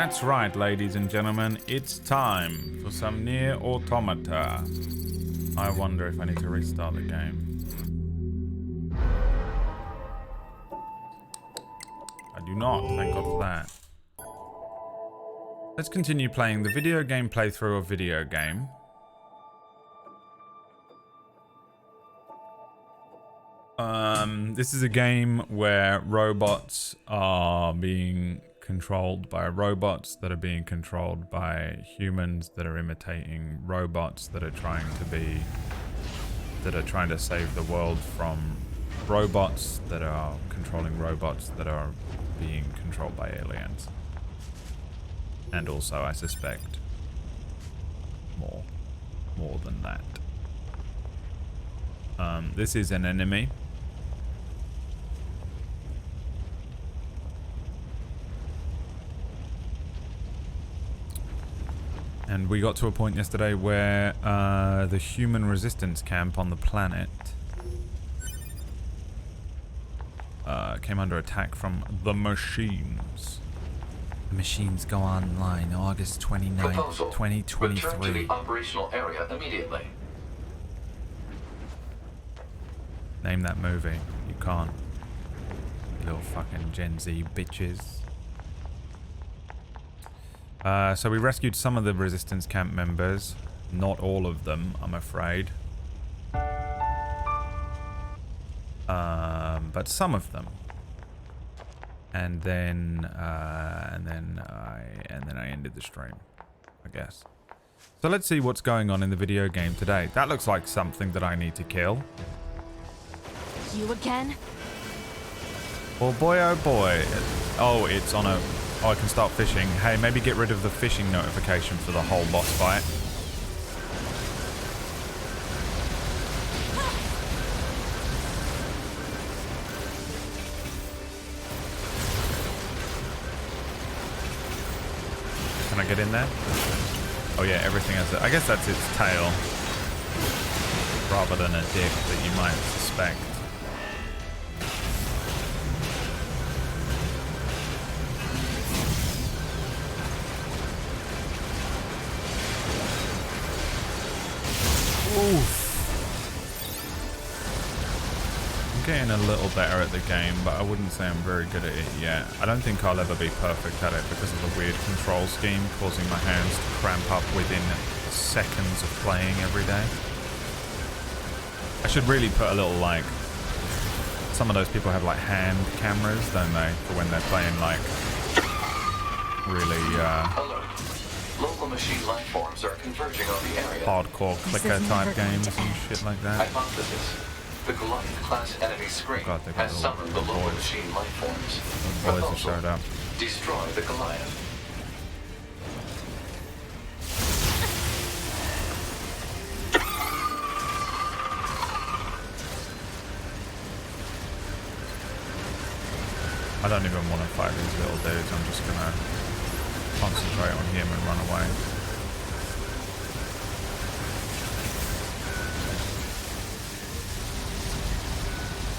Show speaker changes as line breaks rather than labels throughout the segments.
That's right, ladies and gentlemen, it's time for some NieR Automata. I wonder if I need to restart the game. I do not, thank God for that. Let's continue playing the video game playthrough of video game. This is a game where robots are being controlled by robots that are being controlled by humans that are imitating robots that are trying to save the world from robots that are controlling robots that are being controlled by aliens. And also, I suspect, more than that. This is an enemy. And we got to a point yesterday where the human resistance camp on the planet came under attack from the machines. The machines go online August 29th, 2023.
Return to the operational area immediately.
Name that movie. You can't. You little fucking Gen Z bitches. So we rescued some of the resistance camp members. Not all of them, I'm afraid. But some of them. And then I ended the stream, I guess. So let's see what's going on in the video game today. That looks like something that I need to kill.
You again?
Oh boy, oh boy. Oh, it's on a... Oh, I can start fishing. Hey, maybe get rid of the fishing notification for the whole boss fight. Can I get in there? Oh yeah, everything has it. I guess that's its tail. Rather than a dick that you might suspect. Oof. I'm getting a little better at the game, but I wouldn't say I'm very good at it yet. I don't think I'll ever be perfect at it because of the weird control scheme causing my hands to cramp up within seconds of playing every day. I should really put a little, like... Some of those people have, like, hand cameras, don't they? For when they're playing, like... Really,
Alert. Local machine life forms are converging on the area.
hardcore clicker type games and shit like that.
Hypothesis. The Goliath-class enemy screen
God, they got
has
the
summoned the local
boys.
machine life forms.
The boys have showed up.
Destroy the Goliath.
I don't even want to fight these little dudes. I'm just gonna concentrate on him and run away.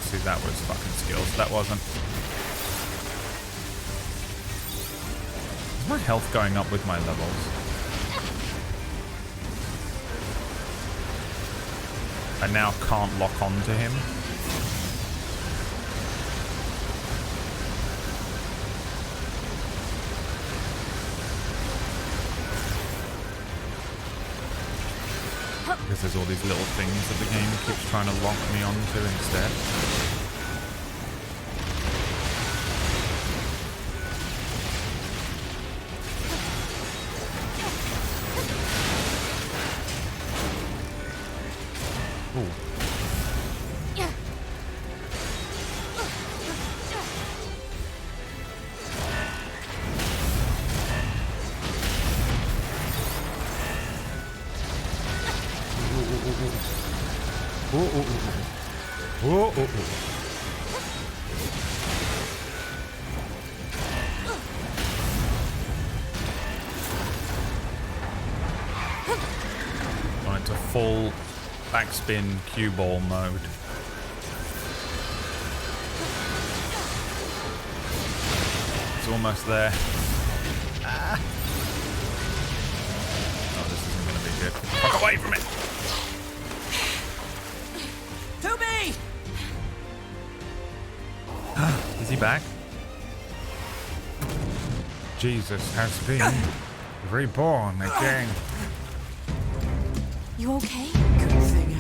See, that was fucking skills. That wasn't. Is my health going up with my levels? I now can't lock on to him. Because there's all these little things that the game keeps trying to lock me onto instead. Ooh. Gone into full backspin cue ball mode. It's almost there. Oh, this isn't gonna be good. Get the fuck away from it!
To me!
Is he back? Jesus has been reborn again.
You okay?
Good thing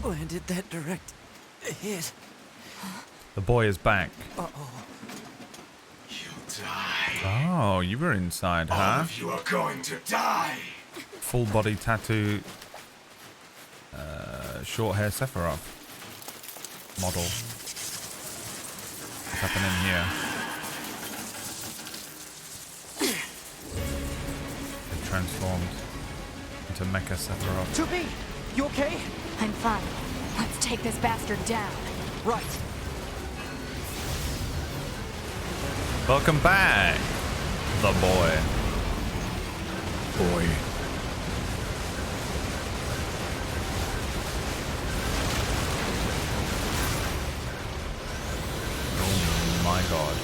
I landed that direct hit.
The boy is back.
Uh-oh.
You'll die.
Oh, you were inside,
All
huh?
of you are going to die.
Full body tattoo. Short hair Sephiroth model. What's happening here? It transformed into Mecha Sephiroth.
To me! You okay?
I'm fine. Let's take this bastard down.
Right.
Welcome back, the boy. Boy. Oh my god.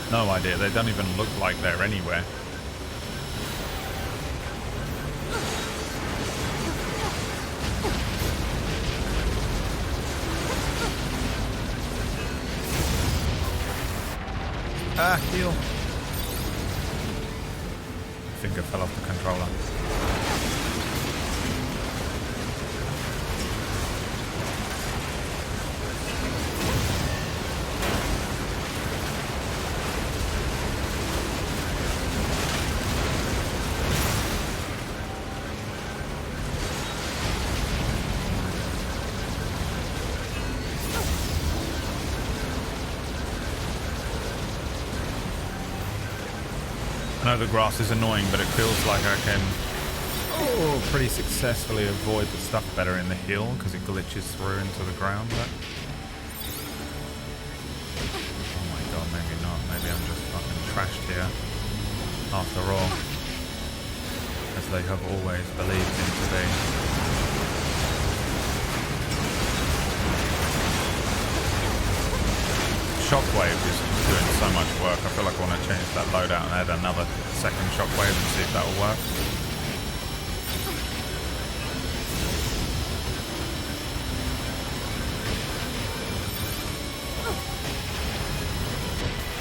No idea. They don't even look like they're anywhere. Ah, heal. Finger fell off the controller. I know the grass is annoying, but it feels like I can pretty successfully avoid the stuff better in the hill because it glitches through into the ground. But oh my god, maybe not. Maybe I'm just fucking trashed here after all, as they have always believed me to be. Shockwave is doing so much work. I feel like I want to change that loadout and add another second shockwave and see if that will work.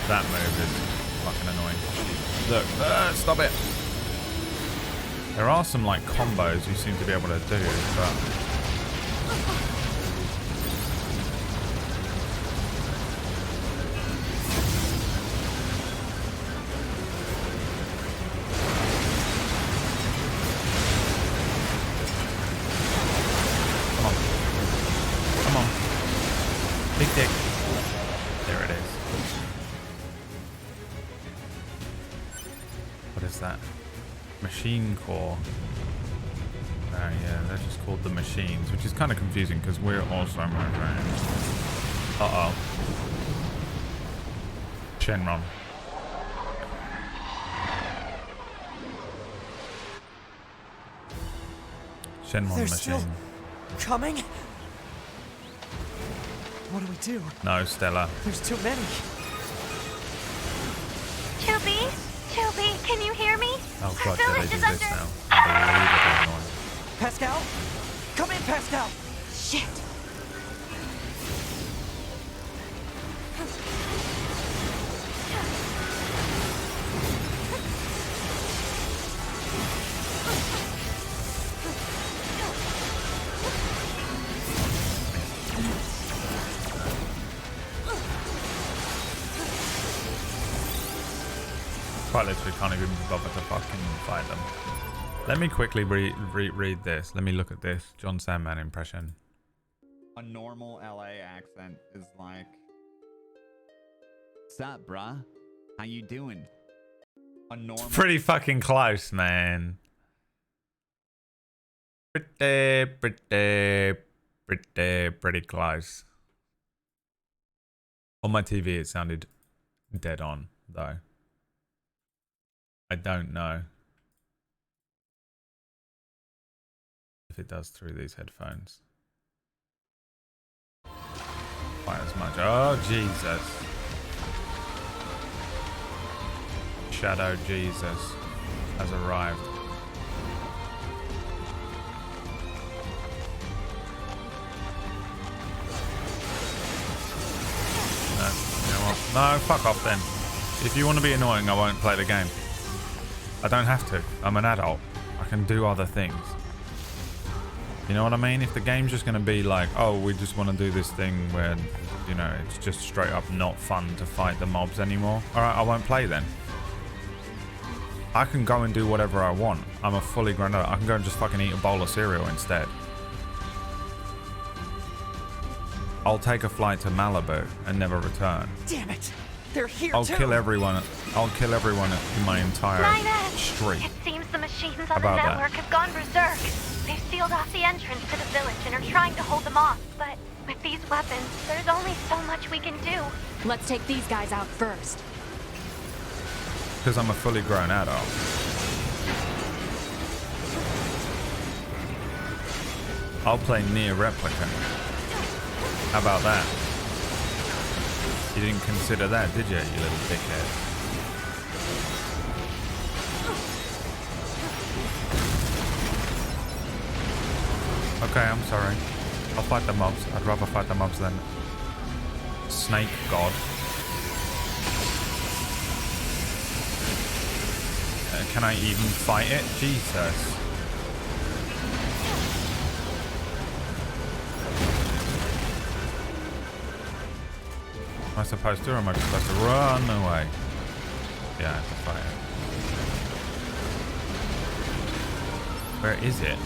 That move is fucking annoying. Look, stop it. There are some like combos you seem to be able to do, but big dick. There it is. What is that? Machine core. Oh yeah, they're just called the machines, which is kind of confusing because we're also my friends. Uh-oh. Shenron. Shenron
They're
machine.
still coming? What do we do?
No, Stella.
There's too many.
Toby? Toby, can you hear me?
Oh
Our
god, yeah, they
village
do
is
this
under...
now. Unbelievably annoying.
Pascal? Come in, Pascal!
Shit.
Quite literally can't even bother to fucking fight them. Let me quickly read this. Let me look at this John Sandman impression.
A normal LA accent is like, "Sup, bruh? How you doing?" A normal.
Pretty fucking close, man. Pretty close. On my TV, it sounded dead on, though. I don't know hopefully does through these headphones. Quite as much. Oh, Jesus. Shadow Jesus has arrived. No, you know what? No, fuck off then. If you want to be annoying, I won't play the game. I don't have to. I'm an adult. I can do other things. You know what I mean? If the game's just going to be like, oh, we just want to do this thing where, you know, it's just straight up not fun to fight the mobs anymore. Alright, I won't play then. I can go and do whatever I want. I'm a fully grown adult. I can go and just fucking eat a bowl of cereal instead. I'll take a flight to Malibu and never return.
Damn it! They're here
I'll
too.
kill everyone. I'll kill everyone in my entire street.
It seems the machines on the
About that.
network have gone berserk. They've sealed off the entrance to the village and are trying to hold them off. But with these weapons, there's only so much we can do.
Let's take these guys out first.
Because I'm a fully grown adult. I'll play NieR Replicant. How about that? You didn't consider that, did you, you little dickhead? Okay, I'm sorry. I'll fight the mobs. I'd rather fight the mobs than Snake God. Can I even fight it? Jesus. Am I supposed to, or am I just supposed to run away? Yeah, I have to fight it. Where is it?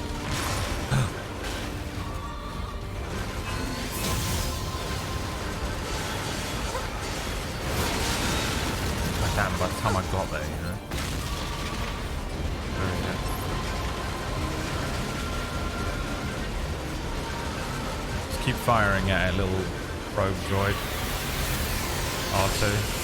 Damn, by the time I got there, you know. Where is it? Just keep firing at a little probe droid. R2.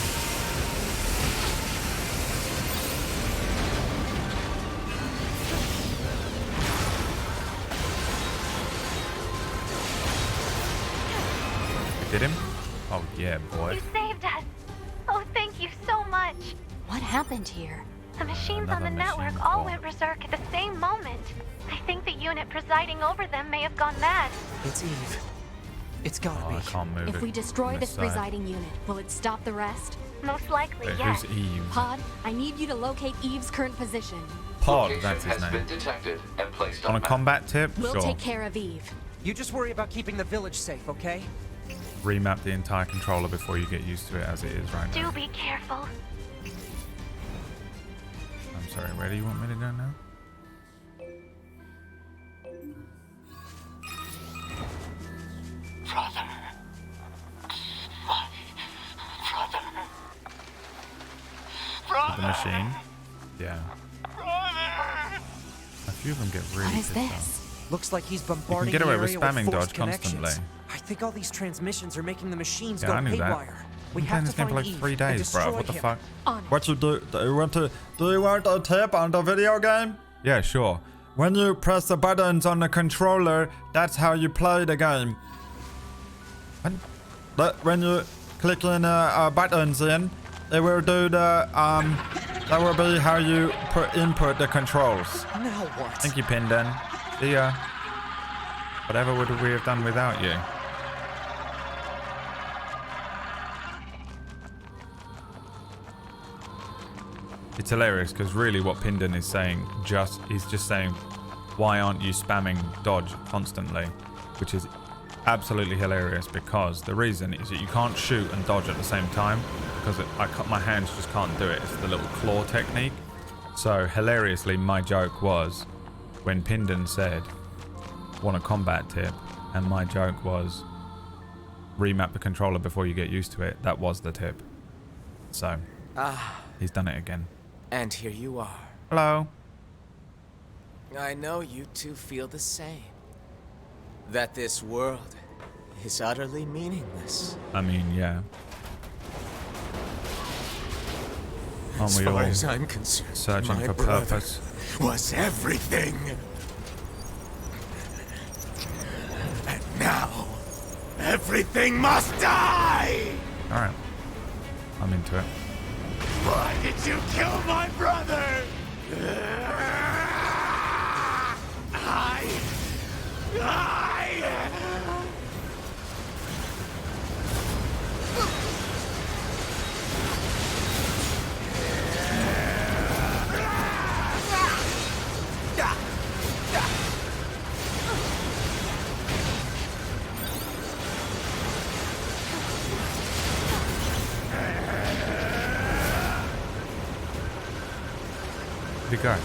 Did him? Oh yeah, boy.
You saved us. Oh, thank you so much.
What happened here?
The machines on
Another
the network
machine
all
fault.
went berserk at the same moment. I think the unit presiding over them may have gone mad.
It's Eve. It's gotta
Oh, I
be.
can't move it
If we destroy
from
this
side.
presiding unit, will it stop the rest?
Most likely,
Wait,
yes.
who's Eve?
Pod, I need you to locate Eve's current position.
Pod,
Location
that's his
has been
name.
detected and placed
On
on
a
map.
combat tip?
We'll
Sure.
take care of Eve.
You just worry about keeping the village safe, okay?
Remap the entire controller before you get used to it as it is right now.
Do be careful.
I'm sorry, where do you want me to go now?
Brother. My brother.
The machine? Yeah. A few of them get really
What is
pissed off.
this?
Looks like he's bombarding
get away
the
with
area
spamming
forced
dodge
connections.
constantly.
I think all these transmissions are making the machines
Yeah,
go
I knew that.
haywire. We
I've been
have
playing
to
this game
find
for like
Eve
3
and
days, bro.
destroy
What the
him.
fuck?
On it.
What you do you want a tip on the video game?
Yeah, sure.
When you press the buttons on the controller, that's how you play the game.
What?
But when you click in buttons in, it will do the that will be how you input the controls.
Now what?
Thank you, Pinden. See ya. Whatever would we have done without you? It's hilarious because really what Pinden is saying is just saying, why aren't you spamming dodge constantly? Which is absolutely hilarious because the reason is that you can't shoot and dodge at the same time because my hands just can't do it. It's the little claw technique. So hilariously, my joke was when Pinden said, want a combat tip, and my joke was remap the controller before you get used to it. That was the tip. So he's done it again.
And here you are.
Hello.
I know you two feel the same. That this world is utterly meaningless.
I mean, yeah. Aren't
As
we
far
all
as I'm concerned,
searching
my
for
brother
purpose?
Was everything.
Everything must die!
Alright. I'm into it.
Why did you kill my brother?
Where'd he go?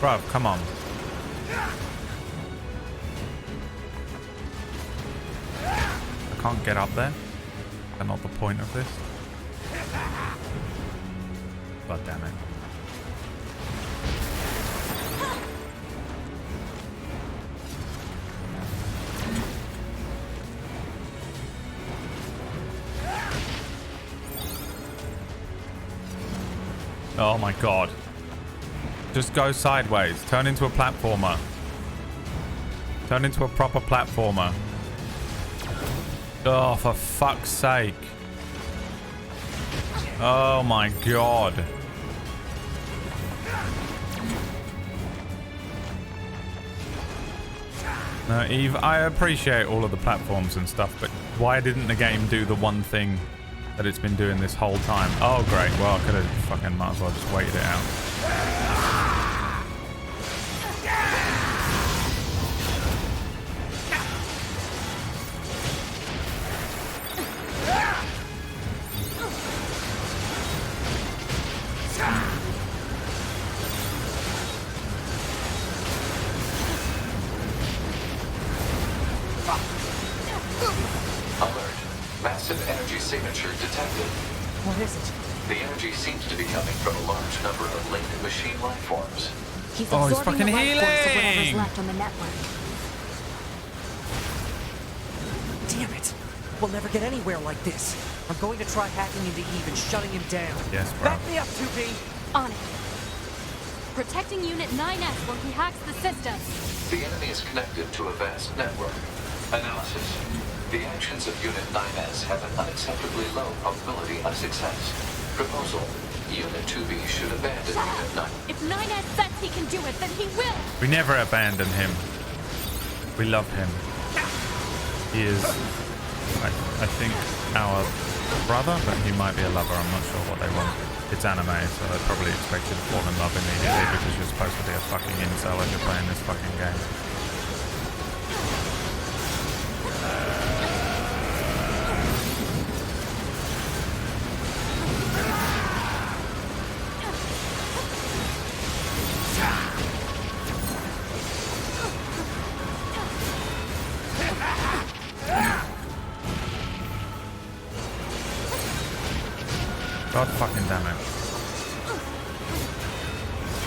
Bruv, come on. I can't get up there. That's not the point of this. God damn it. Oh my god. Just go sideways. Turn into a platformer. Turn into a proper platformer. Oh, for fuck's sake. Oh my god. No, Eve, I appreciate all of the platforms and stuff, but why didn't the game do the one thing that it's been doing this whole time? Oh, great. Well, I could have fucking might as well just waited it out.
Alert. Massive energy signature detected.
What is it?
The energy seems to be coming from a large number of linked machine life forms.
He's
Oh, he's
absorbing
fucking
the life force of whatever's
healing!
left on the network.
Damn it! We'll never get anywhere like this. I'm going to try hacking into Eve and shutting him down.
Yes, bro.
Back me up, 2B!
On it. Protecting Unit 9S while he hacks the system.
The enemy is connected to a vast network. Analysis. The actions of Unit 9S have an unacceptably low probability of success. Proposal. Unit 2B should abandon Unit 9.
If 9S says he can do it, then he will.
We never abandon him. We love him. He is, I think, our brother, but he might be a lover. I'm not sure what they want. It's anime, so they probably expect you to fall in love immediately because you're supposed to be a fucking incel as you're playing this fucking game. God fucking damn it.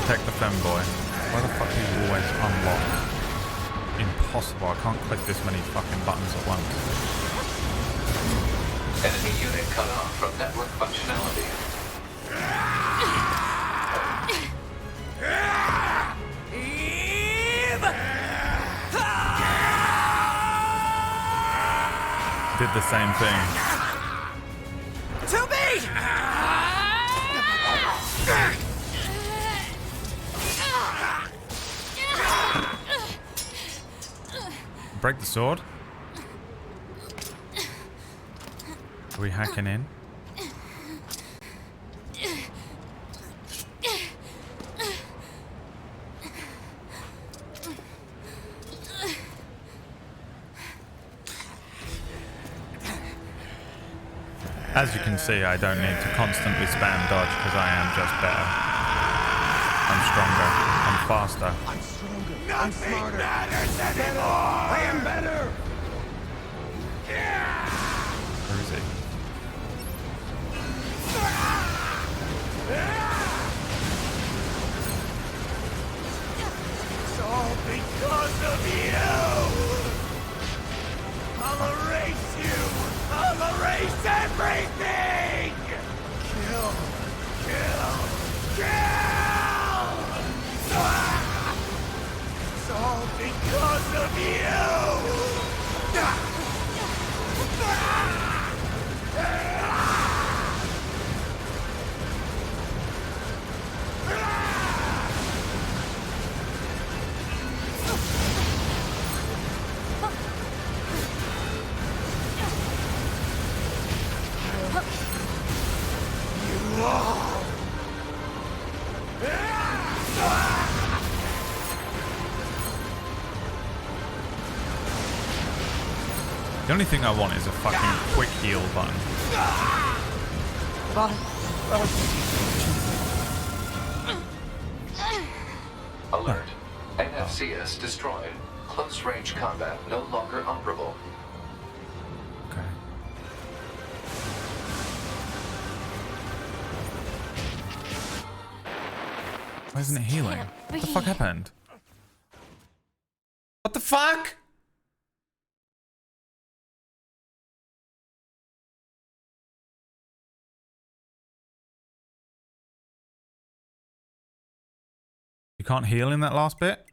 Protect the femboy. Why the fuck are you always unlocked? Impossible. I can't click this many fucking buttons at once.
Enemy unit cut off from network functionality.
Did the same thing.
2B!
Break the sword. Are we hacking in? As you can see, I don't need to constantly spam dodge because I am just better. I'm stronger. I'm faster.
I'm stronger. I'm smarter. Matters anymore. I am better.
Where is he? The only thing I want is a fucking quick heal button.
Alert. NFCS destroyed. Close range combat no longer operable.
Okay. Why isn't it healing? What the fuck happened? What the fuck? You can't heal in that last bit?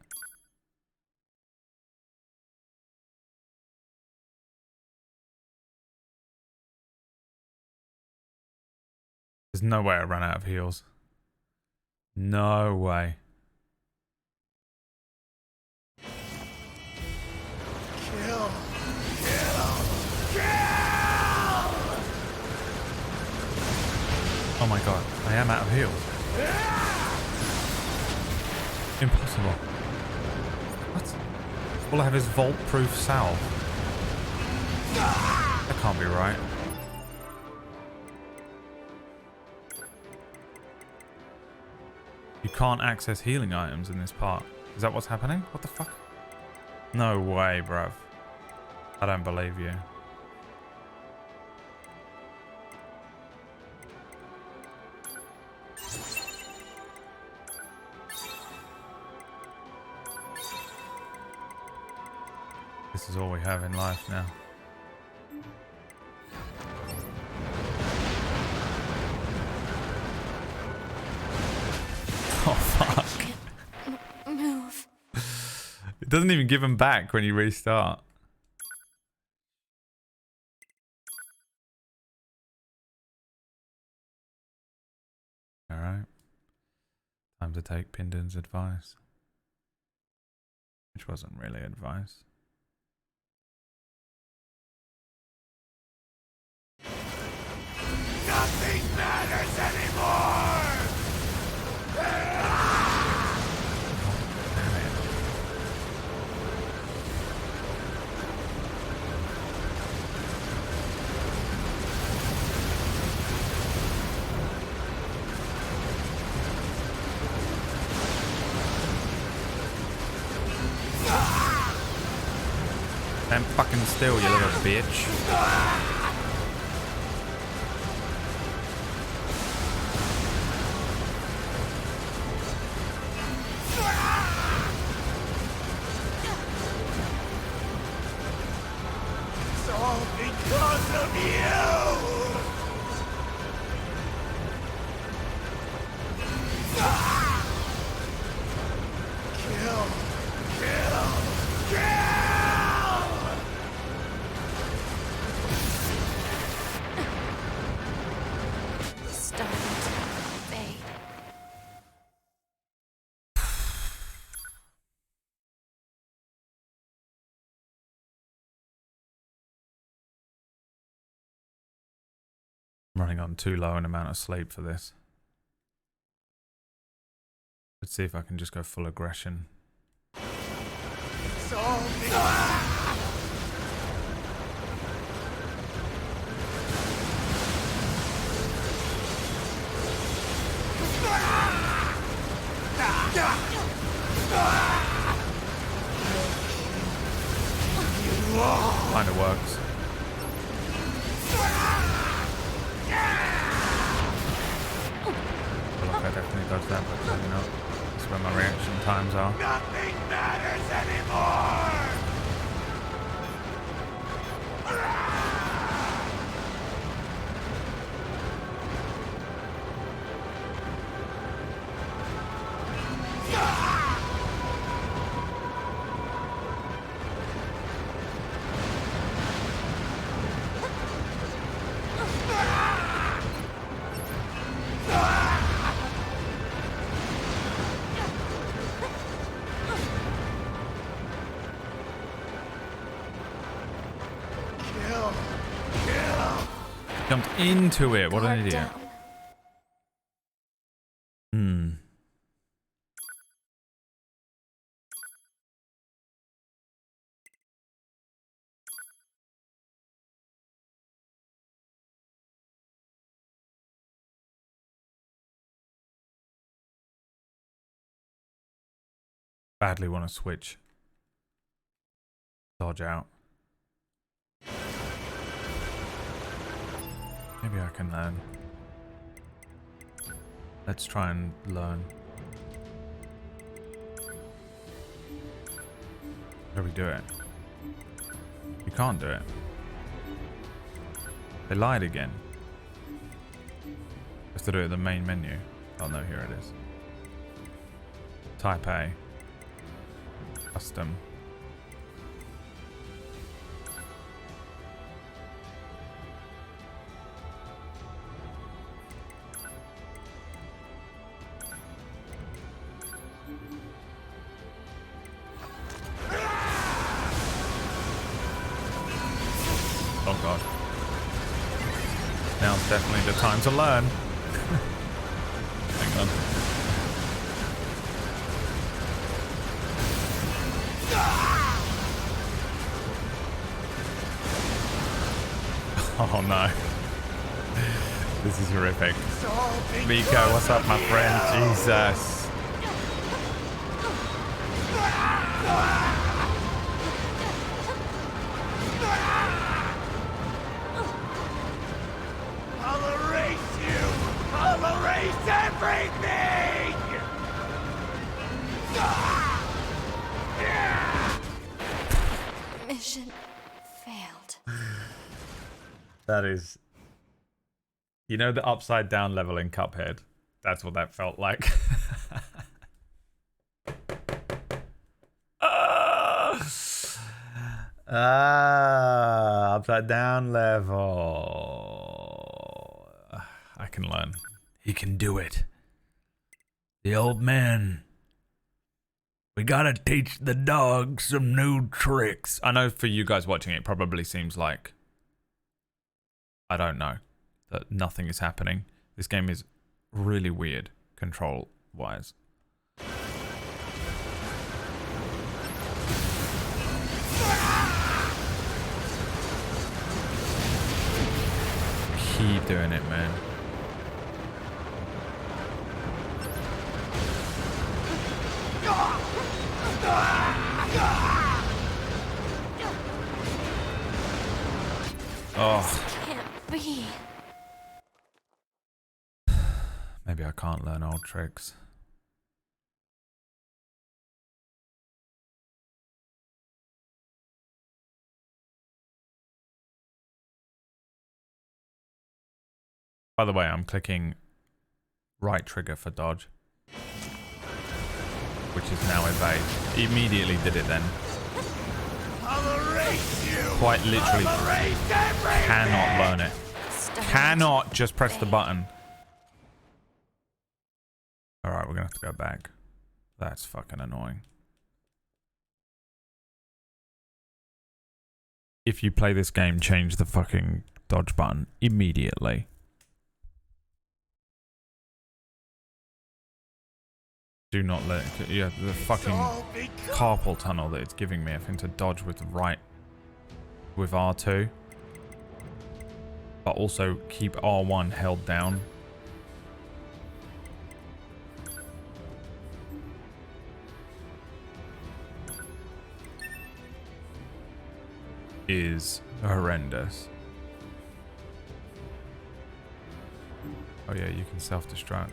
There's no way I ran out of heals. No way.
Kill!
Oh my god, I am out of heals. Impossible. What? All I have is vault-proof salve. That can't be right. You can't access healing items in this part. Is that what's happening? What the fuck? No way, bruv. I don't believe you. This is all we have in life now. Oh fuck.
Move.
It doesn't even give them back when you restart. Alright. Time to take Pindon's advice. Which wasn't really advice.
Nothing matters anymore!
Damn it. Stand fucking still, you little bitch.
It's all because of you! Kill! Kill! Kill!
Starting to fade.
I'm running on too low an amount of sleep for this. Let's see if I can just go full aggression.
It's all because...
Kinda works. I feel like I definitely does that, but maybe not. That's where my reaction times are.
Nothing matters anymore!
Jumped into it. What an
Guard
idiot.
down.
Badly want to switch. Dodge out. Maybe I can learn. Let's try and learn. How do we do it? You can't do it. They lied again. Just to do it in the main menu. Oh no, here it is. Type A. Custom. Oh god. Now's definitely the time to learn. Hang on. Oh no. This is horrific. Miko, what's up, my friend? Jesus.
I'll erase you! I'll erase everything!
Mission failed.
That is... You know the upside down level in Cuphead? That's what that felt like. Upside down level. I can learn. He can do it. The old man. We gotta teach the dog some new tricks. I know for you guys watching it probably seems like, I don't know, that nothing is happening. This game is really weird control-wise. Keep doing it, man. Oh.
Can't be.
Maybe I can't learn old tricks. By the way, I'm clicking right trigger for dodge, which is now evade. Immediately did it then.
I'll erase you!
Quite literally
I'll erase everything!
cannot learn it. Cannot just press the button. Alright, we're gonna have to go back. That's fucking annoying. If you play this game, change the fucking dodge button immediately. Do not let it, yeah, the fucking carpal tunnel that it's giving me. I think to dodge with right with R2, but also keep R1 held down. Is horrendous. Oh yeah, you can self-destruct.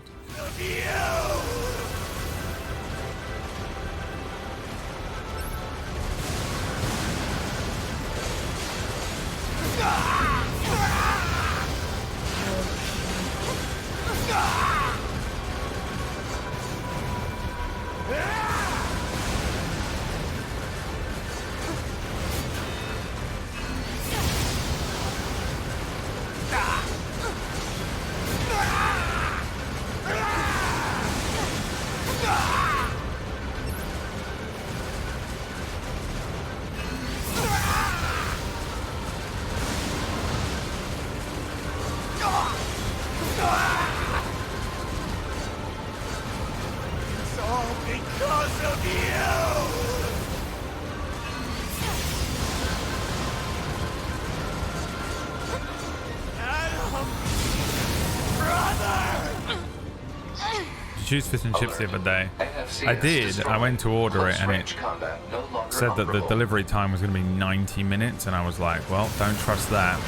you choose fish and chips the other day?
NFC
I did. I went to order it and it
Close-range combat no longer
said that the
operable.
delivery time was going to be 90 minutes, and I was like, well, don't trust that.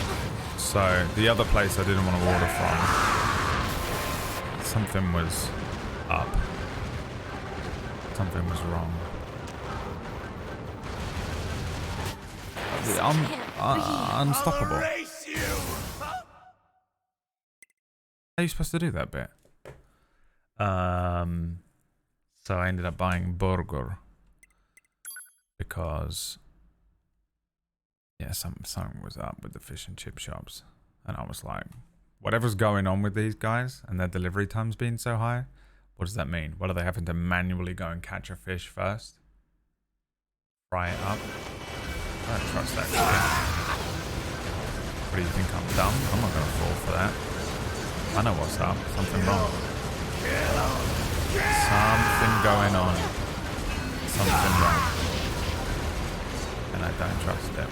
So the other place I didn't want to order from, something was up. Something was wrong. I'm unstoppable.
Erase you!
How are you supposed to do that bit? So I ended up buying burger because yeah, something was up with the fish and chip shops, and I was like, whatever's going on with these guys and their delivery times being so high, what does that mean? What, are they having to manually go and catch a fish first, fry it up? I don't trust that shit. What do you think, I'm dumb? I'm not gonna fall for that. I know what's up. Something wrong. Something going on. Something wrong. And I don't trust it.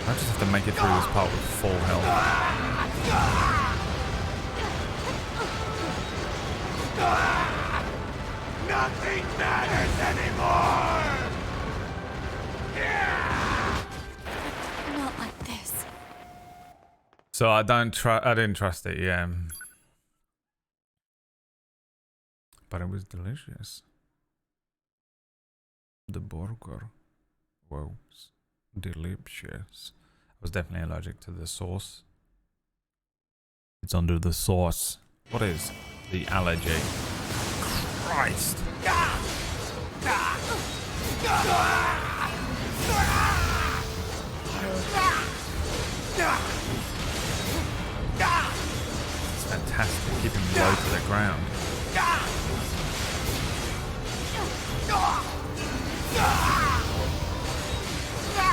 I just have to make it through this part with full health.
Nothing matters anymore!
Not like this.
So I didn't trust it, yeah. But it was delicious. The burger was delicious. I was definitely allergic to the sauce. It's under the sauce. What is the allergy? Christ. It's fantastic, keeping him low to the ground.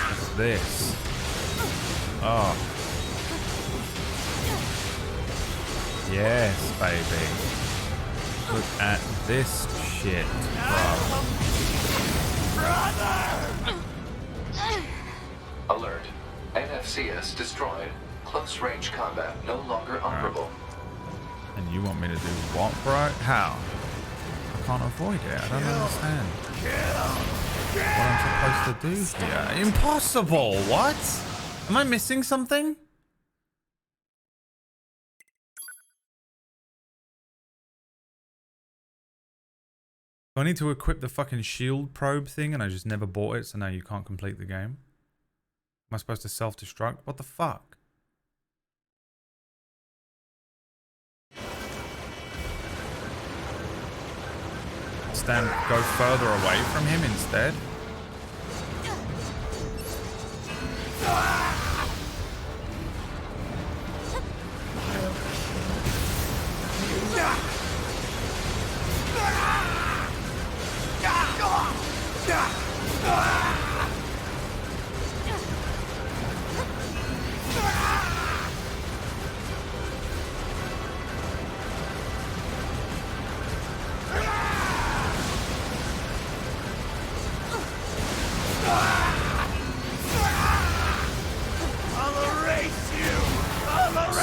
What's this? Oh. Yes, baby. Look at this shit, bro.
Alert. NFCS destroyed. Close-range combat no longer operable.
And you want me to do what, bro? How? I can't avoid it. I don't understand. What I'm supposed to do here? Impossible! What? Am I missing something? Do I need to equip the fucking shield probe thing and I just never bought it, so now you can't complete the game? Am I supposed to self-destruct? What the fuck? Go further away from him instead?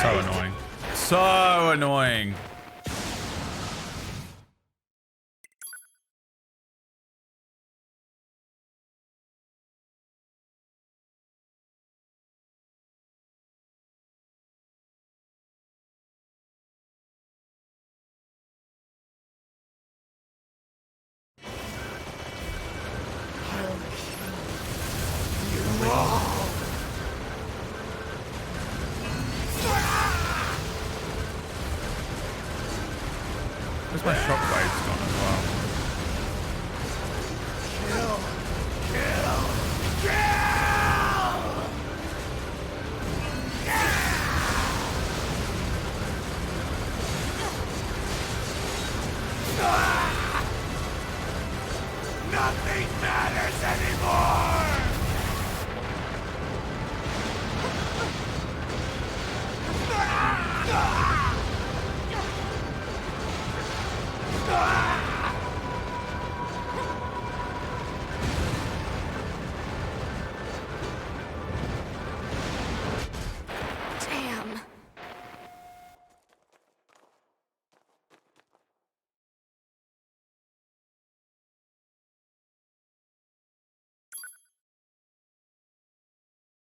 So annoying. So annoying. Where's my shockwaves gone as well?
Nothing matters anymore!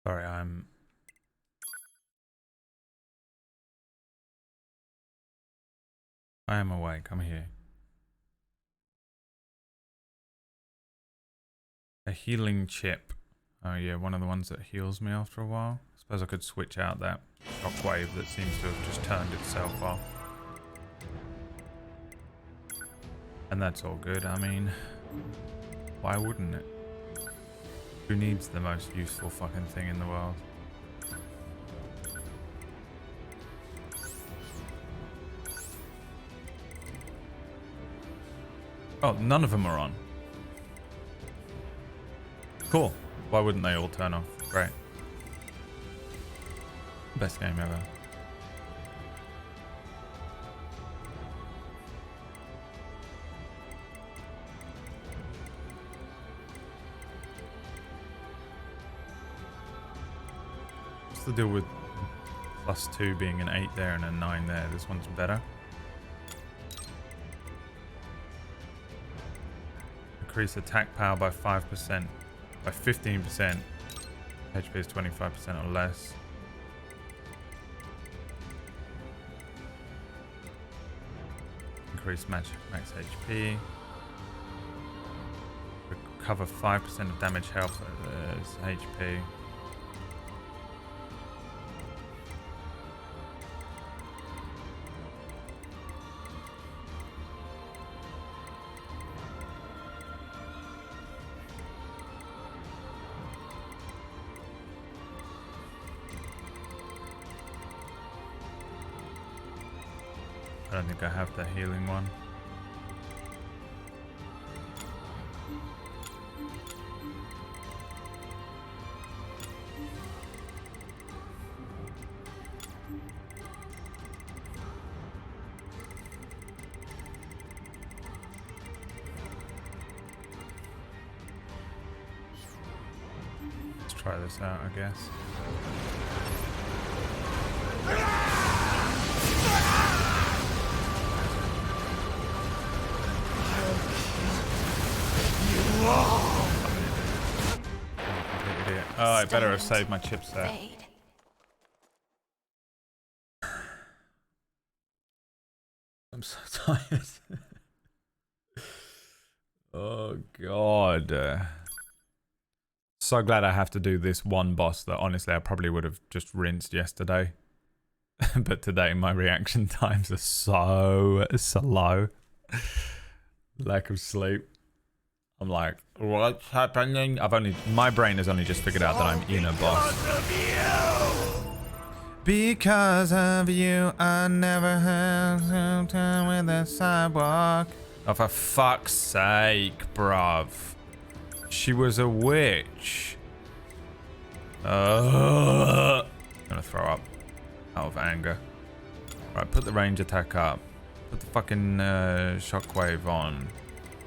Sorry, I am awake. I'm here. A healing chip. Oh yeah, one of the ones that heals me after a while. I suppose I could switch out that shockwave that seems to have just turned itself off. And that's all good. I mean, why wouldn't it? Who needs the most useful fucking thing in the world? Oh, none of them are on. Cool. Why wouldn't they all turn off? Great. Best game ever. What's the deal with +2 being an 8 there and a 9 there? This one's better. Increase attack power by 5%. By 15%. HP is 25% or less. Increase max HP. Recover 5% of damage health as HP. I don't think I have the healing one. Let's try this out, I guess. Oh, I better have saved my chipset. I'm so tired. Oh god. So glad I have to do this one boss that honestly I probably would have just rinsed yesterday. But today my reaction times are so slow. Lack of sleep. I'm like, what's happening? My brain has only just figured out that I'm in a boss. Because of you, I never had some time with the sidewalk. Oh, for fuck's sake, bruv. She was a witch. I'm gonna throw up out of anger. Right, put the range attack up. Put the fucking shockwave on.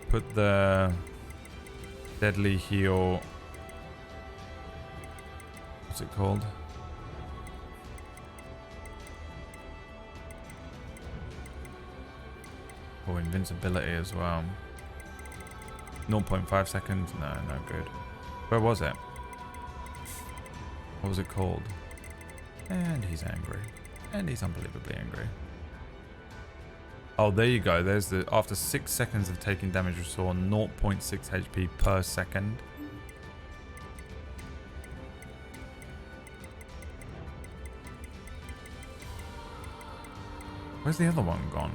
Put the deadly heal. What's it called? Oh, invincibility as well. 0.5 seconds? No, no good. Where was it? What was it called? And he's angry. And he's unbelievably angry. Oh, there you go. There's the after 6 seconds of taking damage, restore 0.6 HP per second. Where's the other one gone?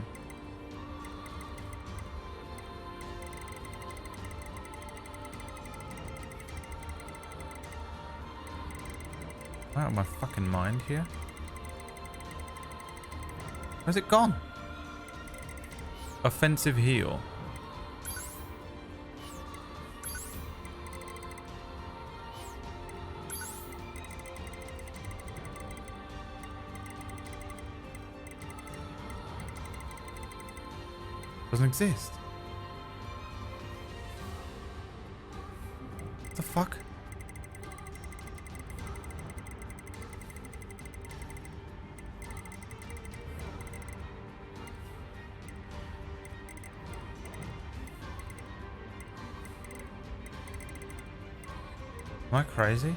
Am I out of my fucking mind here? Where's it gone? Offensive heal. Doesn't exist. What the fuck? Am I crazy?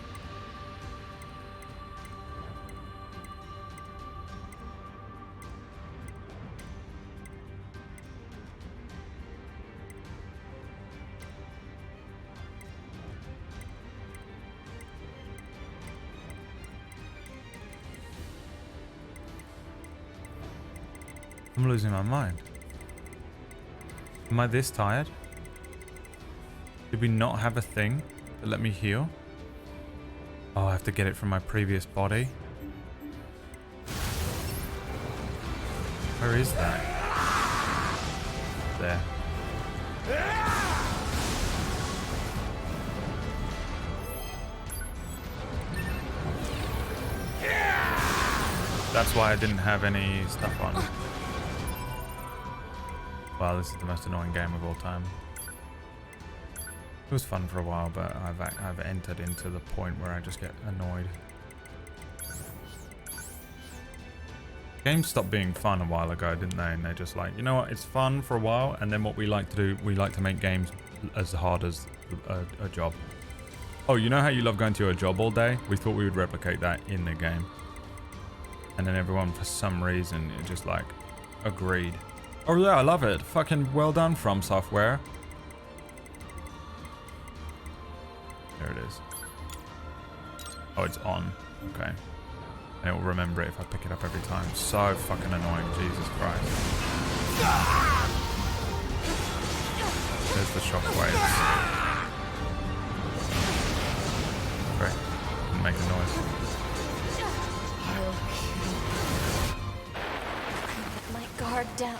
I'm losing my mind. Am I this tired? Did we not have a thing that let me heal? Oh, I have to get it from my previous body. Where is that? There. That's why I didn't have any stuff on. Wow, this is the most annoying game of all time. It was fun for a while, but I've entered into the point where I just get annoyed. Games stopped being fun a while ago, didn't they? And they're just like, you know what, it's fun for a while, and then what we like to do, we like to make games as hard as a job. Oh, you know how you love going to your job all day? We thought we would replicate that in the game. And then everyone, for some reason, it just like agreed. Oh yeah, I love it. Fucking well done, From Software. There it is. Oh, it's on. Okay. And it will remember it if I pick it up every time. So fucking annoying. Jesus Christ. There's the shockwaves. Great. Didn't make a noise.
Let my guard down.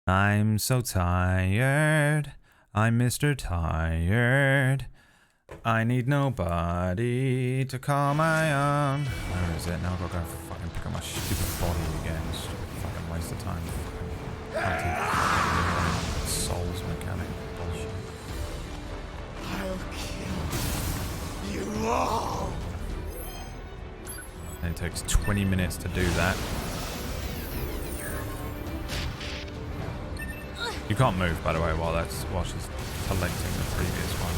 I'm so tired. I'm Mr. Tired. I need nobody to call my own. Where is it? Now I've got to go fucking pick up my stupid body again. It's just a fucking waste of time. Souls mechanic bullshit.
I'll kill you all.
And it takes 20 minutes to do that. You can't move, by the way, while she's collecting the previous one.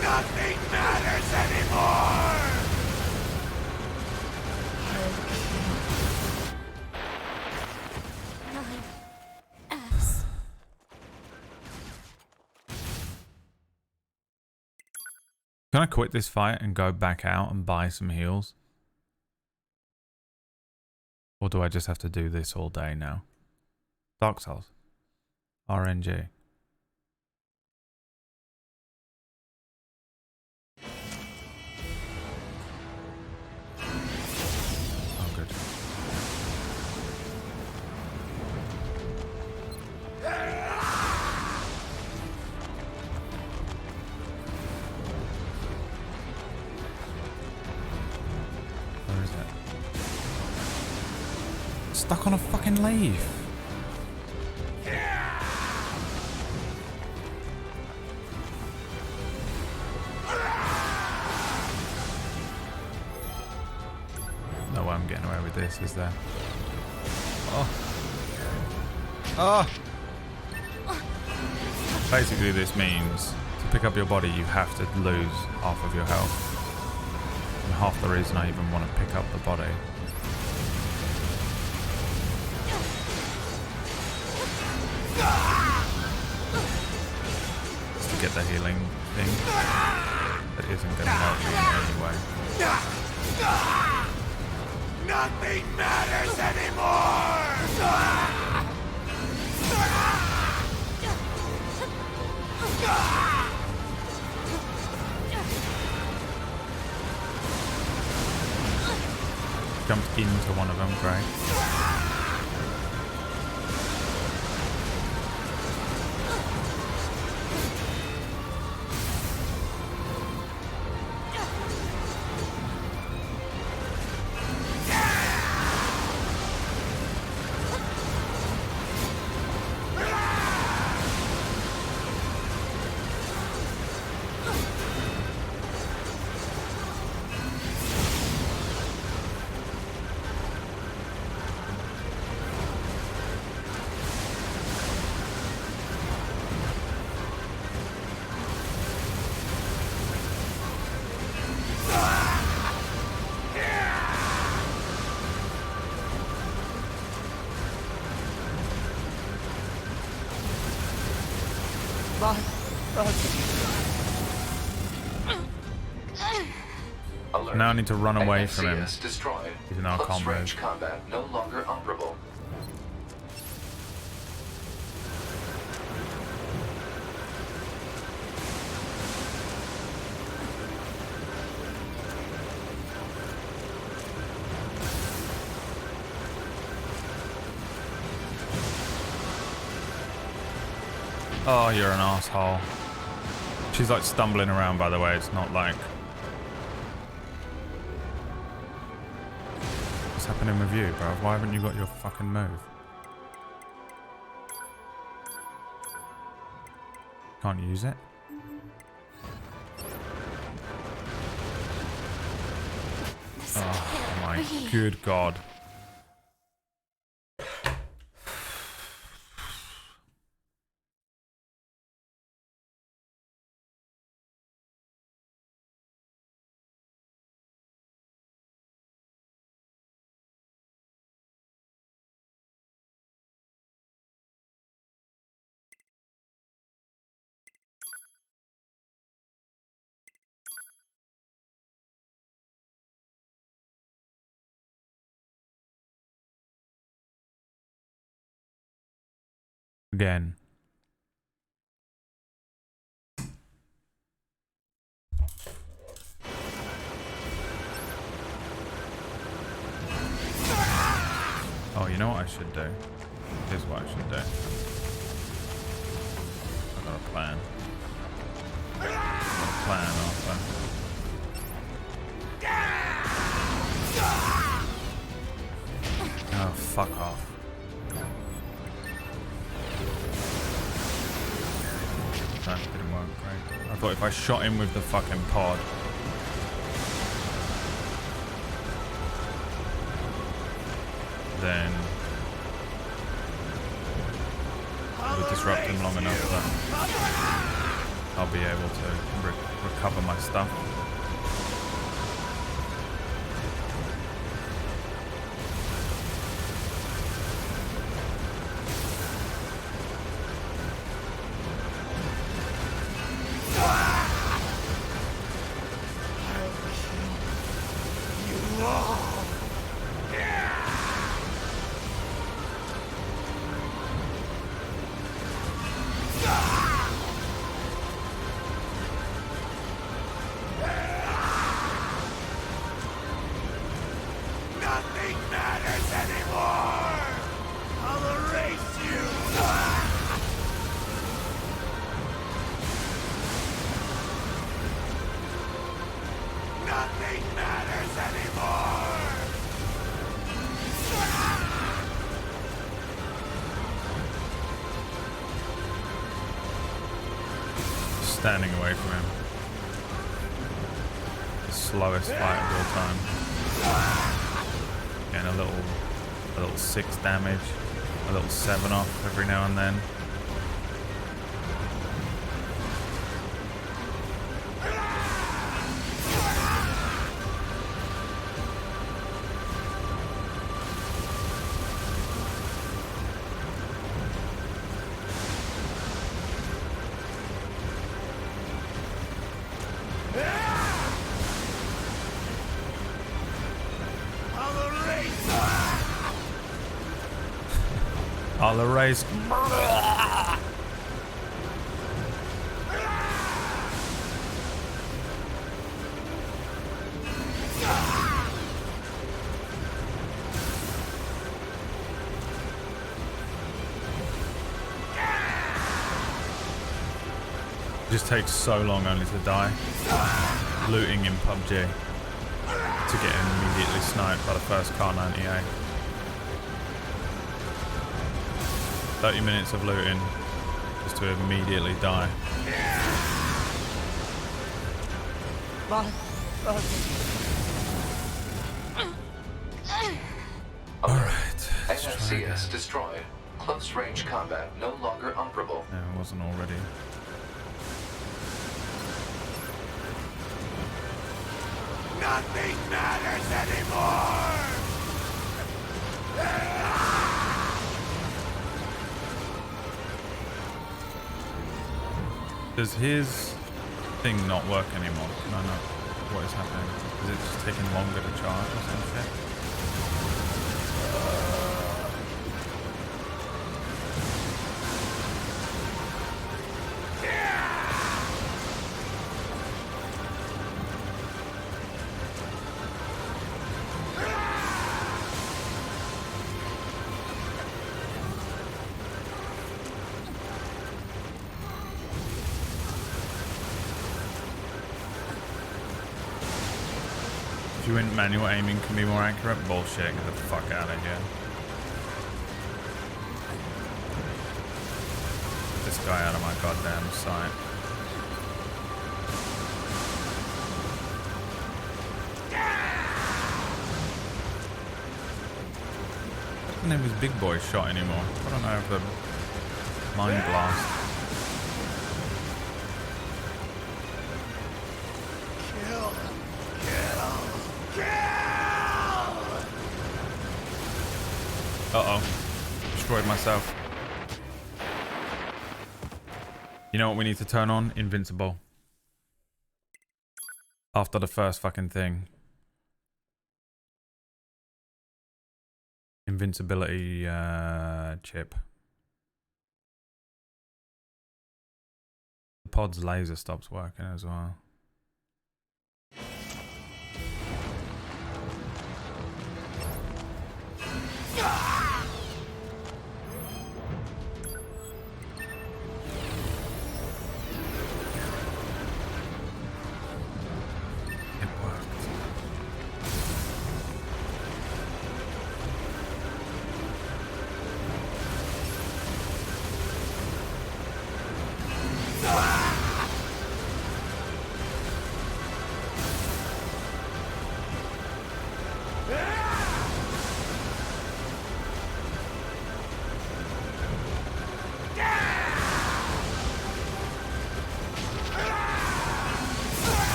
Nothing matters anymore.
Ass.
Can I quit this fight and go back out and buy some heals? Or do I just have to do this all day now? Dark Souls. RNG. Oh, good. Where is it? Stuck on a fucking leaf. No way I'm getting away with this, is there? Oh. Oh! Basically, this means to pick up your body, you have to lose half of your health. And half the reason I even want to pick up the body. Is to get the healing thing. That isn't going to help me in any way.
Nothing matters anymore.
Jumped into one of them, great.
Alert.
Now I need to run away from him.
NFCS destroyed.
Even though I
Close
can't
range
move.
combat no longer operable.
Oh, you're an asshole. She's like stumbling around, by the way. It's not like... What's happening with you, bro? Why haven't you got your fucking move? Can't use it? Oh my good god. Again. Oh, you know what I should do? Here's what I should do. I've got a plan. I've got a plan, Arthur. Oh, fuck off. That didn't work great. I thought if I shot him with the fucking pod. Then it would disrupt him long enough that I'll be able to recover my stuff.
Nothing matters anymore! I'll erase you! Nothing matters anymore!
Standing away from him. The slowest fight of all time. Getting a little 6 damage, a little 7 off every now and then. I'll erase. It just takes so long only to die. Looting in PUBG to get immediately sniped by the first Car 98. 30 minutes of looting just to immediately die. Alright.
NFCS destroyed. Close range combat no longer operable.
No, it wasn't already.
Nothing matters anymore!
Does his thing not work anymore? No. What is happening? Is it just taking longer to charge or some shit? If you went manual aiming can be more accurate? Bullshit, get the fuck out of here. This guy out of my goddamn sight. I don't know if his big boy shot anymore. I don't know if the mind blast. Uh-oh. Destroyed myself. You know what we need to turn on? Invincible. After the first fucking thing. Invincibility chip. The pod's laser stops working as well.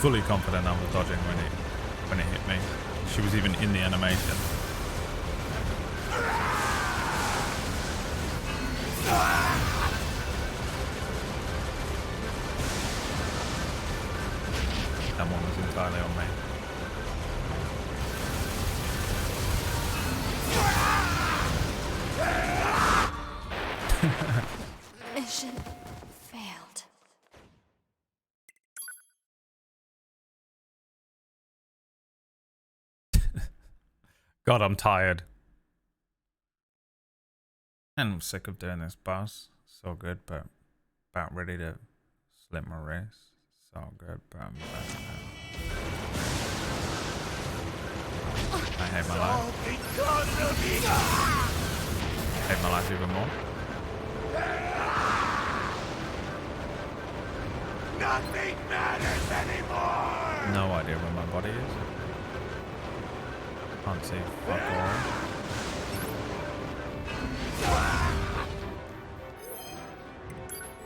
Fully confident I was dodging when it hit me. She was even in the animation. That one was entirely on me.
Mission failed.
God, I'm tired. And I'm sick of doing this boss. So good, but about ready to slit my wrist. So good, but I'm about to I hate my life. I hate my life even more.
Nothing matters anymore!
No idea where my body is. Can't see fuck all.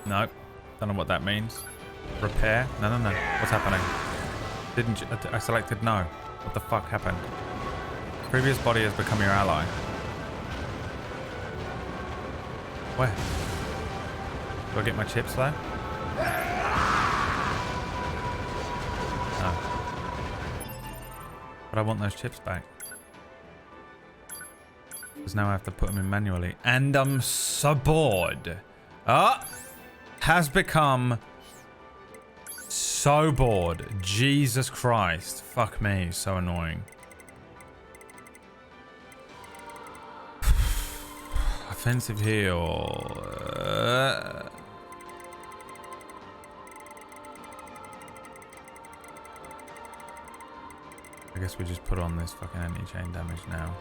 Nope. Don't know what that means. Repair? No. What's happening? Didn't you, I selected no. What the fuck happened? Previous body has become your ally. Where? Do I get my chips though? No. But I want those chips back. Because now I have to put them in manually. And I'm so bored. Has become so bored. Jesus Christ. Fuck me. So annoying. Offensive heal. I guess we just put on this fucking anti-chain damage now.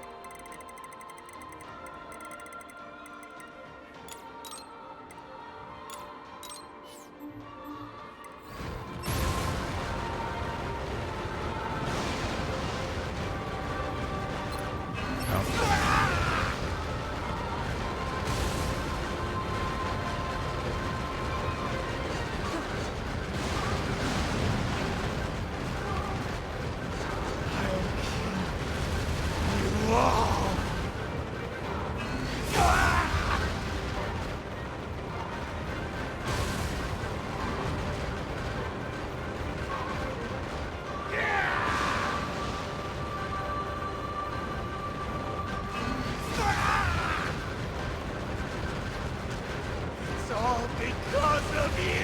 All because of you!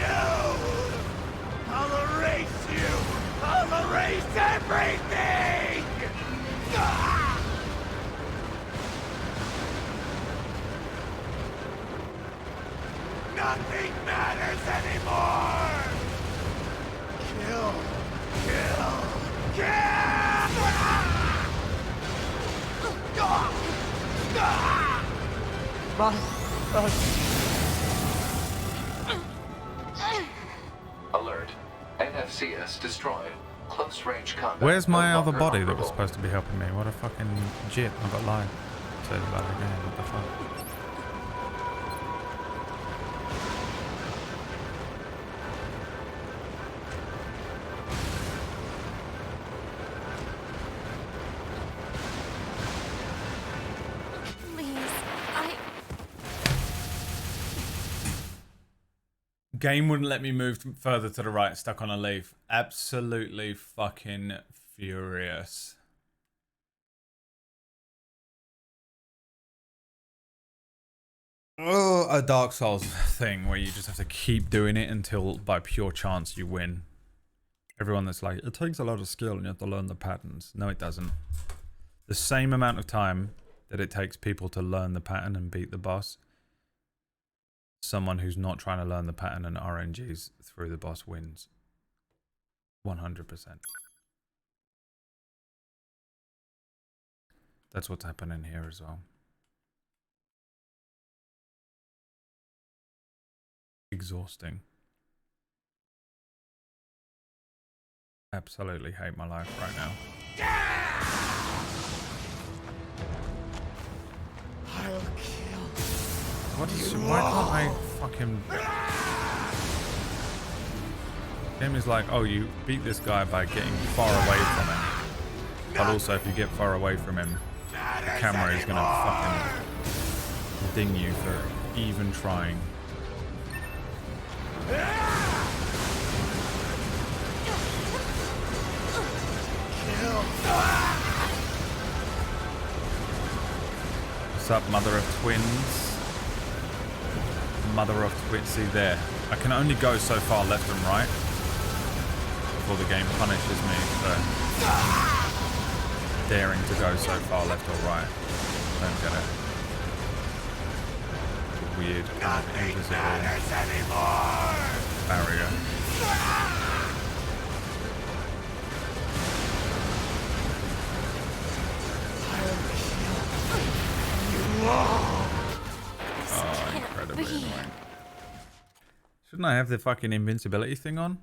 I'll erase you! I'll erase everything! Ah! Nothing matters anymore! Kill! Kill! Kill!
Alert. NFCS destroyed. Close range combat.
Where's my
no
other
longer
body that was
operable.
supposed to be helping me? What a fucking jit. I got lied to about it again. What the fuck?
Please,
Game wouldn't let me move further to the right, stuck on a leaf. Absolutely fucking furious. Oh, a Dark Souls thing where you just have to keep doing it until by pure chance you win. Everyone that's like, it takes a lot of skill and you have to learn the patterns. No, it doesn't. The same amount of time that it takes people to learn the pattern and beat the boss, someone who's not trying to learn the pattern and RNGs through the boss wins. 100%. That's what's happening here as well. Exhausting. Absolutely hate my life right now.
I'll kill.
What is, why can't I fucking... Game is like, oh, you beat this guy by getting far away from him. But also, if you get far away from him, the camera is gonna fucking ding you for even trying. What's up, mother of twins? Mother of twins. See there. I can only go so far left and right before the game punishes me for daring to go so far left or right. Don't get it. Weird kind of invisible barrier. Oh, incredibly annoying. Shouldn't I have the fucking invincibility thing on?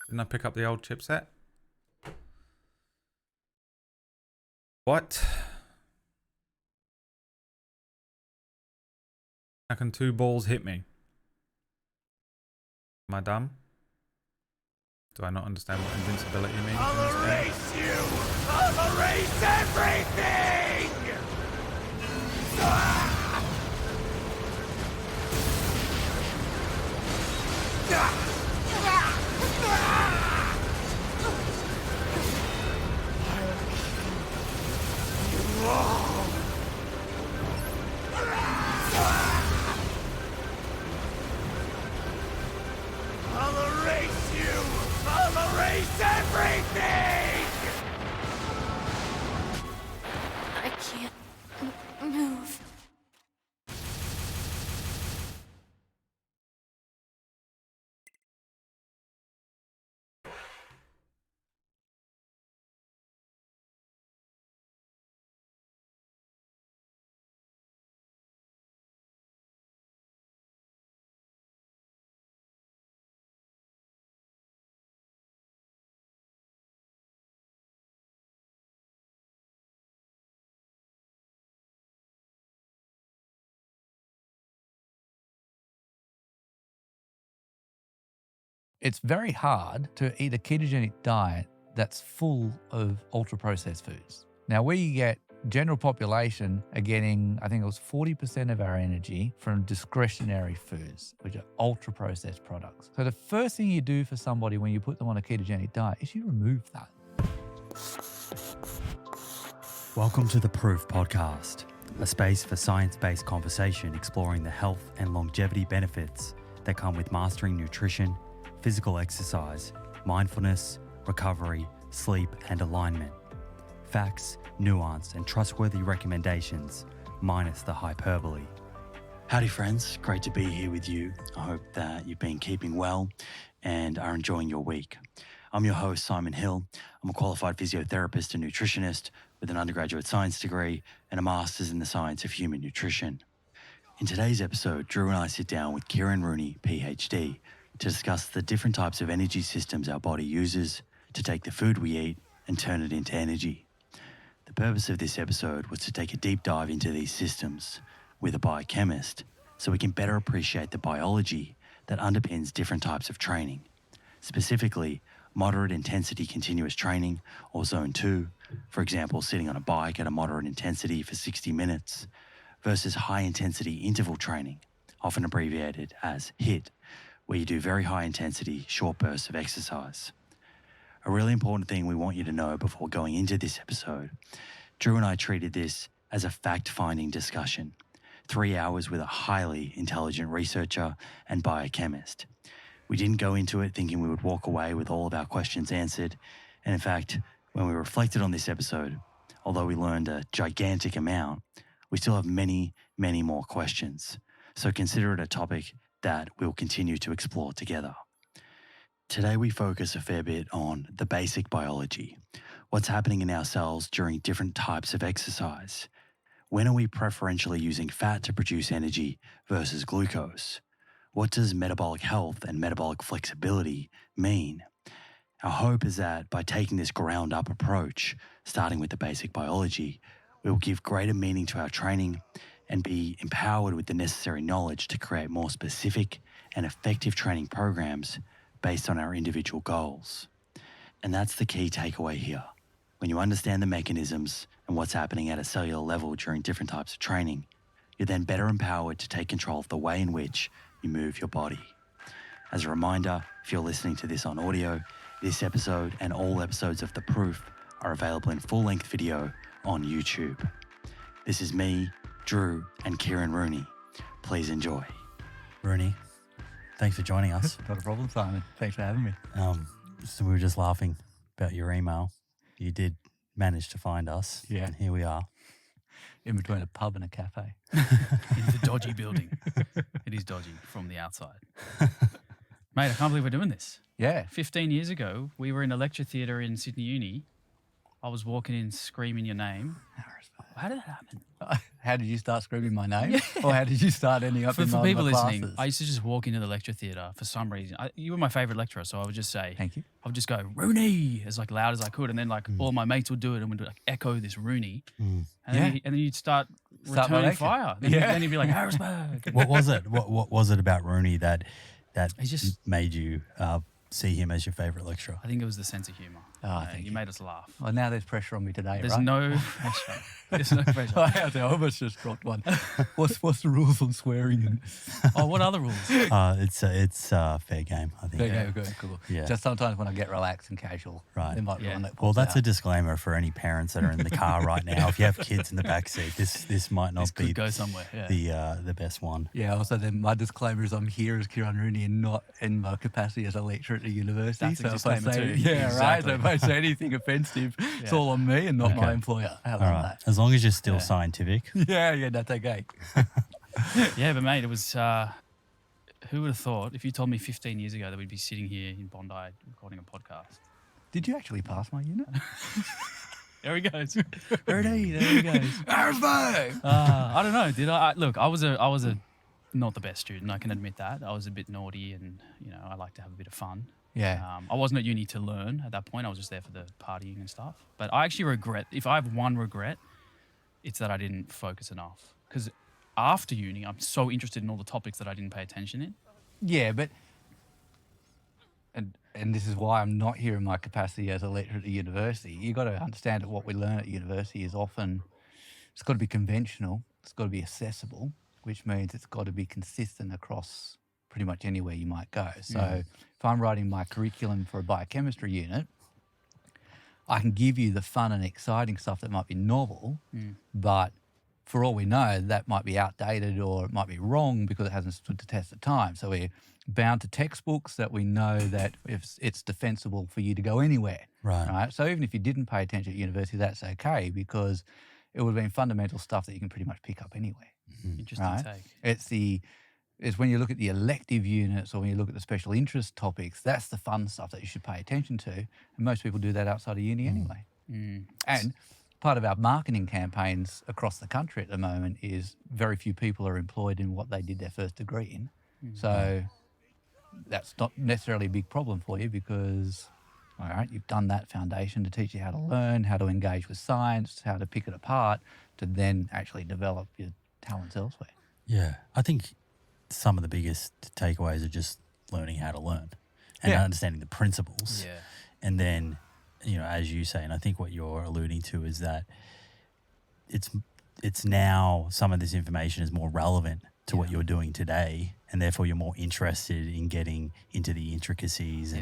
Didn't I pick up the old chipset? What? How can two balls hit me? Am I dumb? Do I not understand what invincibility means?
I'll erase you! I'll erase everything! Ah! I'll erase you! I'll erase everything!
I can't move.
It's very hard to eat a ketogenic diet that's full of ultra-processed foods. Now, we get general population are getting, I think it was 40% of our energy from discretionary foods, which are ultra-processed products. So the first thing you do for somebody when you put them on a ketogenic diet is you remove that.
Welcome to the Proof Podcast, a space for science-based conversation exploring the health and longevity benefits that come with mastering nutrition, physical exercise, mindfulness, recovery, sleep, and alignment. Facts, nuance, and trustworthy recommendations, minus the hyperbole. Howdy friends, great to be here with you. I hope that you've been keeping well and are enjoying your week. I'm your host, Simon Hill. I'm a qualified physiotherapist and nutritionist with an undergraduate science degree and a master's in the science of human nutrition. In today's episode, Drew and I sit down with Kieran Rooney, PhD, to discuss the different types of energy systems our body uses to take the food we eat and turn it into energy. The purpose of this episode was to take a deep dive into these systems with a biochemist so we can better appreciate the biology that underpins different types of training. Specifically, moderate intensity continuous training, or Zone 2, for example, sitting on a bike at a moderate intensity for 60 minutes, versus high intensity interval training, often abbreviated as HIIT, where you do very high intensity, short bursts of exercise. A really important thing we want you to know before going into this episode, Drew and I treated this as a fact-finding discussion, 3 hours with a highly intelligent researcher and biochemist. We didn't go into it thinking we would walk away with all of our questions answered. And in fact, when we reflected on this episode, although we learned a gigantic amount, we still have many, many more questions. So consider it a topic that we'll continue to explore together. Today we focus a fair bit on the basic biology, what's happening in our cells during different types of exercise. When are we preferentially using fat to produce energy versus glucose? What does metabolic health and metabolic flexibility mean? Our hope is that by taking this ground-up approach, starting with the basic biology, we will give greater meaning to our training and be empowered with the necessary knowledge to create more specific and effective training programs based on our individual goals. And that's the key takeaway here. When you understand the mechanisms and what's happening at a cellular level during different types of training, you're then better empowered to take control of the way in which you move your body. As a reminder, if you're listening to this on audio, this episode and all episodes of The Proof are available in full-length video on YouTube. This is me, Drew, and Kieran Rooney. Please enjoy. Rooney, thanks for joining us.
Not a problem, Simon. Thanks for having me.
So we were just laughing about your email. You did manage to find us.
Yeah.
And here we are.
In between a pub and a cafe.
In the dodgy building. It is dodgy from the outside. Mate, I can't believe we're doing this.
Yeah.
15 years ago, we were in a lecture theatre in Sydney Uni. I was walking in screaming your name. How did that happen?
How did you start screaming my name? Or how did you start ending up in
For
one
people
of my
listening,
classes?
I used to just walk into the lecture theatre for some reason. You were my favourite lecturer, so I would just say,
Thank you.
I would just go, Rooney, as like loud as I could. And then all my mates would do it and would like echo this Rooney. And, then you'd start
my
returning
lecture.
fire. Then you'd be like, Harrisburg.
What was it? What was it about Rooney that
He's just-
made you see him as your favourite lecturer?
I think it was the sense of humour.
Thank
you made us laugh.
Well, now there's pressure on me today,
There's
right?
no pressure. There's no pressure.
I almost just dropped one. What's the rules on swearing?
Oh, what other rules?
It's fair game, I think.
Okay, good, cool.
Yeah.
Just sometimes when I get relaxed and casual,
Right.
there might be
Yeah.
one that
Well,
pops
that's
out.
a disclaimer for any parents that are in the car right now. If you have kids in the back seat, this might not
This
be
could go somewhere. Yeah.
the best one.
Yeah, also then my disclaimer is I'm here as Kieran Rooney and not in my capacity as a lecturer at the university.
That's a
so if I
disclaimer
say,
too.
yeah,
Exactly.
right. So if I say anything offensive, it's all on me and not my employer. How
All
about
right. As long as you're still scientific.
that? Yeah, that's okay.
Yeah, but mate, it was. Who would have thought if you told me 15 years ago that we'd be sitting here in Bondi recording a podcast?
Did you actually pass my unit?
There he goes. Ready? There he goes.
Harrisburg!
I don't know. Did I? Look, I was a not the best student. I can admit that. I was a bit naughty, and I like to have a bit of fun.
Yeah.
I wasn't at uni to learn at that point. I was just there for the partying and stuff. But I actually regret. If I have one regret, it's that I didn't focus enough. Because after uni, I'm so interested in all the topics that I didn't pay attention in.
Yeah, but and this is why I'm not here in my capacity as a lecturer at the university. You got to understand that what we learn at university is often it's got to be conventional, it's got to be accessible, which means it's got to be consistent across pretty much anywhere you might go. So if I'm writing my curriculum for a biochemistry unit, I can give you the fun and exciting stuff that might be novel, but for all we know, that might be outdated or it might be wrong because it hasn't stood the test of time. So we're bound to textbooks that we know that if it's defensible for you to go anywhere.
Right.
So even if you didn't pay attention at university, that's okay because it would have been fundamental stuff that you can pretty much pick up anywhere.
Interesting take.
It's when you look at the elective units or when you look at the special interest topics, that's the fun stuff that you should pay attention to. And most people do that outside of uni anyway. And part of our marketing campaigns across the country at the moment is very few people are employed in what they did their first degree in. So that's not necessarily a big problem for you because, all right, you've done that foundation to teach you how to learn, how to engage with science, how to pick it apart, to then actually develop your talents elsewhere.
Yeah. I think some of the biggest takeaways are just learning how to learn and understanding the principles.
Yeah.
And then, as you say, and I think what you're alluding to is that it's now some of this information is more relevant to what you're doing today, and therefore you're more interested in getting into the intricacies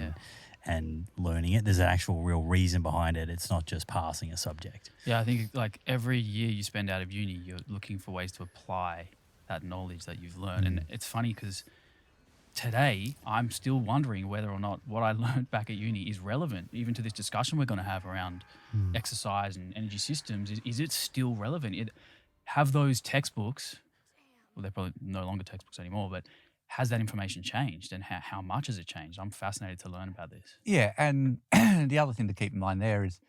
and learning it. There's an actual real reason behind it. It's not just passing a subject.
Yeah, I think like every year you spend out of uni, you're looking for ways to apply that knowledge that you've learned. And it's funny because today I'm still wondering whether or not what I learned back at uni is relevant, even to this discussion we're going to have around exercise and energy systems. Is it still relevant? Have those textbooks, well, they're probably no longer textbooks anymore, but has that information changed and how much has it changed? I'm fascinated to learn about this.
Yeah, and the other thing to keep in mind there is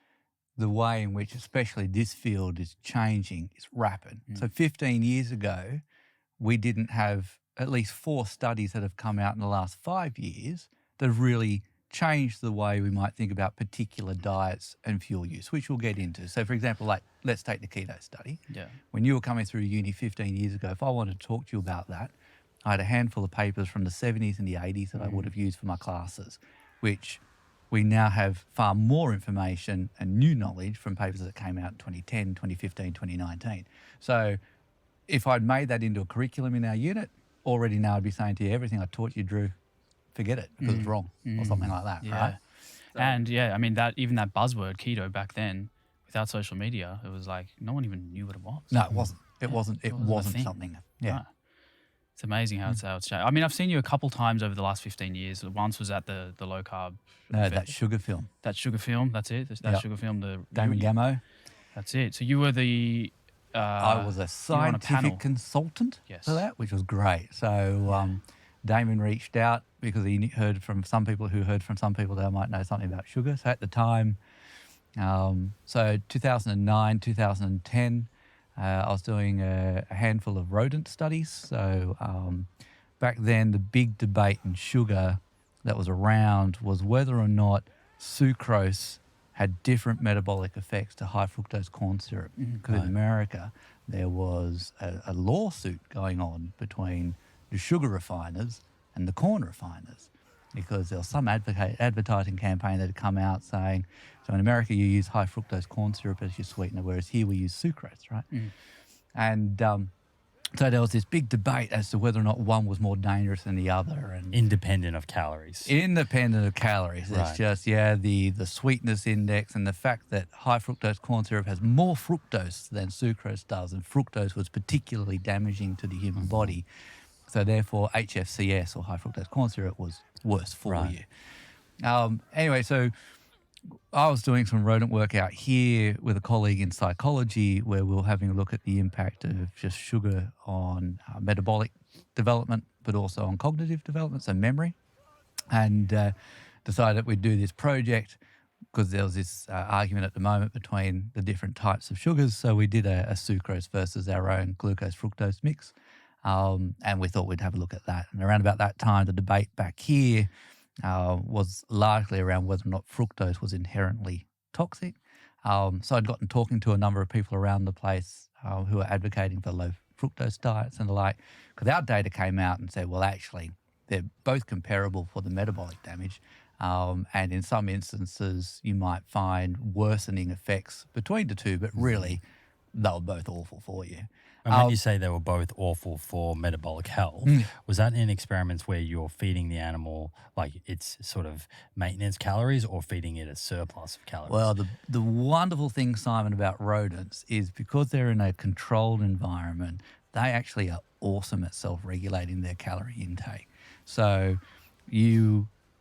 the way in which especially this field is changing is rapid. So 15 years ago, we didn't have at least 4 studies that have come out in the last 5 years that have really changed the way we might think about particular diets and fuel use, which we'll get into. So, for example, like let's take the keto study.
Yeah.
When you were coming through uni 15 years ago, if I wanted to talk to you about that, I had a handful of papers from the 70s and the 80s that I would have used for my classes, which we now have far more information and new knowledge from papers that came out in 2010, 2015, 2019. So if I'd made that into a curriculum in our unit, already now I'd be saying to you, everything I taught you, Drew, forget it because it's wrong or something like that, right?
And I mean, that buzzword keto back then, without social media, it was like no one even knew what it was.
No, it wasn't. It wasn't something. Yeah.
Right. It's amazing how it's changed. I mean, I've seen you a couple times over the last 15 years. Once was at the low carb.
No, that sugar film.
That sugar film, that's it. That sugar film.
Damon Gammo.
That's it. So you were the.
I was a scientific consultant for that, which was great. So Damon reached out because he heard from some people that I might know something about sugar. So at the time, so 2009, 2010. I was doing a handful of rodent studies. So back then, the big debate in sugar that was around was whether or not sucrose had different metabolic effects to high fructose corn syrup. Because in America, there was a lawsuit going on between the sugar refiners and the corn refiners, because there was some advertising campaign that had come out saying, so in America you use high fructose corn syrup as your sweetener, whereas here we use sucrose, right? And so there was this big debate as to whether or not one was more dangerous than the other. And
independent of calories.
Independent of calories.
Right.
It's just, the sweetness index and the fact that high fructose corn syrup has more fructose than sucrose does, and fructose was particularly damaging to the human body. So therefore, HFCS, or high fructose corn syrup, was worse for you. Anyway, so I was doing some rodent work out here with a colleague in psychology where we were having a look at the impact of just sugar on metabolic development, but also on cognitive development, so memory, and decided that we'd do this project because there was this argument at the moment between the different types of sugars. So we did a sucrose versus our own glucose-fructose mix, and we thought we'd have a look at that. And around about that time, the debate back here was largely around whether or not fructose was inherently toxic. So I'd gotten talking to a number of people around the place who were advocating for low fructose diets and the like, because our data came out and said, well, actually, they're both comparable for the metabolic damage. And in some instances, you might find worsening effects between the two, but really they were both awful for you.
And when you say they were both awful for metabolic health, was that in experiments where you're feeding the animal like its sort of maintenance calories or feeding it a surplus of calories?
Well, the wonderful thing, Simon, about rodents is because they're in a controlled environment, they actually are awesome at self-regulating their calorie intake. So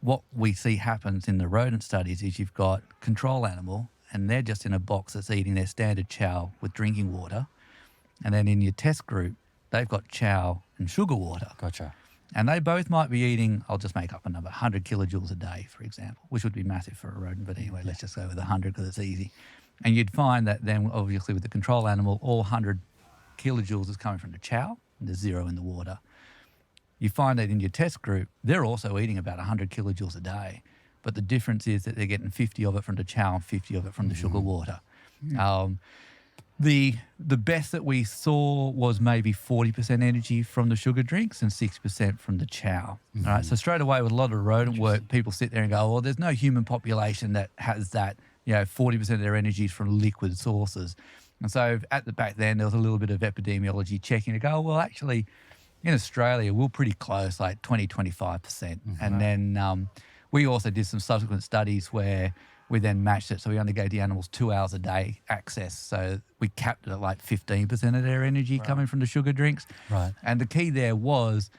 what we see happens in the rodent studies is you've got control animal and they're just in a box that's eating their standard chow with drinking water. And then in your test group, they've got chow and sugar water.
Gotcha.
And they both might be eating, I'll just make up a number, 100 kilojoules a day, for example, which would be massive for a rodent. But anyway, let's just go with 100 because it's easy. And you'd find that then, obviously, with the control animal, all 100 kilojoules is coming from the chow, and there's 0 in the water. You find that in your test group, they're also eating about 100 kilojoules a day. But the difference is that they're getting 50 of it from the chow and 50 of it from the sugar water. The best that we saw was maybe 40% energy from the sugar drinks and 6% from the chow. All right, so straight away with a lot of rodent work, people sit there and go, well, there's no human population that has that, 40% of their energy is from liquid sources. And so at the back then, there was a little bit of epidemiology checking to go, well, actually, in Australia, we're pretty close, like 20-25%. And then we also did some subsequent studies where we then matched it. So we only gave the animals 2 hours a day access. So we capped it at like 15% of their energy coming from the sugar drinks.
Right.
And the key there was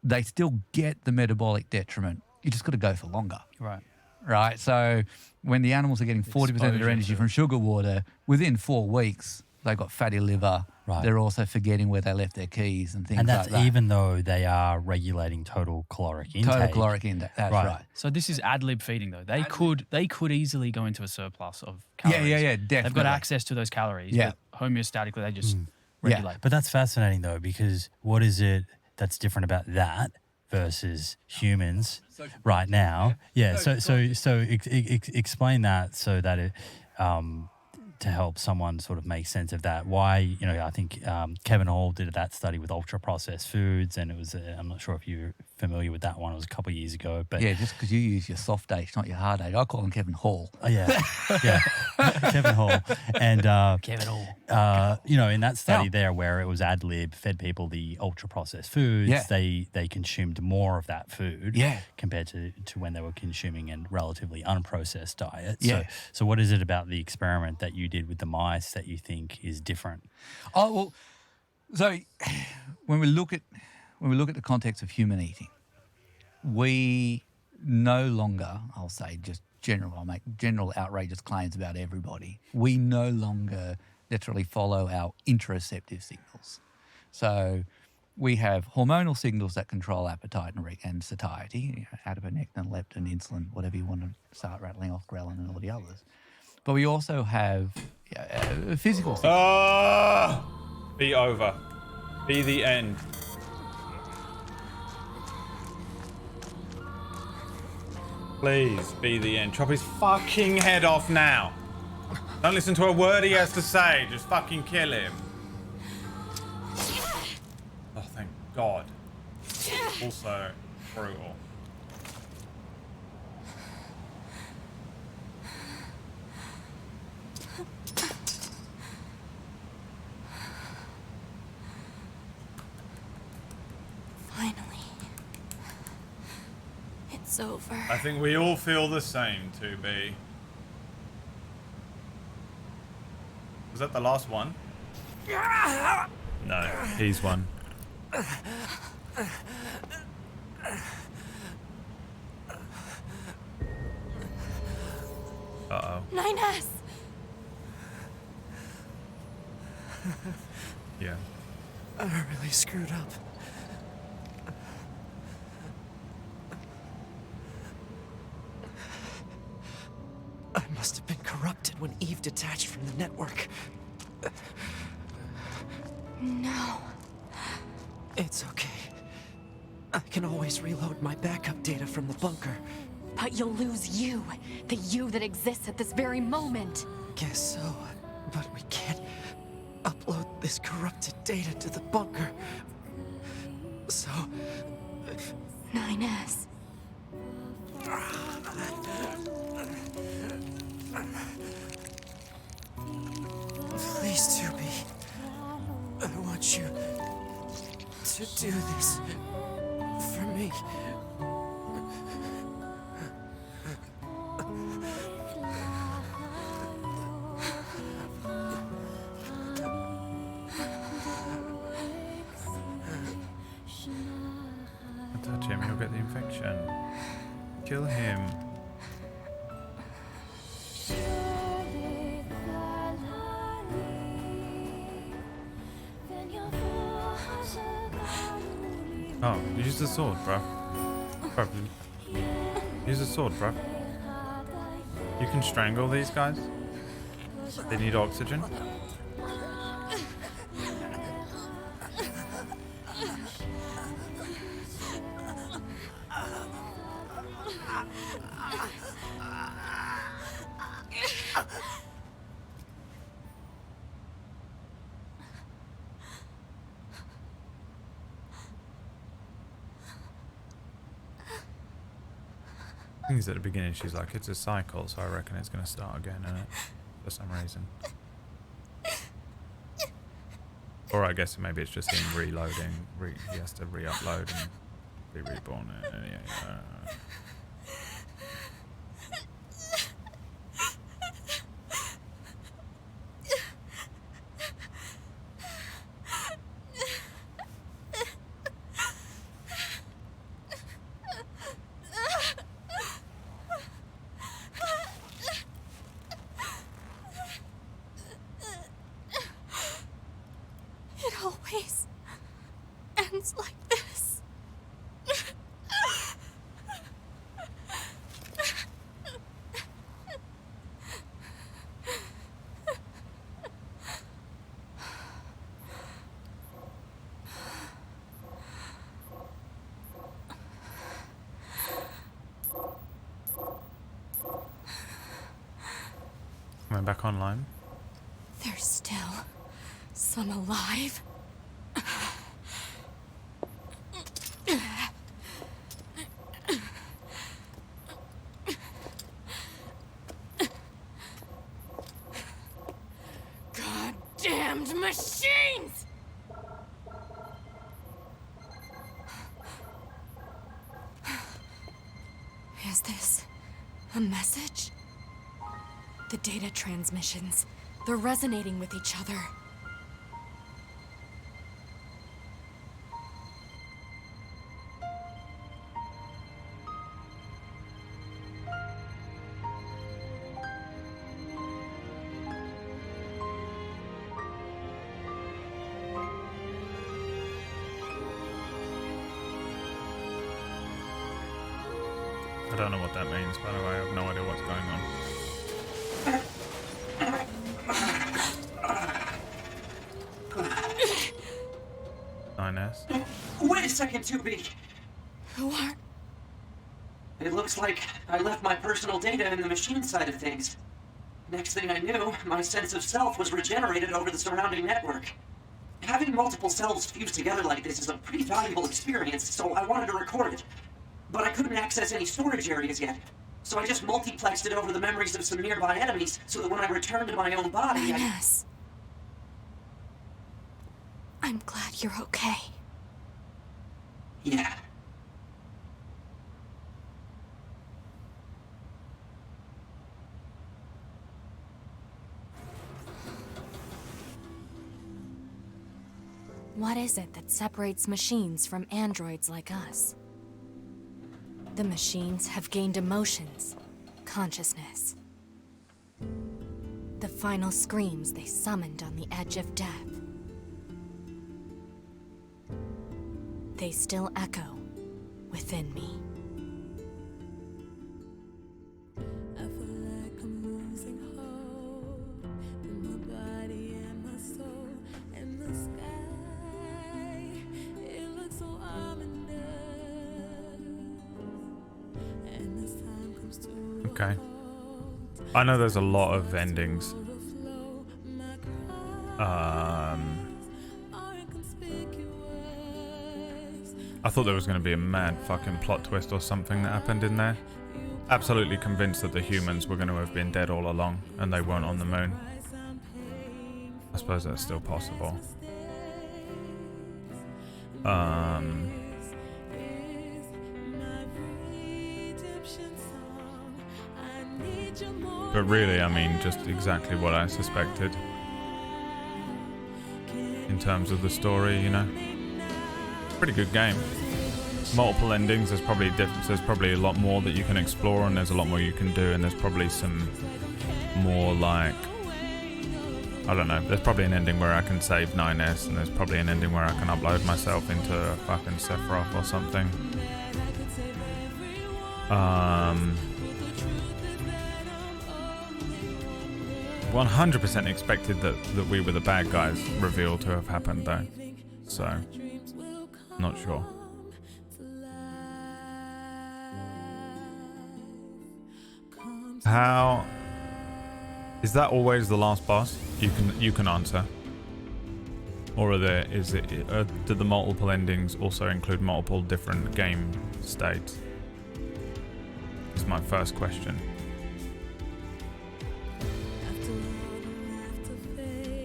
they still get the metabolic detriment. You just got to go for longer. Right. So when the animals are getting 40% of their energy from sugar water, within 4 weeks, they've got fatty liver.
Right.
They're also forgetting where they left their keys and things
and that's
like that.
even though they are regulating total caloric intake.
Total caloric intake, that's right.
So this is ad lib feeding, though. They could easily go into a surplus of calories.
Yeah, definitely.
They've got access to those calories.
Yeah.
But homeostatically, they just regulate.
But that's fascinating, though, because what is it that's different about that versus humans right now? Yeah, so explain that so that it to help someone sort of make sense of that. Why, I think Kevin Hall did that study with ultra-processed foods, and it was, I'm not sure if you're familiar with that one. It was a couple of years ago. But
yeah, just because you use your soft H, not your hard H. I call him Kevin Hall.
Yeah, Kevin Hall. And
Kevin Hall.
in that study there where it was ad lib, fed people the ultra-processed foods, they consumed more of that food compared to when they were consuming a relatively unprocessed diet. So what is it about the experiment that you did with the mice that you think is different?
Oh, well, so when we look at the context of human eating, we no longer, I'll say just I'll make general outrageous claims about everybody. We no longer literally follow our interoceptive signals. So we have hormonal signals that control appetite and satiety, adiponectin, leptin, insulin, whatever you want to start rattling off, ghrelin and all the others. But we also have physical signals.
Be over. Be the end. Please be the end. Chop his fucking head off now. Don't listen to a word he has to say. Just fucking kill him. Oh, thank God. Also brutal.
Finally. It's over.
I think we all feel the same, 2B. Was that the last one? No, he's one. Uh-oh.
9S!
Yeah.
I really screwed up. I must have been corrupted when Eve detached from the network.
No.
It's okay. I can always reload my backup data from the bunker.
But you'll lose you. The you that exists at this very moment.
Guess so. But we can't upload this corrupted data to the bunker. So...
9S.
Please to do this for me.
Don't touch him, you'll get the infection. Kill him. Oh, use the sword, bruv. Bruv. Use the sword, bruv. You can strangle these guys. They need oxygen. Things at the beginning, she's like, it's a cycle, so I reckon it's going to start again, innit? For some reason. Or I guess maybe it's just him reloading. He has to re-upload and be reborn. Yeah.
It always ends like this.
Am I back online?
There's still some alive. Goddamned machines! Is this a message? The data transmissions, they're resonating with each other.
I don't know what that means, by the way. I have no idea what's going on. NieR.
Wait a second, 2B.
Who are...
It looks like I left my personal data in the machine side of things. Next thing I knew, my sense of self was regenerated over the surrounding network. Having multiple selves fused together like this is a pretty valuable experience, so I wanted to record it. But I couldn't access any storage areas yet. So I just multiplexed it over the memories of some nearby enemies, so that when I returned to my own body,
Yes. I'm glad you're okay.
Yeah.
What is it that separates machines from androids like us? The machines have gained emotions, consciousness. The final screams they summoned on the edge of death. They still echo within me.
I feel like I'm losing hope in my body and my soul and the sky. It looks so ominous. And as time comes to
Okay. I know there's a lot of endings. I thought there was going to be a mad fucking plot twist or something that happened in there. Absolutely convinced that the humans were going to have been dead all along and they weren't on the moon. I suppose that's still possible. But really, I mean, just exactly what I suspected in terms of the story, you know. Pretty good game. Multiple endings. There's probably a lot more that you can explore, and there's a lot more you can do, and there's probably some more like, I don't know. There's probably an ending where I can save 9S, and there's probably an ending where I can upload myself into a fucking Sephiroth or something. 100% expected that we were the bad guys revealed to have happened though. So, not sure. How is that always the last boss? You can answer. Or do the multiple endings also include multiple different game states? Is my first question.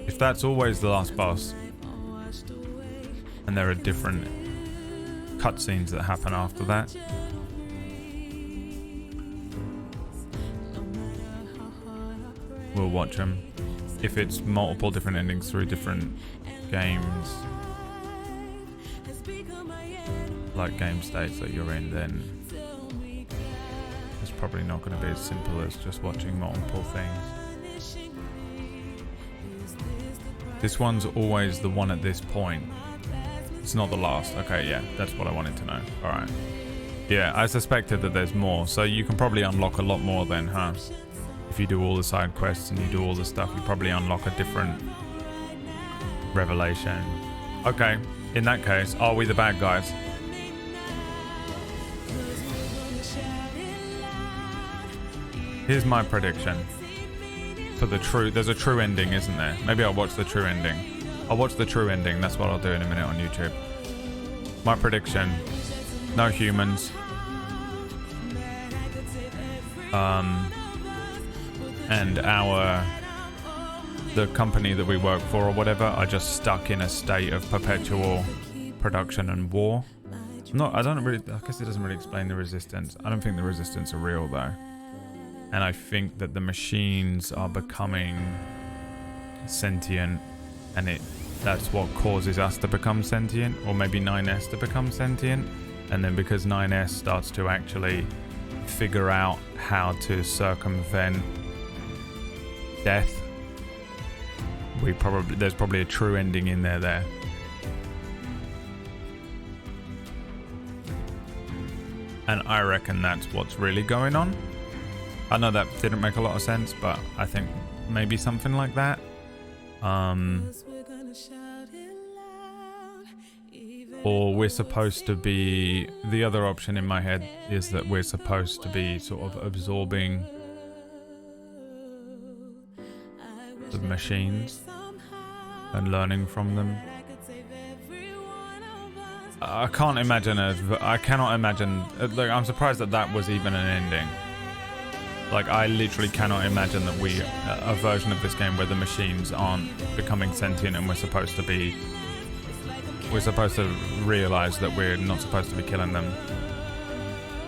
If that's always the last boss, and there are different cutscenes that happen after that, we'll watch them. If it's multiple different endings through different games, like game states that you're in, then it's probably not going to be as simple as just watching multiple things. This one's always the one at this point. It's not the last. Okay, yeah, that's what I wanted to know. Alright. Yeah, I suspected that there's more, so you can probably unlock a lot more then, huh? If you do all the side quests and you do all the stuff, you probably unlock a different revelation. Okay, in that case, are we the bad guys? Here's my prediction. For the true, there's a true ending, isn't there? Maybe I'll watch the true ending. I'll watch the true ending. That's what I'll do in a minute on YouTube. My prediction: no humans. And the company that we work for or whatever are just stuck in a state of perpetual production and war. I guess it doesn't really explain the resistance. I don't think the resistance are real though. And I think that the machines are becoming sentient, and that's what causes us to become sentient, or maybe 9S to become sentient. And then because 9S starts to actually figure out how to circumvent death, there's probably a true ending in there. And I reckon that's what's really going on. I know that didn't make a lot of sense, but I think maybe something like that. Or we're supposed to be... The other option in my head is that we're supposed to be sort of absorbing the machines and learning from them. I cannot imagine... Like, I'm surprised that was even an ending. Like, I literally cannot imagine that a version of this game where the machines aren't becoming sentient and we're supposed to realize that we're not supposed to be killing them.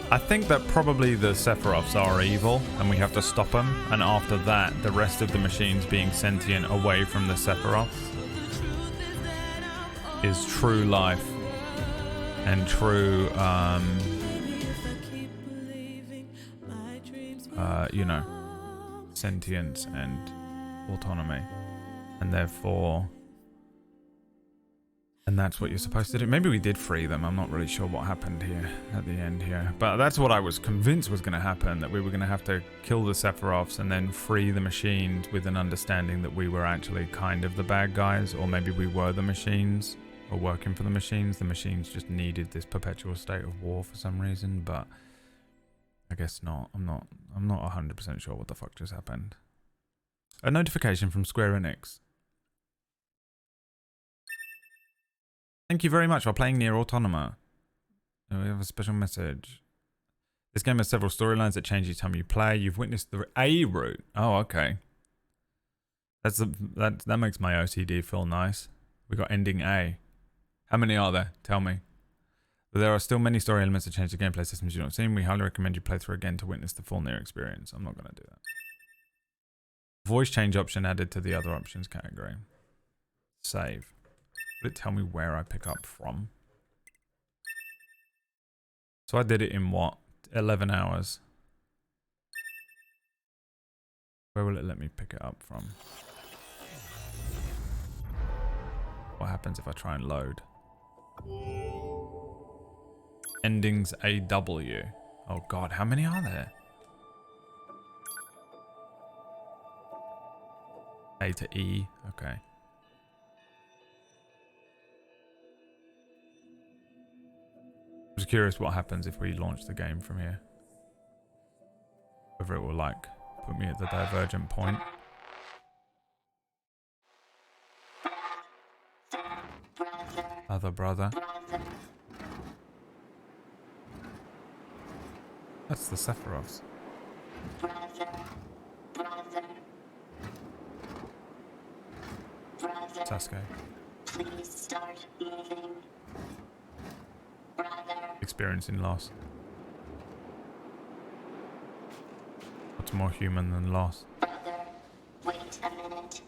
I think that probably the Sephiroths are evil and we have to stop them, and after that, the rest of the machines being sentient away from the Sephiroths is true life and true, sentience and autonomy, and therefore, and that's what you're supposed to do. Maybe we did free them. I'm not really sure what happened here at the end here, but that's what I was convinced was going to happen, that we were going to have to kill the Sephiroths and then free the machines with an understanding that we were actually kind of the bad guys, or maybe we were the machines or working for the machines. The machines just needed this perpetual state of war for some reason, but I guess not. I'm not 100% sure what the fuck just happened. A notification from Square Enix. Thank you very much for playing NieR Automata. We have a special message. This game has several storylines that change each time you play. You've witnessed the A route. Oh, okay. That makes my OCD feel nice. We got ending A. How many are there? Tell me. But there are still many story elements that change the gameplay systems you've not seen. We highly recommend you play through again to witness the full NieR experience. I'm not going to do that. Voice change option added to the other options category. Save. Will it tell me where I pick up from? So I did it in what? 11 hours. Where will it let me pick it up from? What happens if I try and load? Endings AW. Oh god, how many are there? A to E, okay. I was curious what happens if we launch the game from here. Whether it will like put me at the divergent point. Other brother. That's the Sephiroths. Sasuke.
Please start moving.
Experiencing loss. What's more human than loss?
Wait a minute.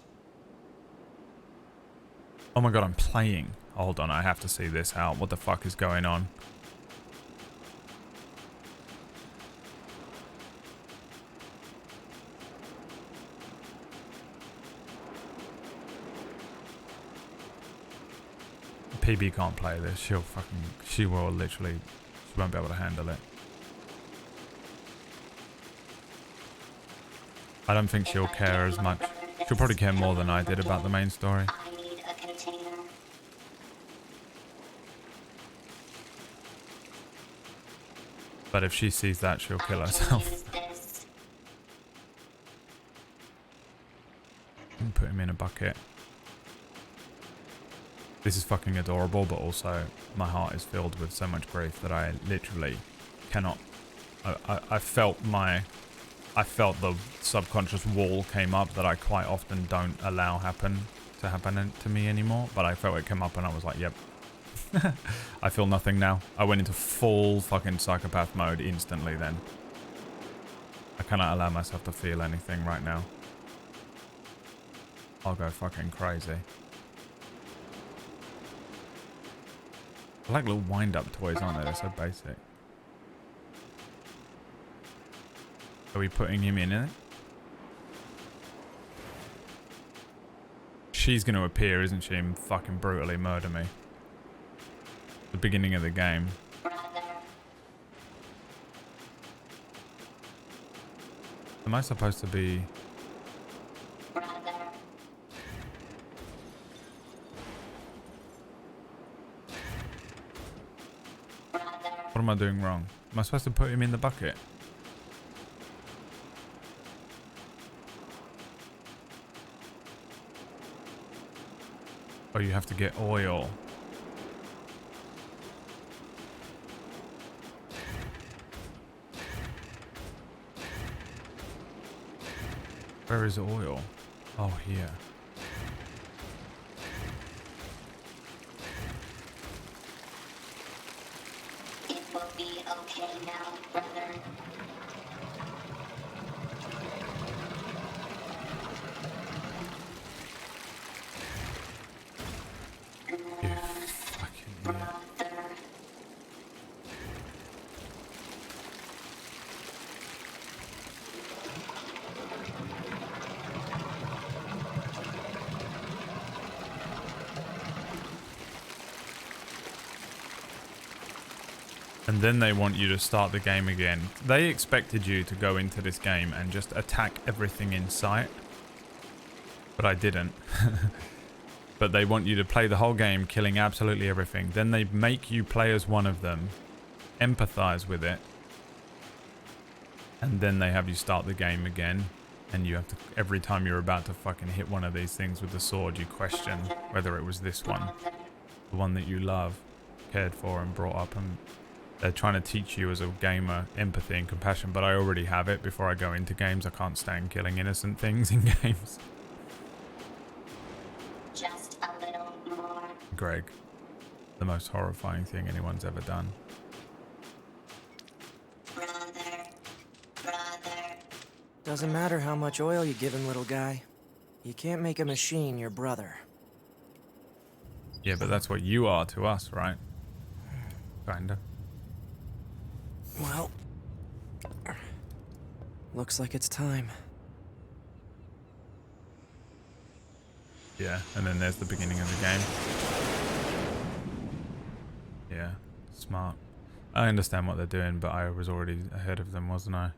Oh my god, I'm playing. Hold on, I have to see this out. What the fuck is going on? PB can't play this. She will literally, she won't be able to handle it. I don't think she'll care as much. She'll probably care more than I did about the main story.
I need a container.
But if she sees that, she'll kill herself. And put him in a bucket. This is fucking adorable, but also my heart is filled with so much grief that I literally cannot. I felt the subconscious wall came up that I quite often don't allow to happen to me anymore. But I felt it came up and I was like, yep. I feel nothing now. I went into full fucking psychopath mode instantly then. I cannot allow myself to feel anything right now. I'll go fucking crazy. I like little wind-up toys, aren't they? They're so basic. Are we putting him in it? She's going to appear, isn't she, and fucking brutally murder me. The beginning of the game. Am I supposed to be... What am I doing wrong? Am I supposed to put him in the bucket? Oh, you have to get oil. Where is the oil? Oh, here.
It will be okay now, brother.
You fucking idiot. And then they want you to start the game again. They expected you to go into this game and just attack everything in sight. But I didn't. But they want you to play the whole game, killing absolutely everything. Then they make you play as one of them, empathize with it, and then they have you start the game again. And you have to, every time you're about to fucking hit one of these things with the sword, you question whether it was this one, the one that you love, cared for and brought up, and they're trying to teach you as a gamer empathy and compassion, but I already have it before I go into games. I can't stand killing innocent things in games.
Just a little more.
Greg. the most horrifying thing anyone's ever done.
Doesn't matter how much oil you give him, little guy. You can't make a machine your brother.
Yeah, but that's what you are to us, right? Kinda.
Well, looks like it's time.
Yeah, and then there's the beginning of the game. Yeah, smart. I understand what they're doing, but I was already ahead of them, wasn't I?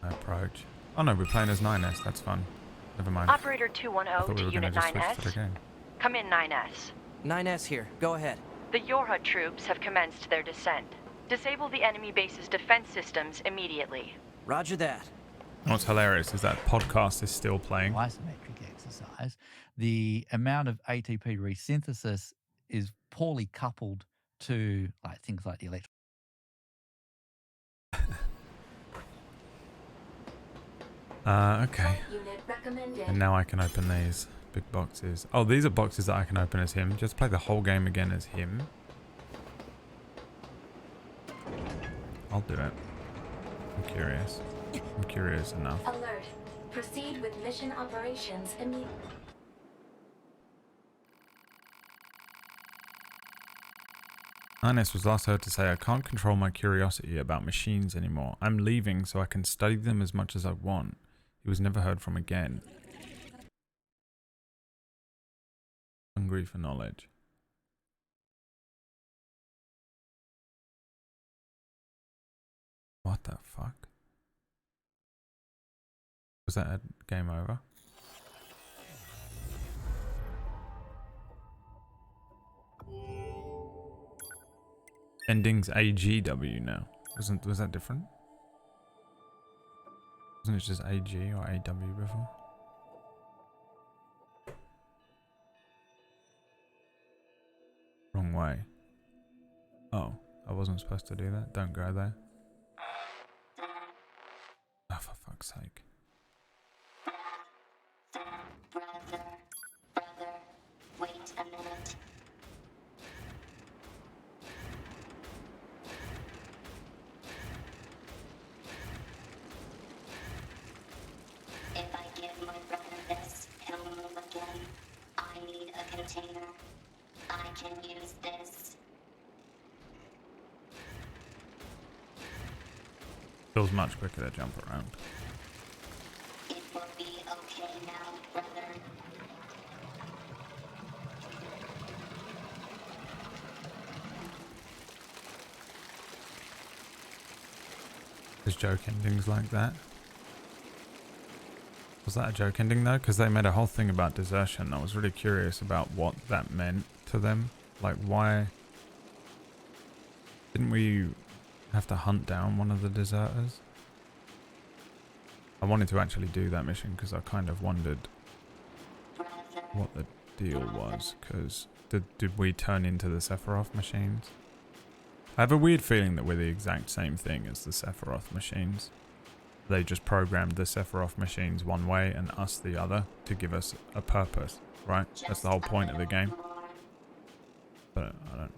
My approach. Oh no, we're playing as 9S, that's fun. Never mind.
Operator 210 to Unit 9S. Come in, 9S.
9S here. Go ahead.
The Yorha troops have commenced their descent. Disable the enemy base's defense systems immediately.
Roger that.
What's hilarious is that podcast is still playing.
Isometric exercise. The amount of ATP resynthesis is poorly coupled to like things like the electric.
Okay. And now I can open these big boxes. Oh, these are boxes that I can open as him. Just play the whole game again as him. I'll do it. I'm curious. I'm curious enough.
Alert. Proceed with mission operations immediately.
Ines was last heard to say, I can't control my curiosity about machines anymore. I'm leaving so I can study them as much as I want. He was never heard from again. Hungry for knowledge. What the fuck? Was that a game over? Endings AGW now. Was that different? Wasn't it just AG or AW before? Wrong way. Oh, I wasn't supposed to do that. Don't go there. Oh, for fuck's sake.
Brother, wait a minute. If I give my brother this, he'll move again. I need a container. I can use this.
Feels much quicker to jump around.
It will be okay now, brother.
There's joke endings like that. Was that a joke ending though? Because they made a whole thing about desertion. I was really curious about what that meant to them. Like, why didn't we have to hunt down one of the deserters? I wanted to actually do that mission because I kind of wondered what the deal was. Because did we turn into the Sephiroth machines? I have a weird feeling that we're the exact same thing as the Sephiroth machines. They just programmed the Sephiroth machines one way and us the other to give us a purpose, right? That's the whole point of the game. But I don't...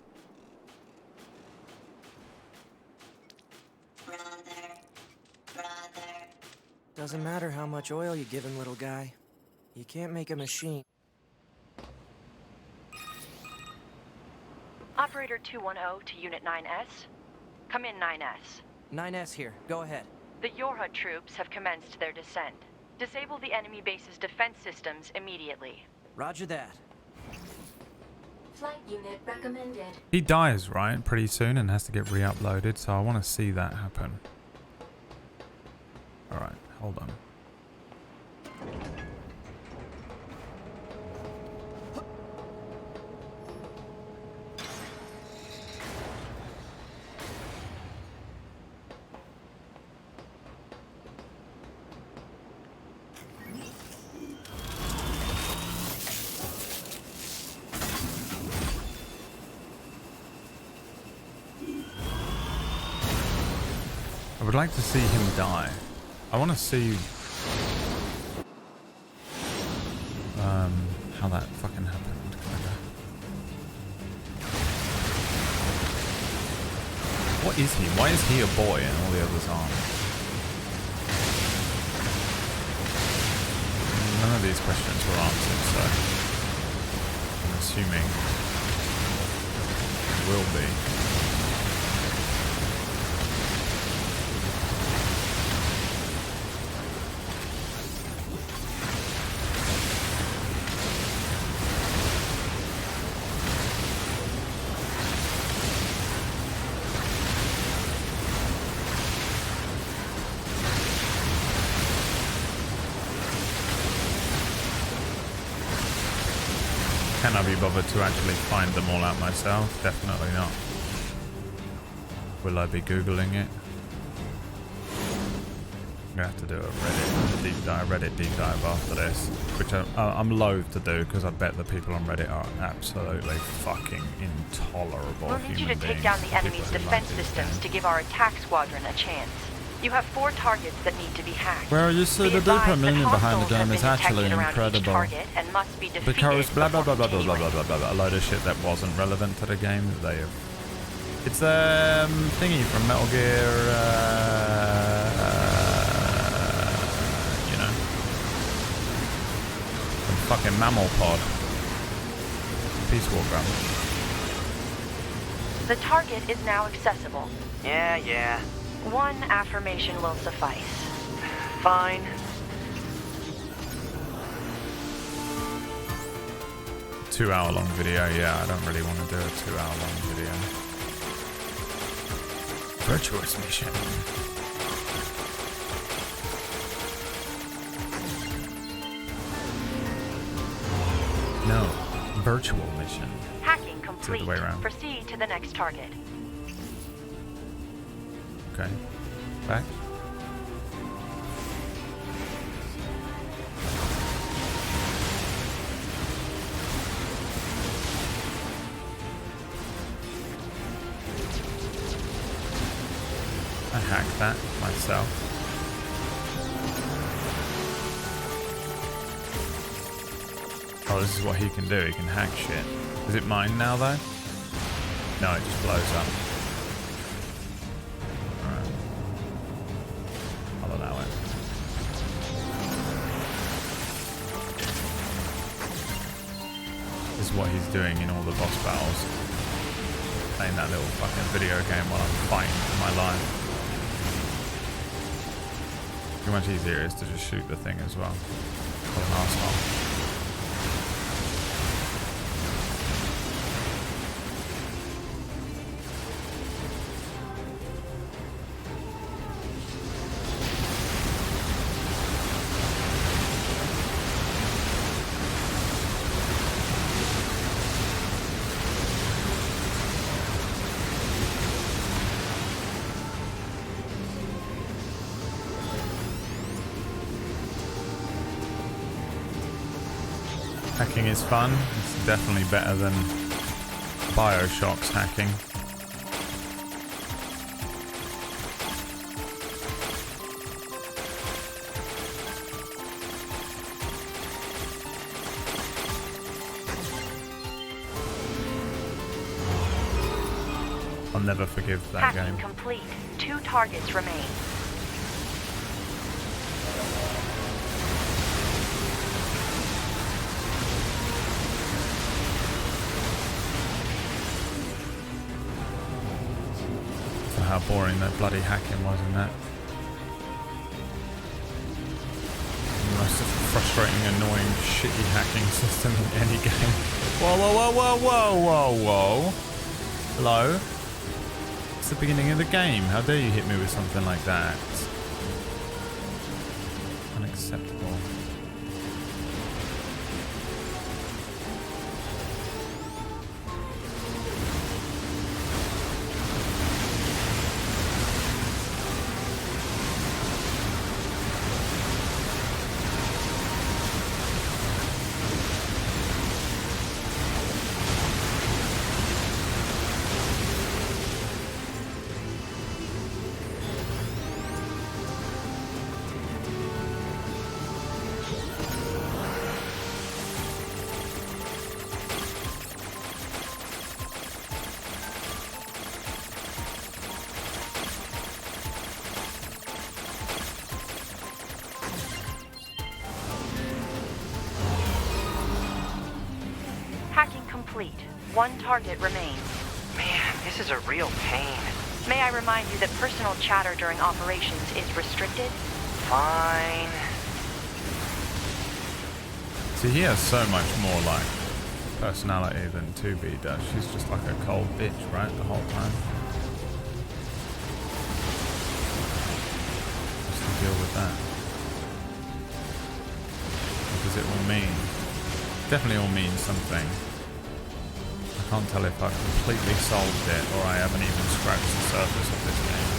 Doesn't matter how much oil you give him, little guy. You can't make a machine.
Operator 210 to Unit 9S. Come in, 9S.
9S here. Go ahead.
The Yorha troops have commenced their descent. Disable the enemy base's defense systems immediately.
Roger that.
Flight unit recommended.
He dies, right? Pretty soon and has to get re-uploaded, so I want to see that happen. Alright, hold on. I would like to see him die. I want to see how that fucking happened, kinda. What is he? Why is he a boy and all the others aren't? None of these questions were answered, so I'm assuming it will be. Can I be bothered to actually find them all out myself? Definitely not. Will I be Googling it? I'm gonna have to do a Reddit deep dive after this, which I'm loath to do because I bet the people on Reddit are absolutely fucking intolerable.
We'll need you to take down the enemy's defense systems to give our attack squadron a chance. You have 4 targets that need to be hacked.
Well, you see, the deeper meaning behind the game is actually incredible. Because blah blah blah blah blah blah blah blah blah, a load of shit that wasn't relevant to the game that they have. It's thingy from Metal Gear, you know, from fucking Mammal Pod, Peace Walker.
The target is now accessible.
Yeah.
1 affirmation will suffice.
Fine.
Two-hour-long video. Yeah, I don't really want to do a 2-hour-long video. Virtuous mission. No, virtual mission.
Hacking complete.
The way around.
Proceed to the next target.
Okay. Back. I hacked that myself. Oh, this is what he can do. He can hack shit. Is it mine now, though? No, it just blows up. Alright. I'll allow it. This is what he's doing in all the boss battles. Playing that little fucking video game while I'm fighting for my life. How much easier it is to just shoot the thing as well. What an arsehole. Hacking is fun. It's definitely better than Bioshock's hacking. I'll never forgive that
Hacking
game.
complete. 2 targets remain.
How boring that bloody hacking was in that. The most frustrating, annoying, shitty hacking system in any game. Whoa, whoa, whoa, whoa, whoa, whoa, whoa. Hello? It's the beginning of the game. How dare you hit me with something like that? Unacceptable.
complete. One target remains.
Man, this is a real pain.
May I remind you that personal chatter during operations is restricted?
Fine.
See, he has so much more, like, personality than 2B does. She's just like a cold bitch, right, the whole time. Just to deal with that. What does it all mean? Definitely all means something. I can't tell if I've completely solved it or I haven't even scratched the surface of this game.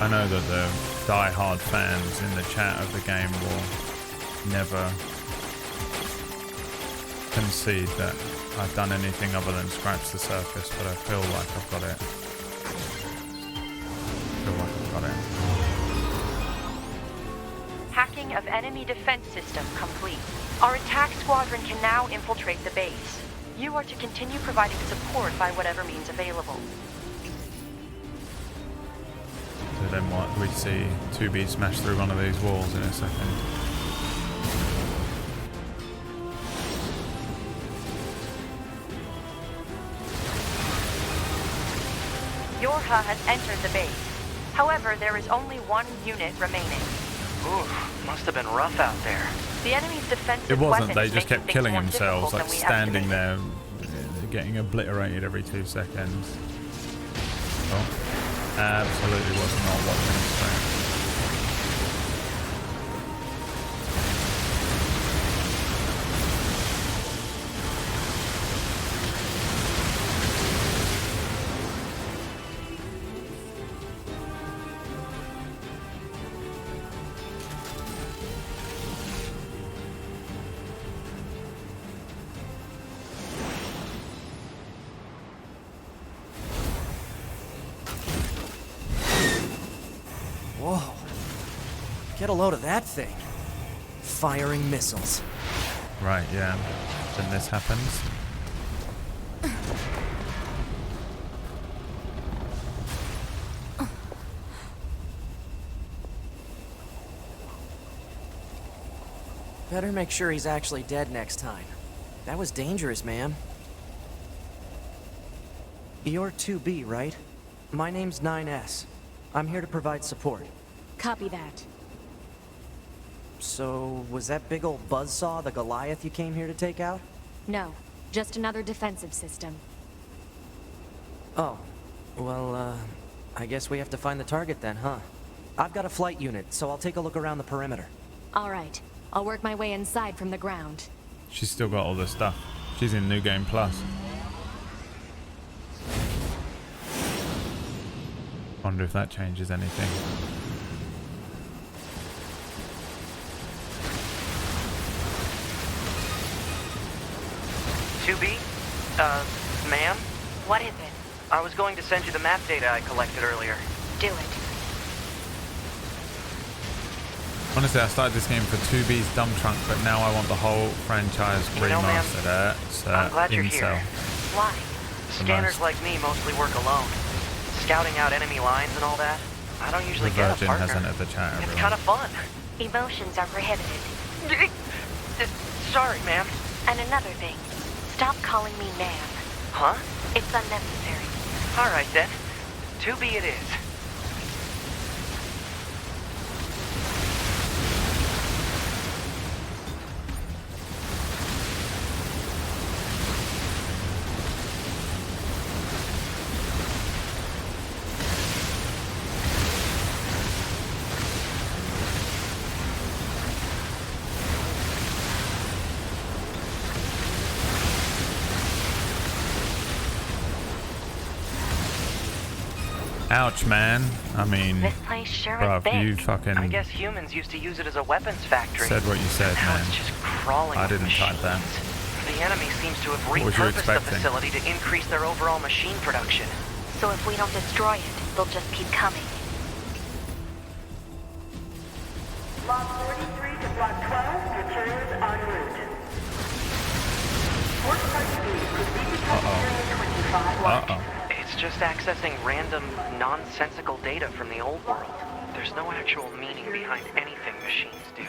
I know that the die-hard fans in the chat of the game will never concede that I've done anything other than scratch the surface, but I feel like I've got it.
Hacking of enemy defense system complete. Our attack squadron can now infiltrate the base. You are to continue providing support by whatever means available.
So then what? We'd see 2B smash through one of these walls in a second.
Yorha has entered the base. However, there is only one unit remaining.
Oof, must have been rough out there.
The enemy's defensive
It wasn't, they
weapons
just kept
make
killing
things more
themselves,
difficult
like
than we
standing there, getting obliterated every 2 seconds. Oh, absolutely was not watching the screen.
Whoa. Get a load of that thing. Firing missiles.
Right, yeah. Then this happens.
Better make sure he's actually dead next time. That was dangerous, man. You're 2B, right? My name's 9S. I'm here to provide support.
Copy that.
So, was that big old buzzsaw the Goliath you came here to take out?
No, just another defensive system.
Oh. Well, I guess we have to find the target then, huh? I've got a flight unit, so I'll take a look around the perimeter.
All right. I'll work my way inside from the ground.
She's still got all this stuff. She's in New Game Plus. Wonder if that changes anything.
Ma'am?
What is it?
I was going to send you the map data I collected earlier.
Do it.
Honestly, I started this game for 2B's Dump Trunk, but now I want the whole franchise remastered.
I'm glad you're
Incel.
here.
Why?
Scanners like me mostly work alone. Scouting out enemy lines and all that. I don't usually
The
get a
Virgin
partner.
has entered the chat,
It's
everyone.
kind of fun.
Emotions are prohibited.
Sorry, ma'am.
And another thing. Stop calling me ma'am.
Huh?
It's unnecessary.
All right, then. 2B it is.
Ouch, man. I mean,
This place sure
bruv,
is big.
you fucking
I guess humans used to use it as a weapons factory.
said what you said,
Now
man.
it's just crawling
I
with
didn't type that.
The enemy seems to have
What was you
repurposed the
expecting?
facility to increase their overall machine production.
So if we don't destroy it, they'll just keep coming.
Block 43 to Block 12, materials en route. Work Party B,
Uh-oh.
It's just accessing random, nonsensical data from the old world. There's no actual meaning behind anything machines do.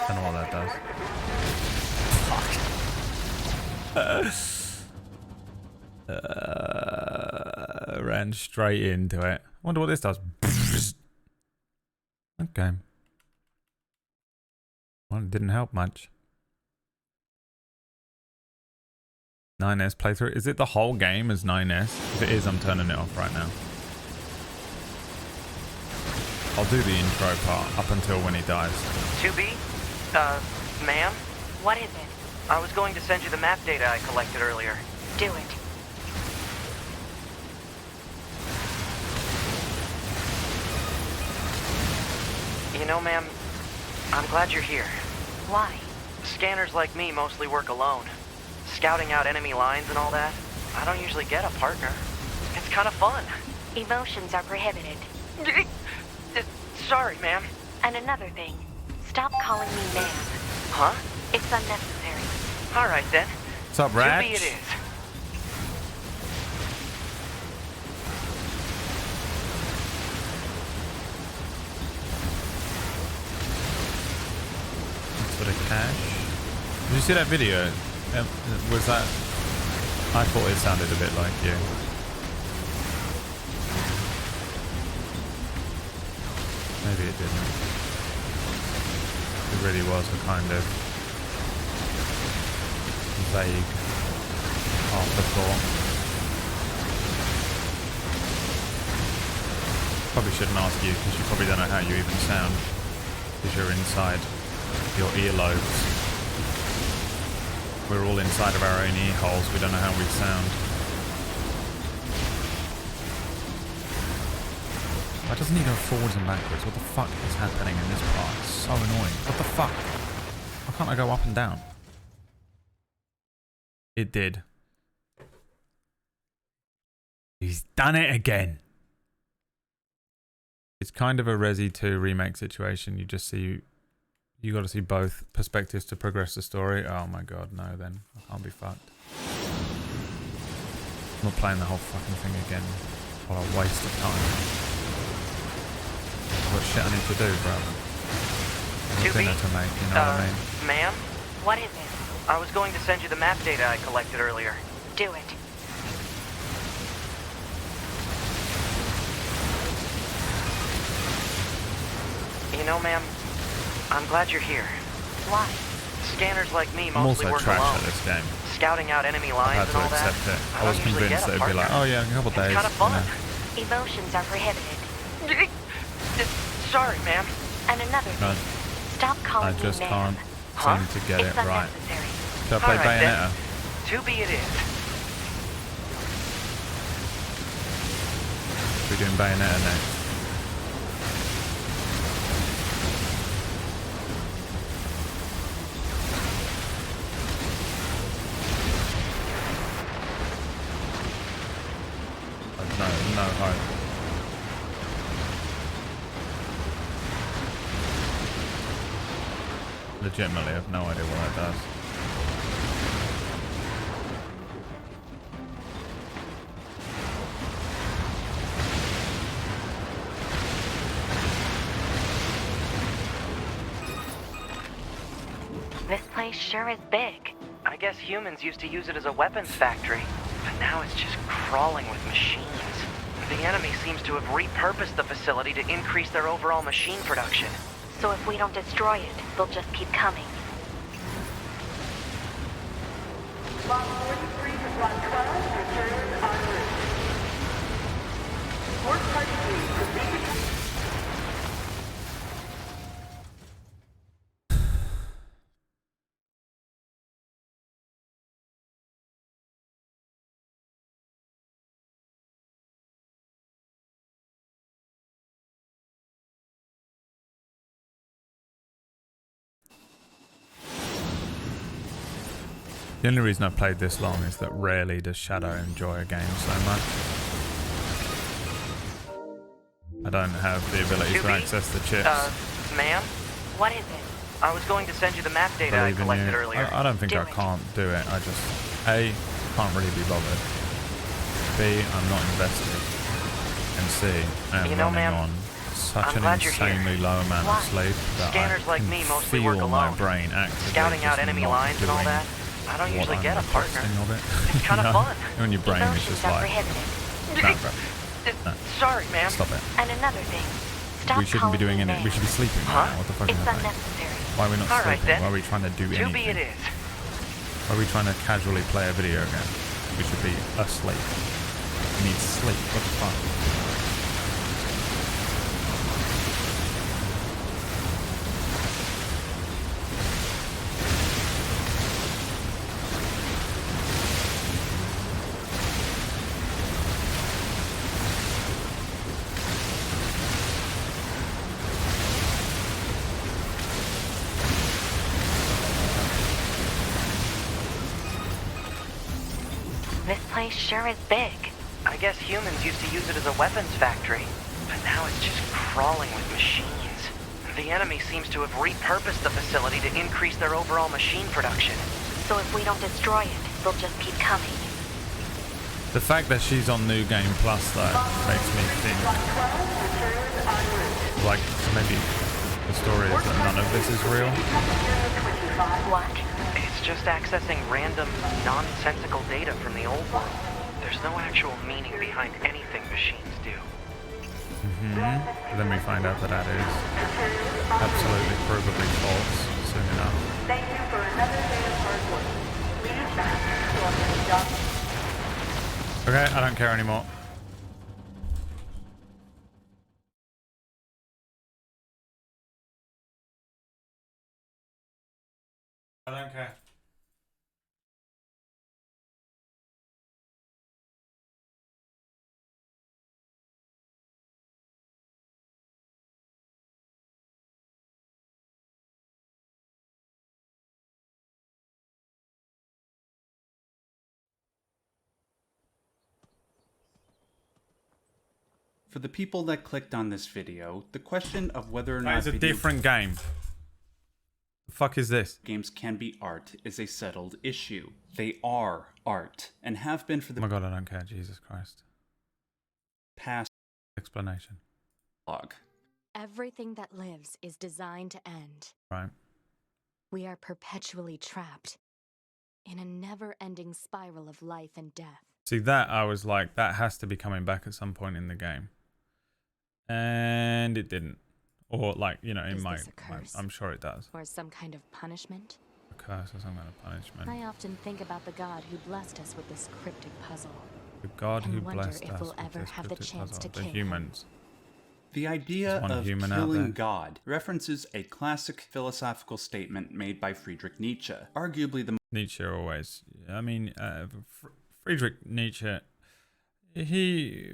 Don't know what that does. Ran straight into it. Wonder what this does. Okay. Well, it didn't help much. 9S playthrough. Is it the whole game as 9S? If it is, I'm turning it off right now. I'll do the intro part up until when he dies.
2B? Ma'am?
What is it?
I was going to send you the map data I collected earlier.
Do it.
You know, ma'am, I'm glad you're here.
Why?
Scanners like me mostly work alone. Scouting out enemy lines and all that. I don't usually get a partner. It's kind of fun.
Emotions are prohibited.
Sorry, ma'am.
And another thing, stop calling me ma'am.
Huh?
It's unnecessary.
All right, then.
What's up, Ratch?
2B it is.
For the cash. Did you see that video? Was that? I thought it sounded a bit like you. Maybe it didn't. It really was a kind of vague afterthought. Probably shouldn't ask you because you probably don't know how you even sound because you're inside your earlobes. We're all inside of our own ear holes. We don't know how we sound. Why doesn't he go forwards and backwards? What the fuck is happening in this part? It's so annoying. What the fuck? Why can't I go up and down? It did. He's done it again. It's kind of a Resi 2 remake situation. You just see... You got to see both perspectives to progress the story. Oh my god, no then. I can't be fucked. I'm not playing the whole fucking thing again. What a waste of time. I've got shit I need to do, bro. I've got dinner to make, you know what I mean?
Ma'am?
What is it?
I was going to send you the map data I collected earlier.
Do it.
You know, ma'am, I'm glad you're here.
Why?
Scanners like me
I'm
mostly
also
work
trash
alone.
at this game.
Scouting out enemy
I've
lines
had
and
to
all that.
accept it. I
don't
was
usually
convinced
get
that
a
it'd be like,
partner.
oh yeah, a couple days.
It's kind of fun.
Emotions are prohibited.
Sorry, ma'am.
And another
No,
thing, stop calling
I just
me ma'am.
can't seem to get
It's
it right.
unnecessary.
Should I play
All right,
Bayonetta?
then. 2B it is.
We're doing Bayonetta next. No hope. Legitimately, I have no idea what that does.
This place sure is big.
I guess humans used to use it as a weapons factory, but now it's just crawling with machines. The enemy seems to have repurposed the facility to increase their overall machine production.
So if we don't destroy it, they'll just keep coming.
Lot 43 to Block 12 returns en route. Work party B, proceed.
The only reason I've played this long is that rarely does Shadow enjoy a game so much. I don't have the ability to access the chips.
Ma'am?
What is it?
I was going to send you the map data I
Believe in
collected
you.
earlier.
I don't think
Do
I
it.
can't do it. I just... A, can't really be bothered. B, I'm not invested. And C, I am running on such an insanely low amount of sleep that
Scanners like me mostly work
feel my
alone.
brain actively
Scouting out
just
enemy
not
lines and all
doing
that. I don't usually
what
get a
I'm
partner.
requesting of it.
It's kind of
You know?
fun.
When your brain is just like, no, bro. No.
Sorry, ma'am.
Stop it.
And another thing, stop
We shouldn't be doing
calling me
any. We should be sleeping
Huh?
right now. What the fuck
It's
is happening?
unnecessary.
Why are we not
All right,
sleeping?
then.
Why are we trying to do
To be it
anything?
is.
Why are we trying to casually play a video game? We should be asleep. We need sleep. What the fuck?
This place sure is big.
I guess humans used to use it as a weapons factory, but now it's just crawling with machines. The enemy seems to have repurposed the facility to increase their overall machine production.
So if we don't destroy it, they'll just keep coming.
The fact that she's on New Game Plus though makes me think like maybe the story is that none of this is real.
What?
It's just accessing random, nonsensical data from the old world. There's no actual meaning behind anything machines do.
But then we find out that that is absolutely provably false soon enough.
Thank you for another day of hard work. Please back to our main document.
Okay, I don't care anymore. I don't care.
For the people that clicked on this video, the question of whether or
That
not
is a different game. The fuck is this?
Games can be art is a settled issue. They are art and have been for the
Oh my god, I don't care. Jesus Christ.
past
Explanation.
log.
Everything that lives is designed to end.
Right.
We are perpetually trapped in a never-ending spiral of life and death.
See, that I was like, that has to be coming back at some point in the game. And it didn't. Or like, you know, in
Is
my,
this a curse?
I'm sure it does.
Or some kind of punishment?
A curse or some kind of punishment.
I often think about the God who blessed us with this cryptic puzzle.
The God
and
who
wonder
blessed
if
us
we'll
with
ever
this
have the
cryptic
chance
puzzle.
to
The
kill him.
humans.
The idea
There's one
of
human out there.
killing God references a classic philosophical statement made by Friedrich Nietzsche, arguably the
Nietzsche always. I mean, Friedrich Nietzsche, he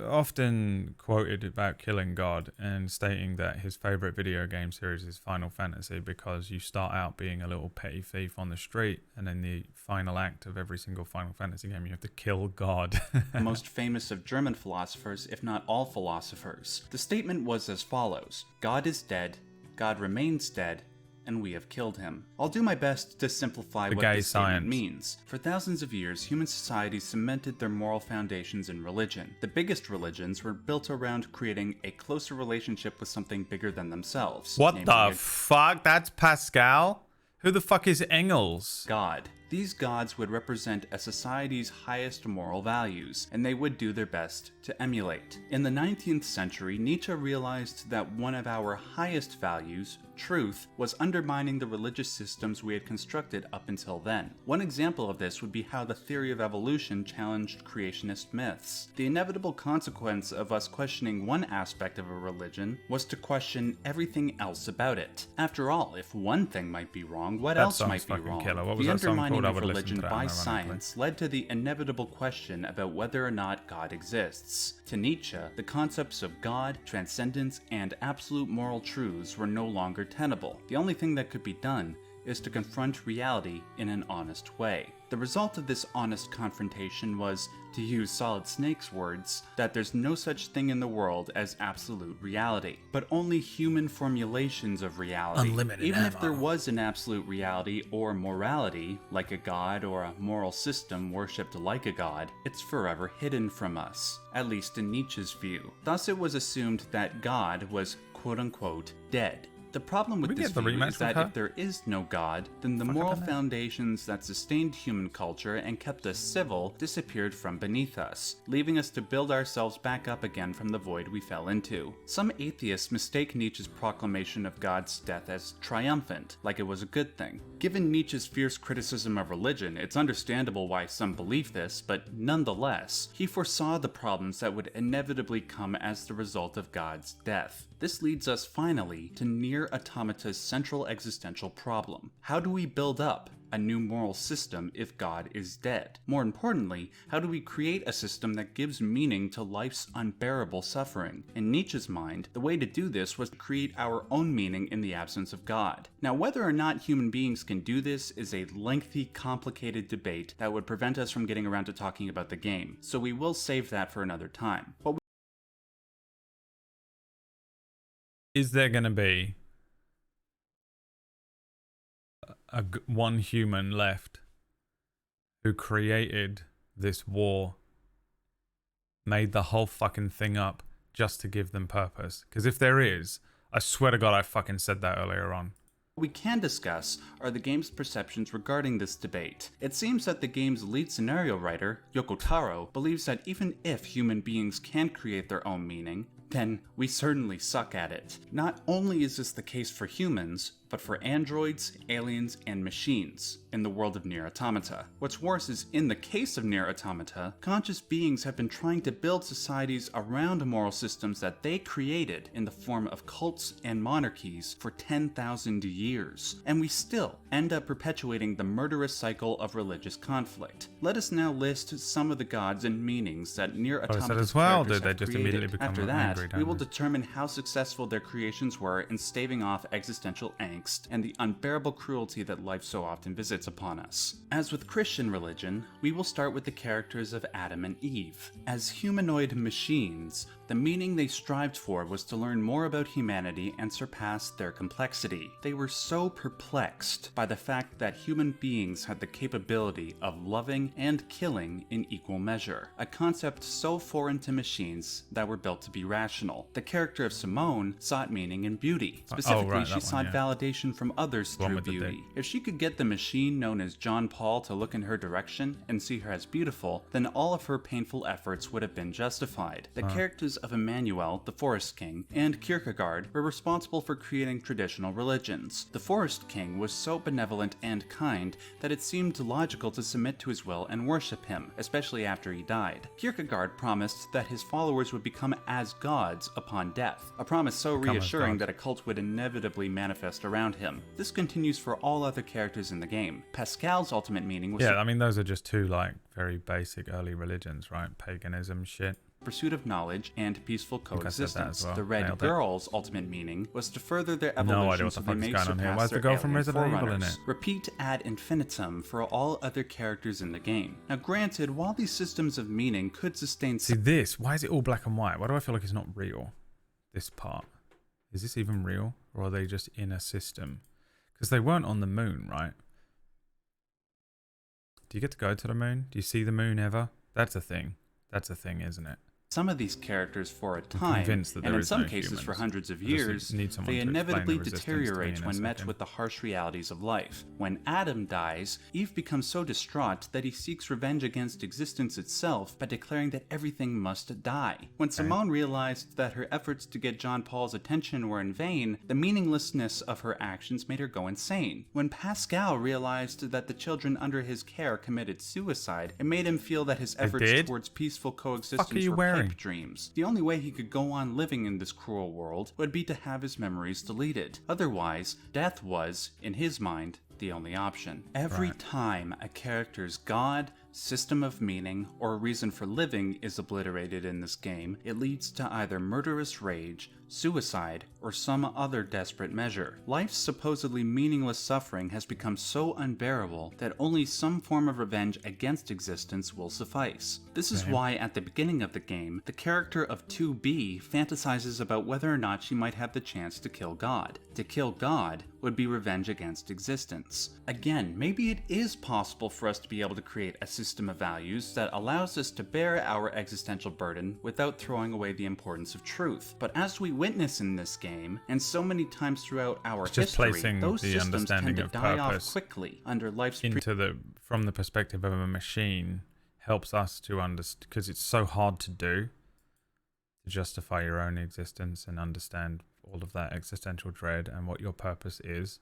often quoted about killing God and stating that his favorite video game series is Final Fantasy because you start out being a little petty thief on the street, and then the final act of every single Final Fantasy game, you have to kill God.
the most famous of German philosophers, if not all philosophers. The statement was as follows: God is dead, God remains dead, and we have killed him. I'll do my best to simplify
The
what
gay
this statement
science.
means. For thousands of years, human society cemented their moral foundations in religion. The biggest religions were built around creating a closer relationship with something bigger than themselves.
What
namely
the
a
fuck? That's Pascal? Who the fuck is Engels?
God. These gods would represent a society's highest moral values, and they would do their best to emulate. In the 19th century, Nietzsche realized that one of our highest values, truth, was undermining the religious systems we had constructed up until then. One example of this would be how the theory of evolution challenged creationist myths. The inevitable consequence of us questioning one aspect of a religion was to question everything else about it. After all, if one thing might be wrong, what
That
else
song's
might be
fucking
wrong?
killer. What was
The
that song
undermining
called? I
of
would listen
religion
to that
by
unironically.
science led to the inevitable question about whether or not God exists. To Nietzsche, the concepts of God, transcendence, and absolute moral truths were no longer tenable. The only thing that could be done is to confront reality in an honest way. The result of this honest confrontation was, to use Solid Snake's words, that there's no such thing in the world as absolute reality, but only human formulations of reality.
Unlimited
Even
ammo.
if there was an absolute reality or morality, like a god or a moral system worshipped like a god, it's forever hidden from us, at least in Nietzsche's view. Thus it was assumed that God was quote-unquote dead. The problem with this view is that if there is no God, then the moral foundations that sustained human culture and kept us civil disappeared from beneath us, leaving us to build ourselves back up again from the void we fell into. Some atheists mistake Nietzsche's proclamation of God's death as triumphant, like it was a good thing. Given Nietzsche's fierce criticism of religion, it's understandable why some believe this, but nonetheless, he foresaw the problems that would inevitably come as the result of God's death. This leads us finally to NieR Automata's central existential problem. How do we build up a new moral system if God is dead? More importantly, how do we create a system that gives meaning to life's unbearable suffering? In Nietzsche's mind, the way to do this was to create our own meaning in the absence of God. Now, whether or not human beings can do this is a lengthy, complicated debate that would prevent us from getting around to talking about the game, so we will save that for another time.
Is there going to be one human left who created this war, made the whole fucking thing up just to give them purpose? Because if there is, I swear to God I fucking said that earlier on.
What we can discuss are the game's perceptions regarding this debate. It seems that the game's lead scenario writer, Yoko Taro, believes that even if human beings can create their own meaning, then we certainly suck at it. Not only is this the case for humans, but for androids, aliens, and machines in the world of NieR Automata. What's worse is, in the case of NieR Automata, conscious beings have been trying to build societies around moral systems that they created in the form of cults and monarchies for 10,000 years, and we still end up perpetuating the murderous cycle of religious conflict. Let us now list some of the gods and meanings that NieR Automata's characters have created. After that, we will determine how successful their creations were in staving off existential angst and the unbearable cruelty that life so often visits upon us. As with Christian religion, we will start with the characters of Adam and Eve. As humanoid machines, the meaning they strived for was to learn more about humanity and surpass their complexity. They were so perplexed by the fact that human beings had the capability of loving and killing in equal measure, a concept so foreign to machines that were built to be rational. The character of Simone sought meaning in beauty. Specifically, she sought validation from others through beauty. If she could get the machine known as John Paul to look in her direction and see her as beautiful, then all of her painful efforts would have been justified. The characters of Emmanuel, the Forest King, and Kierkegaard were responsible for creating traditional religions. The Forest King was so benevolent and kind that it seemed logical to submit to his will and worship him, especially after he died. Kierkegaard promised that his followers would become as gods upon death, a promise so reassuring that a cult would inevitably manifest around him. This continues for all other characters in the game. Pascal's ultimate meaning was...
Yeah, I mean, those are just two, like, very basic early religions, right? Paganism shit.
Pursuit of knowledge and peaceful coexistence.
Well.
The Red Girl's ultimate meaning was to further their evolution so they may surpass
Why's the girl from Resident Evil in it?
Repeat ad infinitum for all other characters in the game. Now granted, while these systems of meaning could sustain...
See this? Why is it all black and white? Why do I feel like it's not real? This part. Is this even real? Or are they just in a system? Because they weren't on the moon, right? Do you get to go to the moon? Do you see the moon ever? That's a thing. That's a thing, isn't it?
Some of these characters for a time, and in some cases for hundreds of years, they inevitably deteriorate when met with the harsh realities of life. When Adam dies, Eve becomes so distraught that he seeks revenge against existence itself by declaring that everything must die. When Simone realized that her efforts to get John Paul's attention were in vain, the meaninglessness of her actions made her go insane. When Pascal realized that the children under his care committed suicide, it made him feel that his efforts towards peaceful coexistence were dreams. The only way he could go on living in this cruel world would be to have his memories deleted. Otherwise, death was, in his mind, the only option. Every time a character's god, system of meaning, or reason for living is obliterated in this game, it leads to either murderous rage, suicide, or some other desperate measure. Life's supposedly meaningless suffering has become so unbearable that only some form of revenge against existence will suffice. This is why at the beginning of the game, the character of 2B fantasizes about whether or not she might have the chance to kill God. To kill God would be revenge against existence. Again, maybe it is possible for us to be able to create a system of values that allows us to bear our existential burden without throwing away the importance of truth. But as we witness in this game, and so many times throughout our history, those systems tend to die off quickly under life's
from the perspective of a machine helps us to understand, because it's so hard to do, to justify your own existence and understand all of that existential dread and what your purpose is.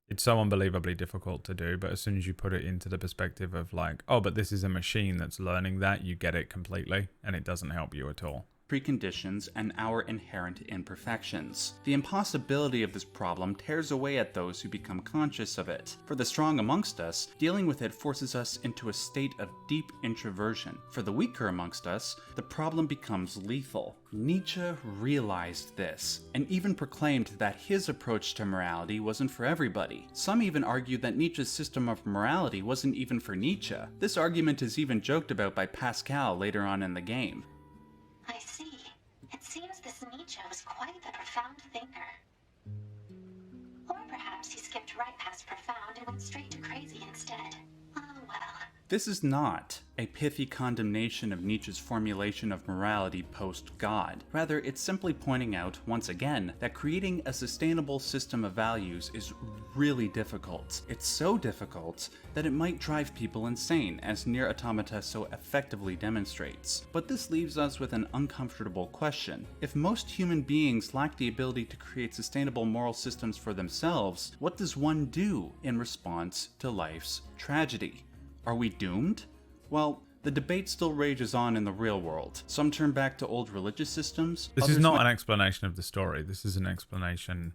It's so unbelievably difficult to do, but as soon as you put it into the perspective of like, oh, but this is a machine that's learning that, you get it completely, and it doesn't help you at all.
Preconditions and our inherent imperfections. The impossibility of this problem tears away at those who become conscious of it. For the strong amongst us, dealing with it forces us into a state of deep introversion. For the weaker amongst us, the problem becomes lethal. Nietzsche realized this, and even proclaimed that his approach to morality wasn't for everybody. Some even argue that Nietzsche's system of morality wasn't even for Nietzsche. This argument is even joked about by Pascal later on in the game.
I see. It seems this Nietzsche was quite the profound thinker. Or perhaps he skipped right past profound and went straight to crazy instead. Oh well.
This is not a pithy condemnation of Nietzsche's formulation of morality post-God. Rather, it's simply pointing out, once again, that creating a sustainable system of values is really difficult. It's so difficult that it might drive people insane, as NieR Automata so effectively demonstrates. But this leaves us with an uncomfortable question. If most human beings lack the ability to create sustainable moral systems for themselves, what does one do in response to life's tragedy? Are we doomed? Well, the debate still rages on in the real world. Some turn back to old religious systems.
This is not an explanation of the story. This is an explanation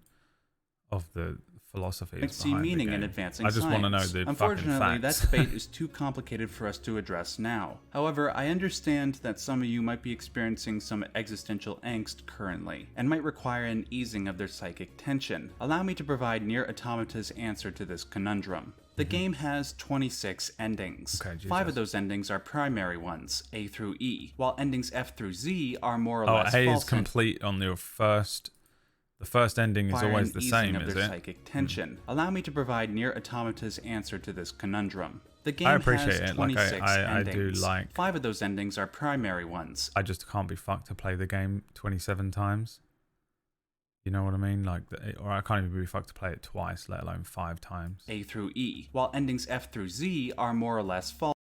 of the philosophies
see
behind
meaning
the game.
in advancing
I just
science.
want to know the
Unfortunately,
fucking
that
facts.
debate is too complicated for us to address now. However, I understand that some of you might be experiencing some existential angst currently, and might require an easing of their psychic tension. Allow me to provide NieR Automata's answer to this conundrum. The game has 26 endings. 5 of those endings are primary ones, A through E, while endings F through Z are more or less
A
false
is complete on your first. The first ending is always the same,
of
is
their
it?
Psychic tension. Allow me to provide NieR Automata's answer to this conundrum. The game
I appreciate
has
it.
26
Like I do
endings.
like.
5 of those endings are primary ones.
I just can't be fucked to play the game 27 times. You know what I mean? Like, or I can't even be fucked to play it twice, let alone 5 times.
A through E, while endings F through Z are more or less false.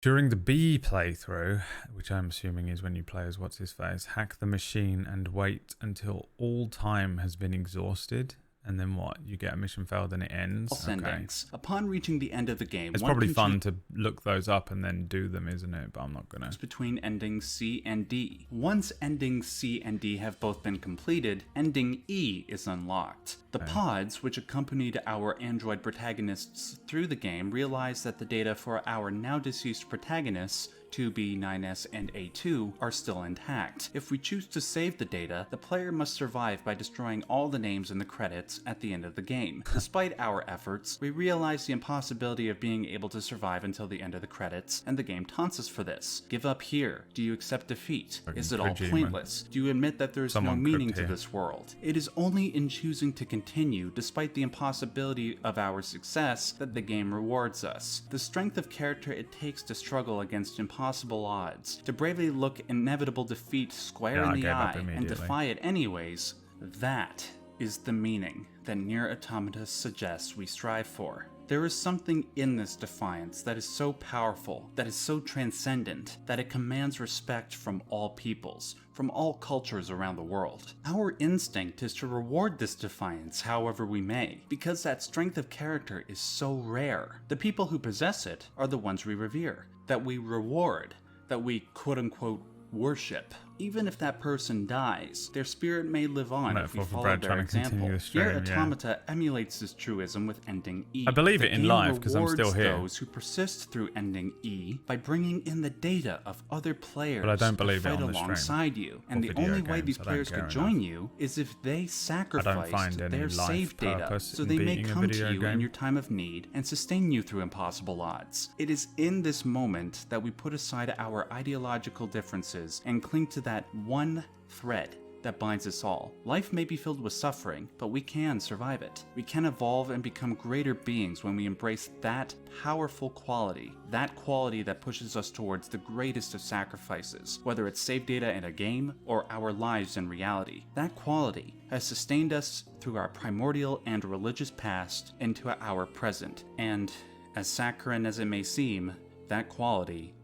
During the B playthrough, which I'm assuming is when you play as what's-his-face, hack the machine and wait until all time has been exhausted. And then what? You get a mission failed and it ends?
Endings. Upon reaching the end of the game,
it's probably fun to look those up and then do them, isn't it? But I'm not gonna.
Between endings C and D. Once endings C and D have both been completed, ending E is unlocked. The pods, which accompanied our android protagonists through the game, realize that the data for our now deceased protagonists, 2B, 9S, and A2, are still intact. If we choose to save the data, the player must survive by destroying all the names in the credits at the end of the game. Despite our efforts, we realize the impossibility of being able to survive until the end of the credits, and the game taunts us for this. Give up here. Do you accept defeat? Is it all pointless? Do you admit that there is no meaning to this world? It is only in choosing to continue, despite the impossibility of our success, that the game rewards us. The strength of character it takes to struggle against impossible odds, to bravely look inevitable defeat square in the eye and defy it anyways, that is the meaning that NieR Automata suggests we strive for. There is something in this defiance that is so powerful, that is so transcendent, that it commands respect from all peoples, from all cultures around the world. Our instinct is to reward this defiance however we may, because that strength of character is so rare. The people who possess it are the ones we revere, that we reward, that we quote-unquote worship. even if that person dies, their spirit may live on if we
Metaphor for
follow
Brad
their
trying to
example.
continue the
Here,
stream, yeah.
Automata emulates this truism with ending E.
I believe
The
it in
game
live, 'cause I'm still
rewards
here.
those who persist through ending E by bringing in the data of other players
But I don't
to
believe it
fight
on the stream.
alongside you. And
Or
the
video
only way
games,
these
I don't
players
care
could
enough.
join you is if they sacrificed
find any
their
life
save data
purpose
so
in
they may
beating a
come
video
to you in
game.
your time of need and sustain you through impossible odds. It is in this moment that we put aside our ideological differences and cling to that one thread that binds us all. Life may be filled with suffering, but we can survive it. We can evolve and become greater beings when we embrace that powerful quality, that quality that pushes us towards the greatest of sacrifices, whether it's save data in a game or our lives in reality. That quality has sustained us through our primordial and religious past into our present, and as saccharine as it may seem, that quality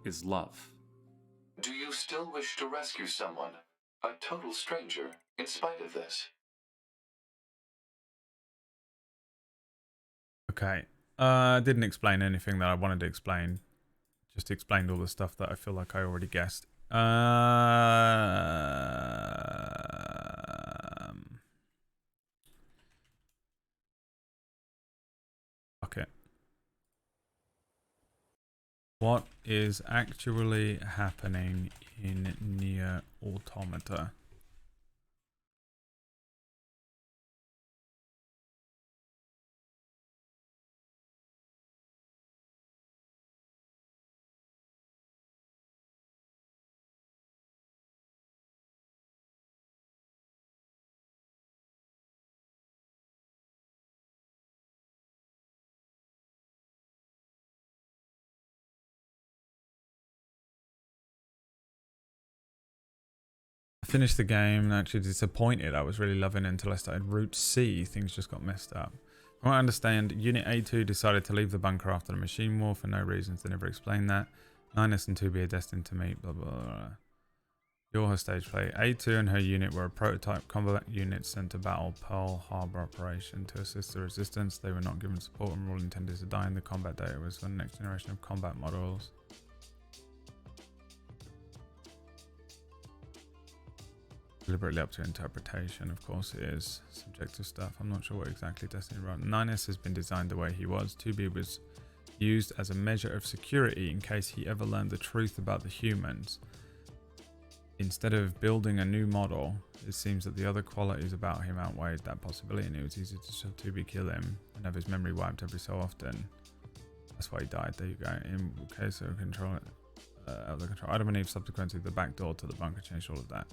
is love.
Do you still wish to rescue someone? A total stranger, in spite of this?
Okay. Didn't explain anything that I wanted to explain. Just explained all the stuff that I feel like I already guessed. Okay. What is actually happening in NieR Automata? I finished the game and actually disappointed. I was really loving it until I started Route C. Things just got messed up. From what I understand, Unit A2 decided to leave the bunker after the machine war for no reasons. They never explained that. 9S and 2B are destined to meet, blah, blah, blah. Your stage play. A2 and her unit were a prototype combat unit sent to battle Pearl Harbor operation to assist the resistance. They were not given support and were all intended to die, and the combat data was for the next generation of combat models. Deliberately up to interpretation, of course it is. Subjective stuff. I'm not sure what exactly Destiny wrote. 9S has been designed the way he was. 2B was used as a measure of security in case he ever learned the truth about the humans. Instead of building a new model, it seems that the other qualities about him outweighed that possibility, and it was easy to have 2B kill him and have his memory wiped every so often. That's why he died. There you go. In case of control, out of the control. I don't believe subsequently the back door to the bunker changed all of that.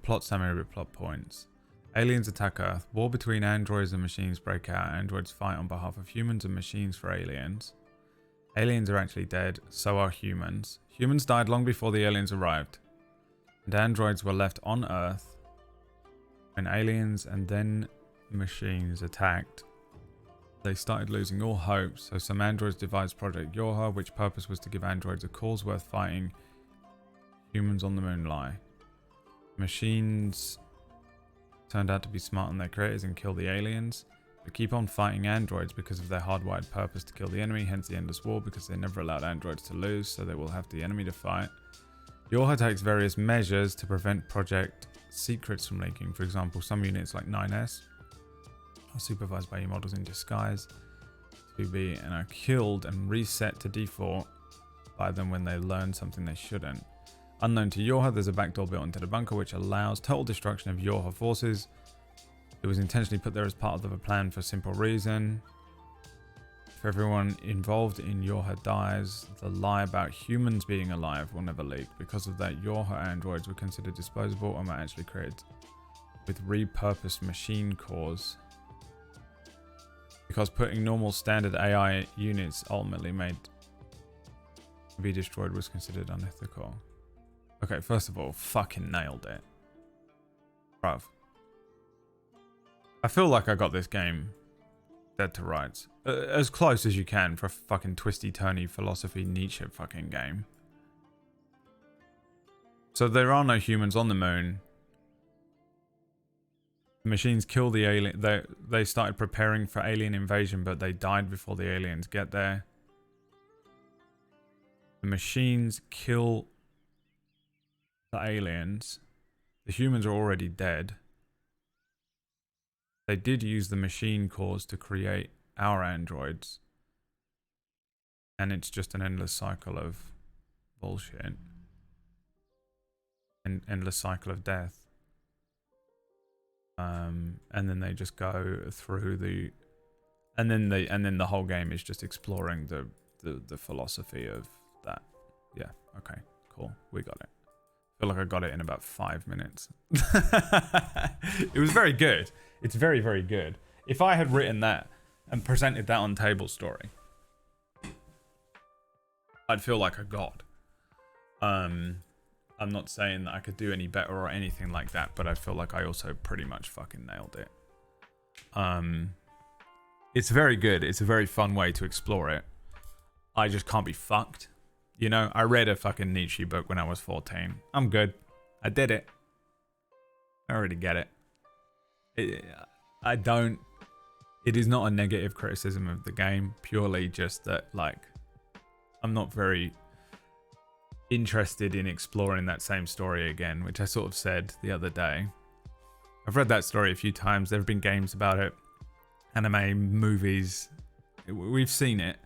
Plot summary with plot points. Aliens attack Earth. War between androids and machines break out. Androids fight on behalf of humans and machines for aliens. Aliens are actually dead, so are humans. Humans died long before the aliens arrived. And androids were left on Earth when aliens and then machines attacked. They started losing all hope, so some androids devised Project Yorha, which purpose was to give androids a cause worth fighting. Humans on the moon lie. Machines turned out to be smart on their creators and kill the aliens, but keep on fighting androids because of their hardwired purpose to kill the enemy, hence the endless war, because they never allowed androids to lose, so they will have the enemy to fight. Yorha takes various measures to prevent project secrets from leaking. For example, some units like 9S are supervised by E-models in disguise 2B and are killed and reset to default by them when they learn something they shouldn't. Unknown to Yorha, there's a backdoor built into the bunker which allows total destruction of Yorha forces. It was intentionally put there as part of the plan for a simple reason. If everyone involved in Yorha dies, the lie about humans being alive will never leak. Because of that, Yorha androids were considered disposable and were actually created with repurposed machine cores. Because putting normal standard AI units ultimately made to be destroyed was considered unethical. Okay, first of all, fucking nailed it. Bruv. I feel like I got this game dead to rights. As close as you can for a fucking twisty-turny philosophy Nietzsche fucking game. So there are no humans on the moon. The machines kill the alien. They started preparing for alien invasion, but they died before the aliens get there. The machines kill the aliens. The humans are already dead. They did use the machine cores to create our androids. And it's just an endless cycle of bullshit. An endless cycle of death. And then they just go through the, and then the whole game is just exploring the philosophy of that. Yeah, okay, cool, we got it. I feel like I got it in about 5 minutes. It was very good. It's very, very good. If I had written that and presented that on Table Story, I'd feel like a god. I'm not saying that I could do any better or anything like that, but I feel like I also pretty much fucking nailed it. It's very good. It's a very fun way to explore it. I just can't be fucked. You know, I read a fucking Nietzsche book when I was 14. I'm good. I did it. I already get it. It is not a negative criticism of the game, purely just that, like, I'm not very interested in exploring that same story again, which I sort of said the other day. I've read that story a few times. There have been games about it, anime, movies. We've seen it.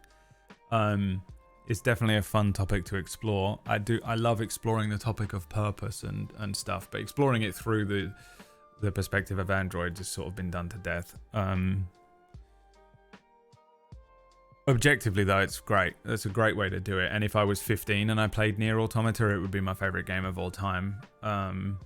It's definitely a fun topic to explore. I love exploring the topic of purpose and stuff, but exploring it through the perspective of androids has sort of been done to death. Objectively, though, it's great. That's a great way to do it. And if I was 15 and I played NieR Automata, it would be my favorite game of all time. In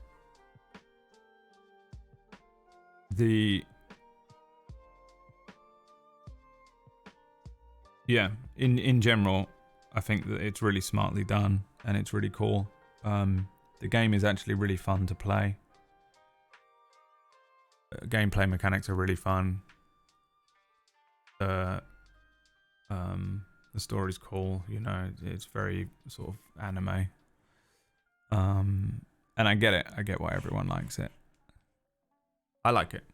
general, I think that it's really smartly done and it's really cool. The game is actually really fun to play. Gameplay mechanics are really fun. The story's cool, you know, it's very sort of anime. And I get it. I get why everyone likes it. I like it.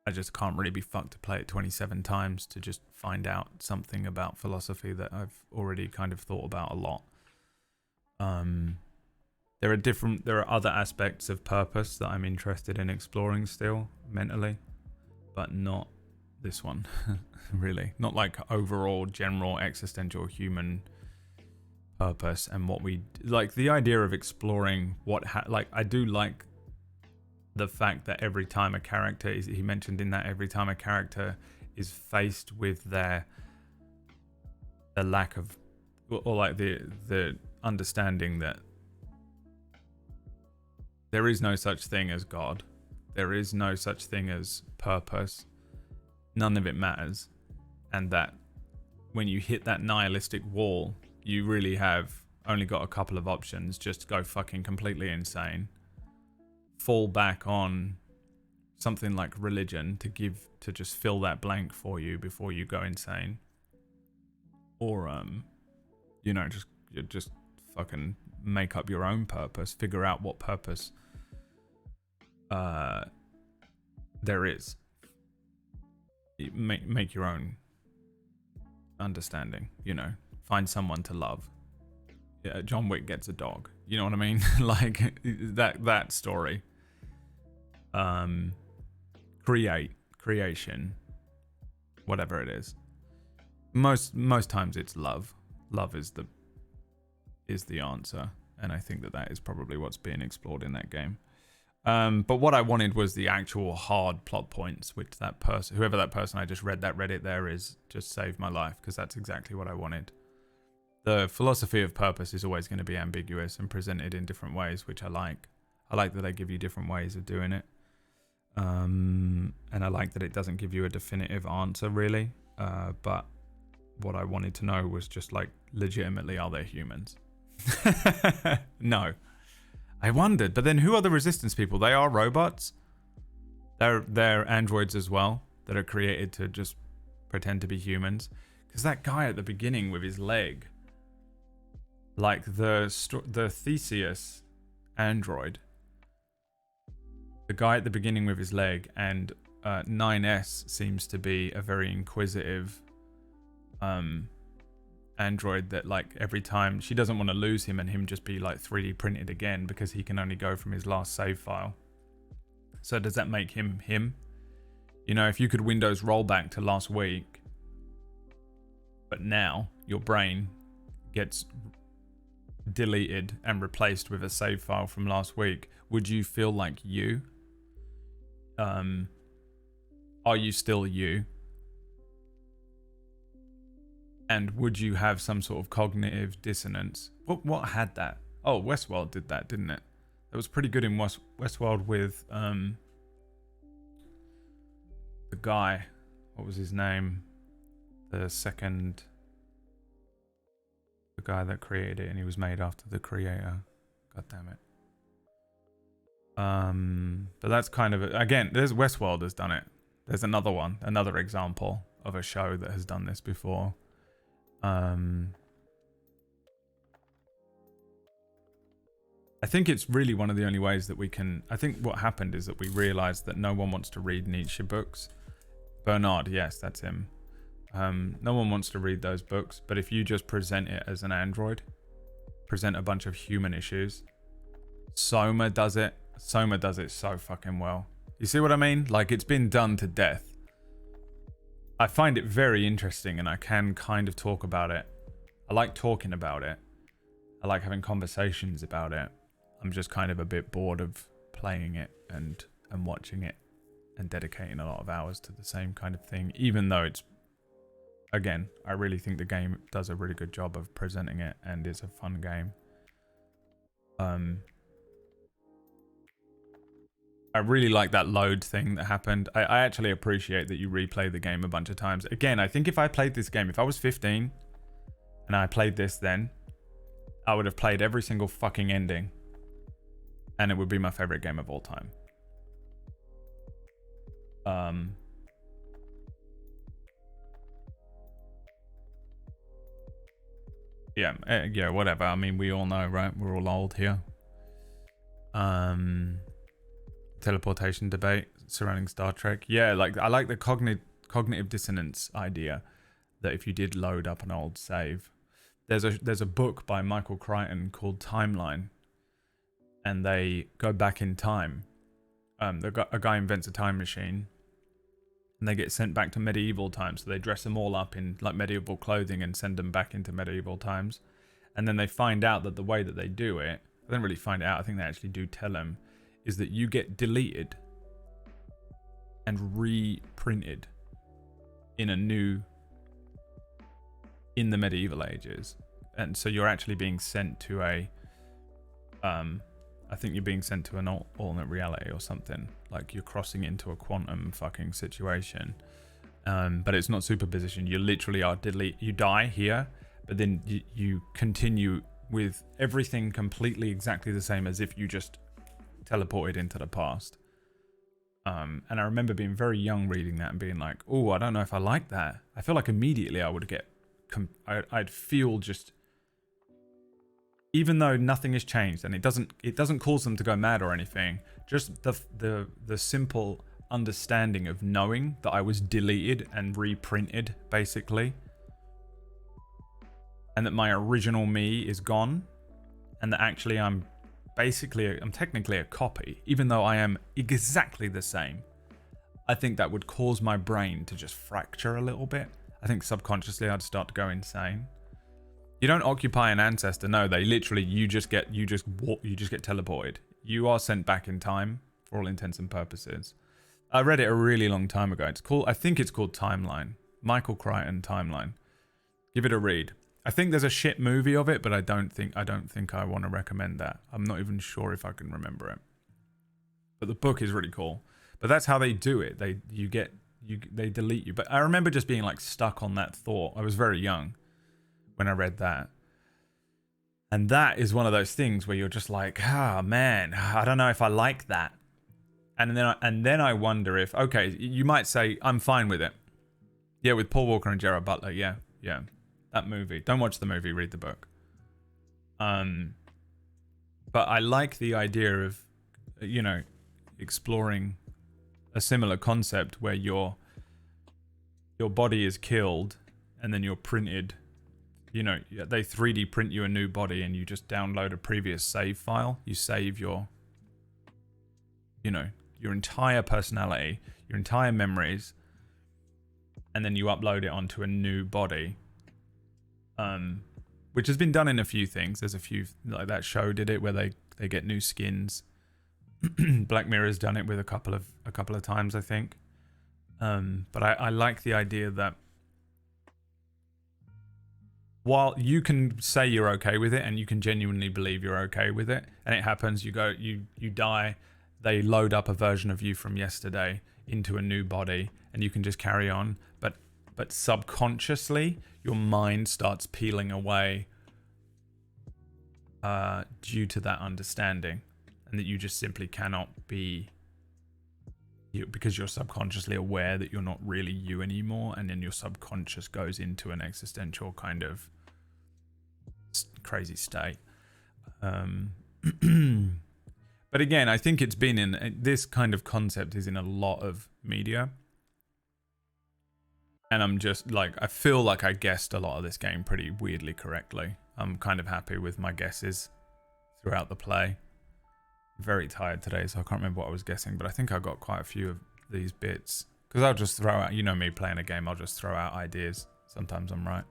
I just can't really be fucked to play it 27 times to just find out something about philosophy that I've already kind of thought about a lot. There are other aspects of purpose that I'm interested in exploring still, mentally, but not this one, really. Not like overall general existential human purpose and what we like. The idea of exploring what I do like the fact that every time a character is, he mentioned in that, every time a character is faced with the lack of, or like the understanding that there is no such thing as God, there is no such thing as purpose, none of it matters, and that when you hit that nihilistic wall, you really have only got a couple of options: just go fucking completely insane, fall back on something like religion to just fill that blank for you before you go insane, or you know, just fucking make up your own purpose, figure out what purpose there is, make your own understanding, you know, find someone to love. Yeah, John Wick gets a dog, you know what I mean? Like that story. Creation, whatever it is. Most times it's love. Love is the answer, and I think that is probably what's being explored in that game. But what I wanted was the actual hard plot points, which that person, whoever that person I just read that Reddit there is, just saved my life, because that's exactly what I wanted. The philosophy of purpose is always going to be ambiguous and presented in different ways, which I like. I like that they give you different ways of doing it. And I like that it doesn't give you a definitive answer, really. But what I wanted to know was just like, legitimately, are they humans? No. I wondered, but then who are the Resistance people? They are robots. They're androids as well that are created to just pretend to be humans. Because that guy at the beginning with his leg, like the Theseus android, the guy at the beginning with his leg, and 9S seems to be a very inquisitive android that, like, every time she doesn't want to lose him and him just be like 3D printed again because he can only go from his last save file. So does that make him him? You know, if you could Windows roll back to last week, but now your brain gets deleted and replaced with a save file from last week, would you feel like you? Are you still you? And would you have some sort of cognitive dissonance? What had that? Oh, Westworld did that, didn't it? That was pretty good in Westworld with the guy. What was his name? The guy that created it, and he was made after the creator. God damn it. But that's kind of again. There's Westworld has done it. There's another one, another example of a show that has done this before. I think it's really one of the only ways that we can. I think what happened is that we realized that no one wants to read Nietzsche books. Bernard, yes, that's him. No one wants to read those books, but if you just present it as an android, present a bunch of human issues, Soma does it. Soma does it so fucking well. You see what I mean? Like, it's been done to death. I find it very interesting, and I can kind of talk about it. I like talking about it. I like having conversations about it. I'm just kind of a bit bored of playing it and watching it and dedicating a lot of hours to the same kind of thing, even though it's, again, I really think the game does a really good job of presenting it and is a fun game. I really like that load thing that happened. I actually appreciate that you replay the game a bunch of times. Again, I think if I played this game, if I was 15 and I played this then, I would have played every single fucking ending. And it would be my favorite game of all time. Yeah, whatever. I mean, we all know, right? We're all old here. Teleportation debate surrounding Star Trek. Yeah, like I like the cognitive dissonance idea that if you did load up an old save, there's a book by Michael Crichton called Timeline, and they go back in time. A guy invents a time machine, and they get sent back to medieval times. So they dress them all up in like medieval clothing and send them back into medieval times. And then they find out that the way that they do it, I don't really find out, I think they actually do tell him, is that you get deleted and reprinted in the medieval ages. And so you're actually being sent to I think you're being sent to an alternate reality or something. Like you're crossing into a quantum fucking situation. But it's not superposition. You literally are you die here, but then you continue with everything completely exactly the same as if you just teleported into the past. And I remember being very young reading that and being like, oh, I don't know if I like that. I feel like immediately I would get, I'd feel just, even though nothing has changed and it doesn't cause them to go mad or anything, just the simple understanding of knowing that I was deleted and reprinted basically, and that my original me is gone, and that actually I'm technically a copy, even though I am exactly the same. I think that would cause my brain to just fracture a little bit. I think subconsciously I'd start to go insane. You don't occupy an ancestor, no. They literally, you just get teleported. You are sent back in time for all intents and purposes. I read it a really long time ago. I think it's called Timeline. Michael Crichton Timeline. Give it a read. I think there's a shit movie of it, but I don't think I want to recommend that. I'm not even sure if I can remember it. But the book is really cool. But that's how they do it. They delete you. But I remember just being like stuck on that thought. I was very young when I read that. And that is one of those things where you're just like, ah, man, I don't know if I like that. And then I wonder if, okay, you might say, I'm fine with it. Yeah, with Paul Walker and Gerard Butler, yeah. That movie. Don't watch the movie, read the book. But I like the idea of, you know, exploring a similar concept where your body is killed and then you're printed, you know, they 3D print you a new body and you just download a previous save file. You save your, you know, your entire personality, your entire memories, and then you upload it onto a new body. Which has been done in a few things. There's a few, like that show did it where they get new skins. Black Mirror's done it with a couple of times, I think. But I like the idea that while you can say you're okay with it and you can genuinely believe you're okay with it, and it happens, you die, they load up a version of you from yesterday into a new body, and you can just carry on. But subconsciously, your mind starts peeling away due to that understanding, and that you just simply cannot be you, because you're subconsciously aware that you're not really you anymore, and then your subconscious goes into an existential kind of crazy state. But again, I think it's been in this kind of concept is in a lot of media. And I'm just like, I feel like I guessed a lot of this game pretty weirdly correctly. I'm kind of happy with my guesses throughout the play. Very tired today, so I can't remember what I was guessing, but I think I got quite a few of these bits. Because I'll just throw out, you know me playing a game, I'll just throw out ideas. Sometimes I'm right.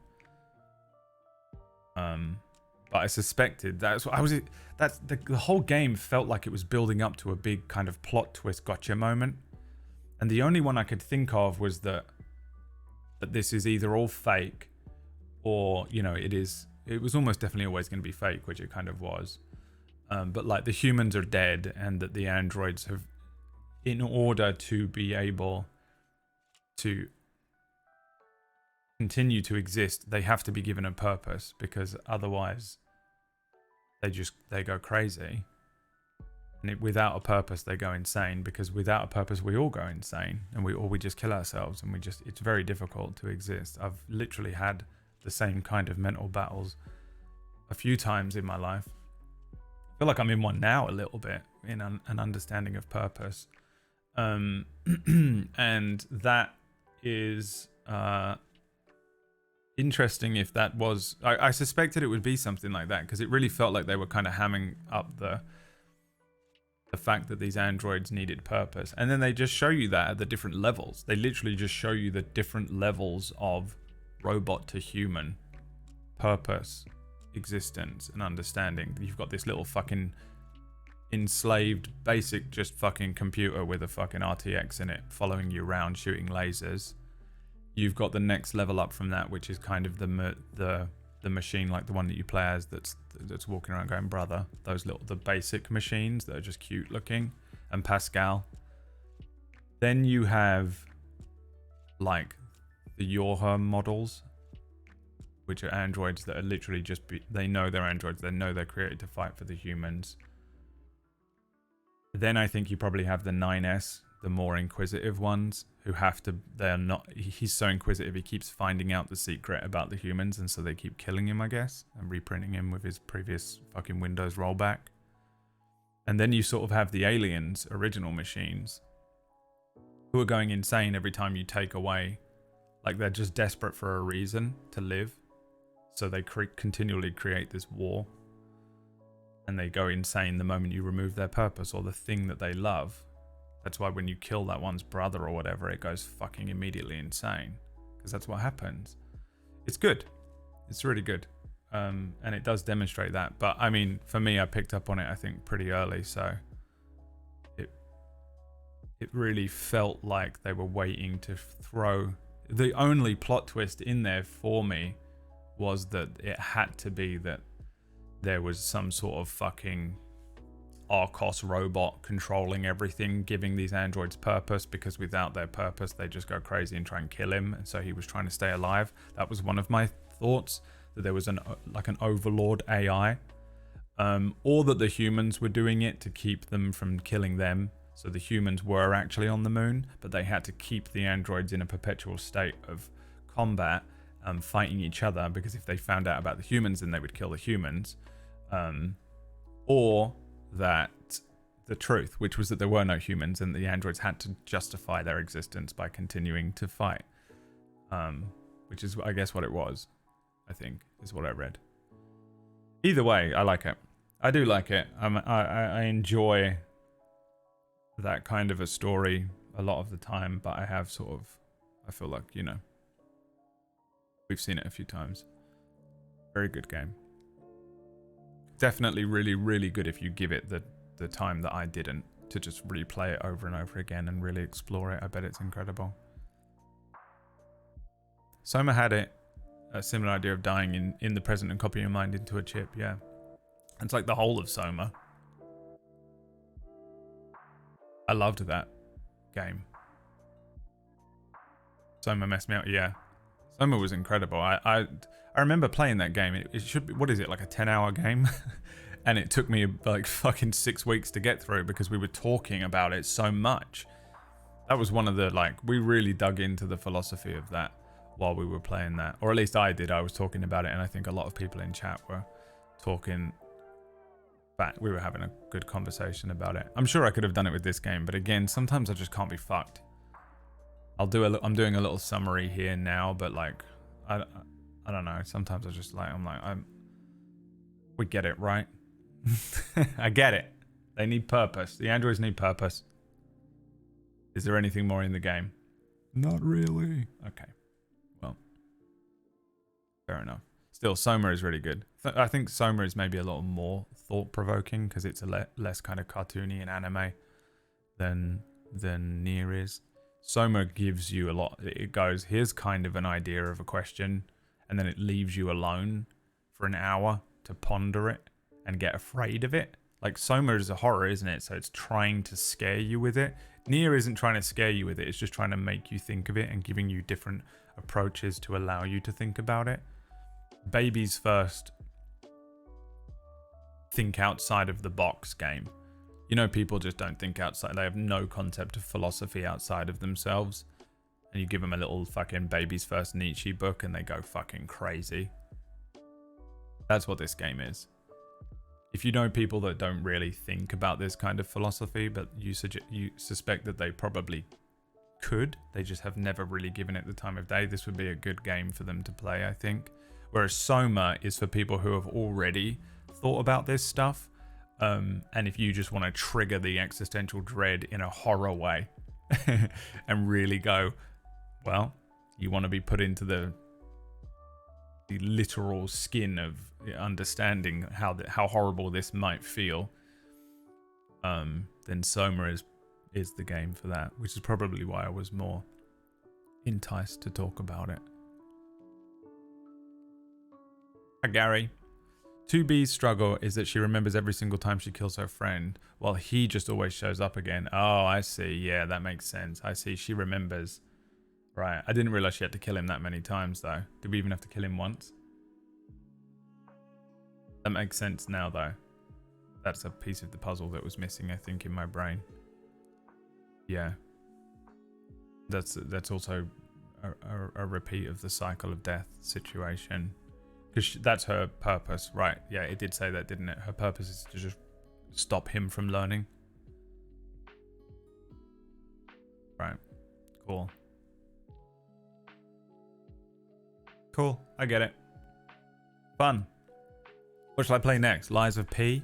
But I suspected that's what I was. That's the whole game felt like it was building up to a big kind of plot twist gotcha moment. And the only one I could think of was that this is either all fake or, you know, it was almost definitely always going to be fake, which it kind of was. But like the humans are dead and that the androids have, in order to be able to continue to exist, they have to be given a purpose, because otherwise they go crazy. And without a purpose, they go insane, because without a purpose, we all go insane, and we just kill ourselves, and it's very difficult to exist. I've literally had the same kind of mental battles a few times in my life. I feel like I'm in one now a little bit, in an understanding of purpose. And that is interesting if that was... I suspected it would be something like that, because it really felt like they were kind of hamming up the fact that these androids needed purpose. And then they just show you that at the different levels. They literally just show you the different levels of robot to human purpose, existence, and understanding. You've got this little fucking enslaved basic just fucking computer with a fucking RTX in it following you around shooting lasers. You've got the next level up from that, which is kind of the machine, like the one that you play as, that's walking around going brother. The basic machines that are just cute looking, and Pascal. Then you have like the Yorha models, which are androids that are literally just they know they're androids. They know they're created to fight for the humans. Then I think you probably have the 9S, the more inquisitive ones, who have to, they're not, he's so inquisitive, he keeps finding out the secret about the humans, and so they keep killing him, I guess, and reprinting him with his previous fucking Windows rollback. And then you sort of have the aliens, original machines, who are going insane every time you take away, like they're just desperate for a reason to live, so they continually create this war, and they go insane the moment you remove their purpose or the thing that they love. That's why when you kill that one's brother or whatever, it goes fucking immediately insane. Because that's what happens. It's good. It's really good. And it does demonstrate that. But, I mean, for me, I picked up on it, I think, pretty early. So it really felt like they were waiting to throw... The only plot twist in there for me was that it had to be that there was some sort of fucking Arcos robot controlling everything, giving these androids purpose, because without their purpose they just go crazy and try and kill him, and so he was trying to stay alive. That was one of my thoughts, that there was an overlord AI, or that the humans were doing it to keep them from killing them. So the humans were actually on the moon, but they had to keep the androids in a perpetual state of combat, fighting each other, because if they found out about the humans, then they would kill the humans. Or that the truth, which was that there were no humans and the androids had to justify their existence by continuing to fight. Which is, I guess, what it was, I think, is what I read. Either way, I like it. I do like it. I enjoy that kind of a story a lot of the time, but I feel like, you know, we've seen it a few times. Very good game. Definitely really, really good if you give it the time that I didn't, to just replay it over and over again and really explore it. I bet it's incredible. Soma had a similar idea of dying in the present and copying your mind into a chip, yeah. It's like the whole of Soma. I loved that game. Soma messed me up, yeah. Soma was incredible. I remember playing that game. It should be, what is it, like a 10-hour game? And it took me like fucking 6 weeks to get through because we were talking about it so much. That was one of the, like, we really dug into the philosophy of that while we were playing that. Or at least I did. I was talking about it, and I think a lot of people in chat were talking back. We were having a good conversation about it. I'm sure I could have done it with this game, but again, sometimes I just can't be fucked. I'm doing a little summary here now, but like, I don't know. Sometimes I just like, we get it, right? I get it. They need purpose. The androids need purpose. Is there anything more in the game? Not really. Okay. Well, fair enough. Still, Soma is really good. I think Soma is maybe a little more thought-provoking because it's a less kind of cartoony and anime than NieR is. Soma gives you a lot. It goes, here's kind of an idea of a question, and then it leaves you alone for an hour to ponder it and get afraid of it. Like, Soma is a horror, isn't it? So it's trying to scare you with it. NieR isn't trying to scare you with it. It's just trying to make you think of it and giving you different approaches to allow you to think about it. Baby's first think outside of the box game. You know, people just don't think outside. They have no concept of philosophy outside of themselves. And you give them a little fucking Baby's First Nietzsche book and they go fucking crazy. That's what this game is. If you know people that don't really think about this kind of philosophy, but you suspect that they probably could, they just have never really given it the time of day, this would be a good game for them to play, I think. Whereas Soma is for people who have already thought about this stuff. And if you just want to trigger the existential dread in a horror way and really go, well, you want to be put into the literal skin of understanding how horrible this might feel, then Soma is the game for that, which is probably why I was more enticed to talk about it. Hi, Gary. 2B's struggle is that she remembers every single time she kills her friend, while he just always shows up again. Oh, I see. Yeah, that makes sense. I see. She remembers. Right. I didn't realize she had to kill him that many times, though. Did we even have to kill him once? That makes sense now, though. That's a piece of the puzzle that was missing, I think, in my brain. Yeah. That's also a repeat of the cycle of death situation. Because that's her purpose, right? Yeah, it did say that, didn't it? Her purpose is to just stop him from learning. Right. Cool. Cool. I get it. Fun. What shall I play next? Lies of P?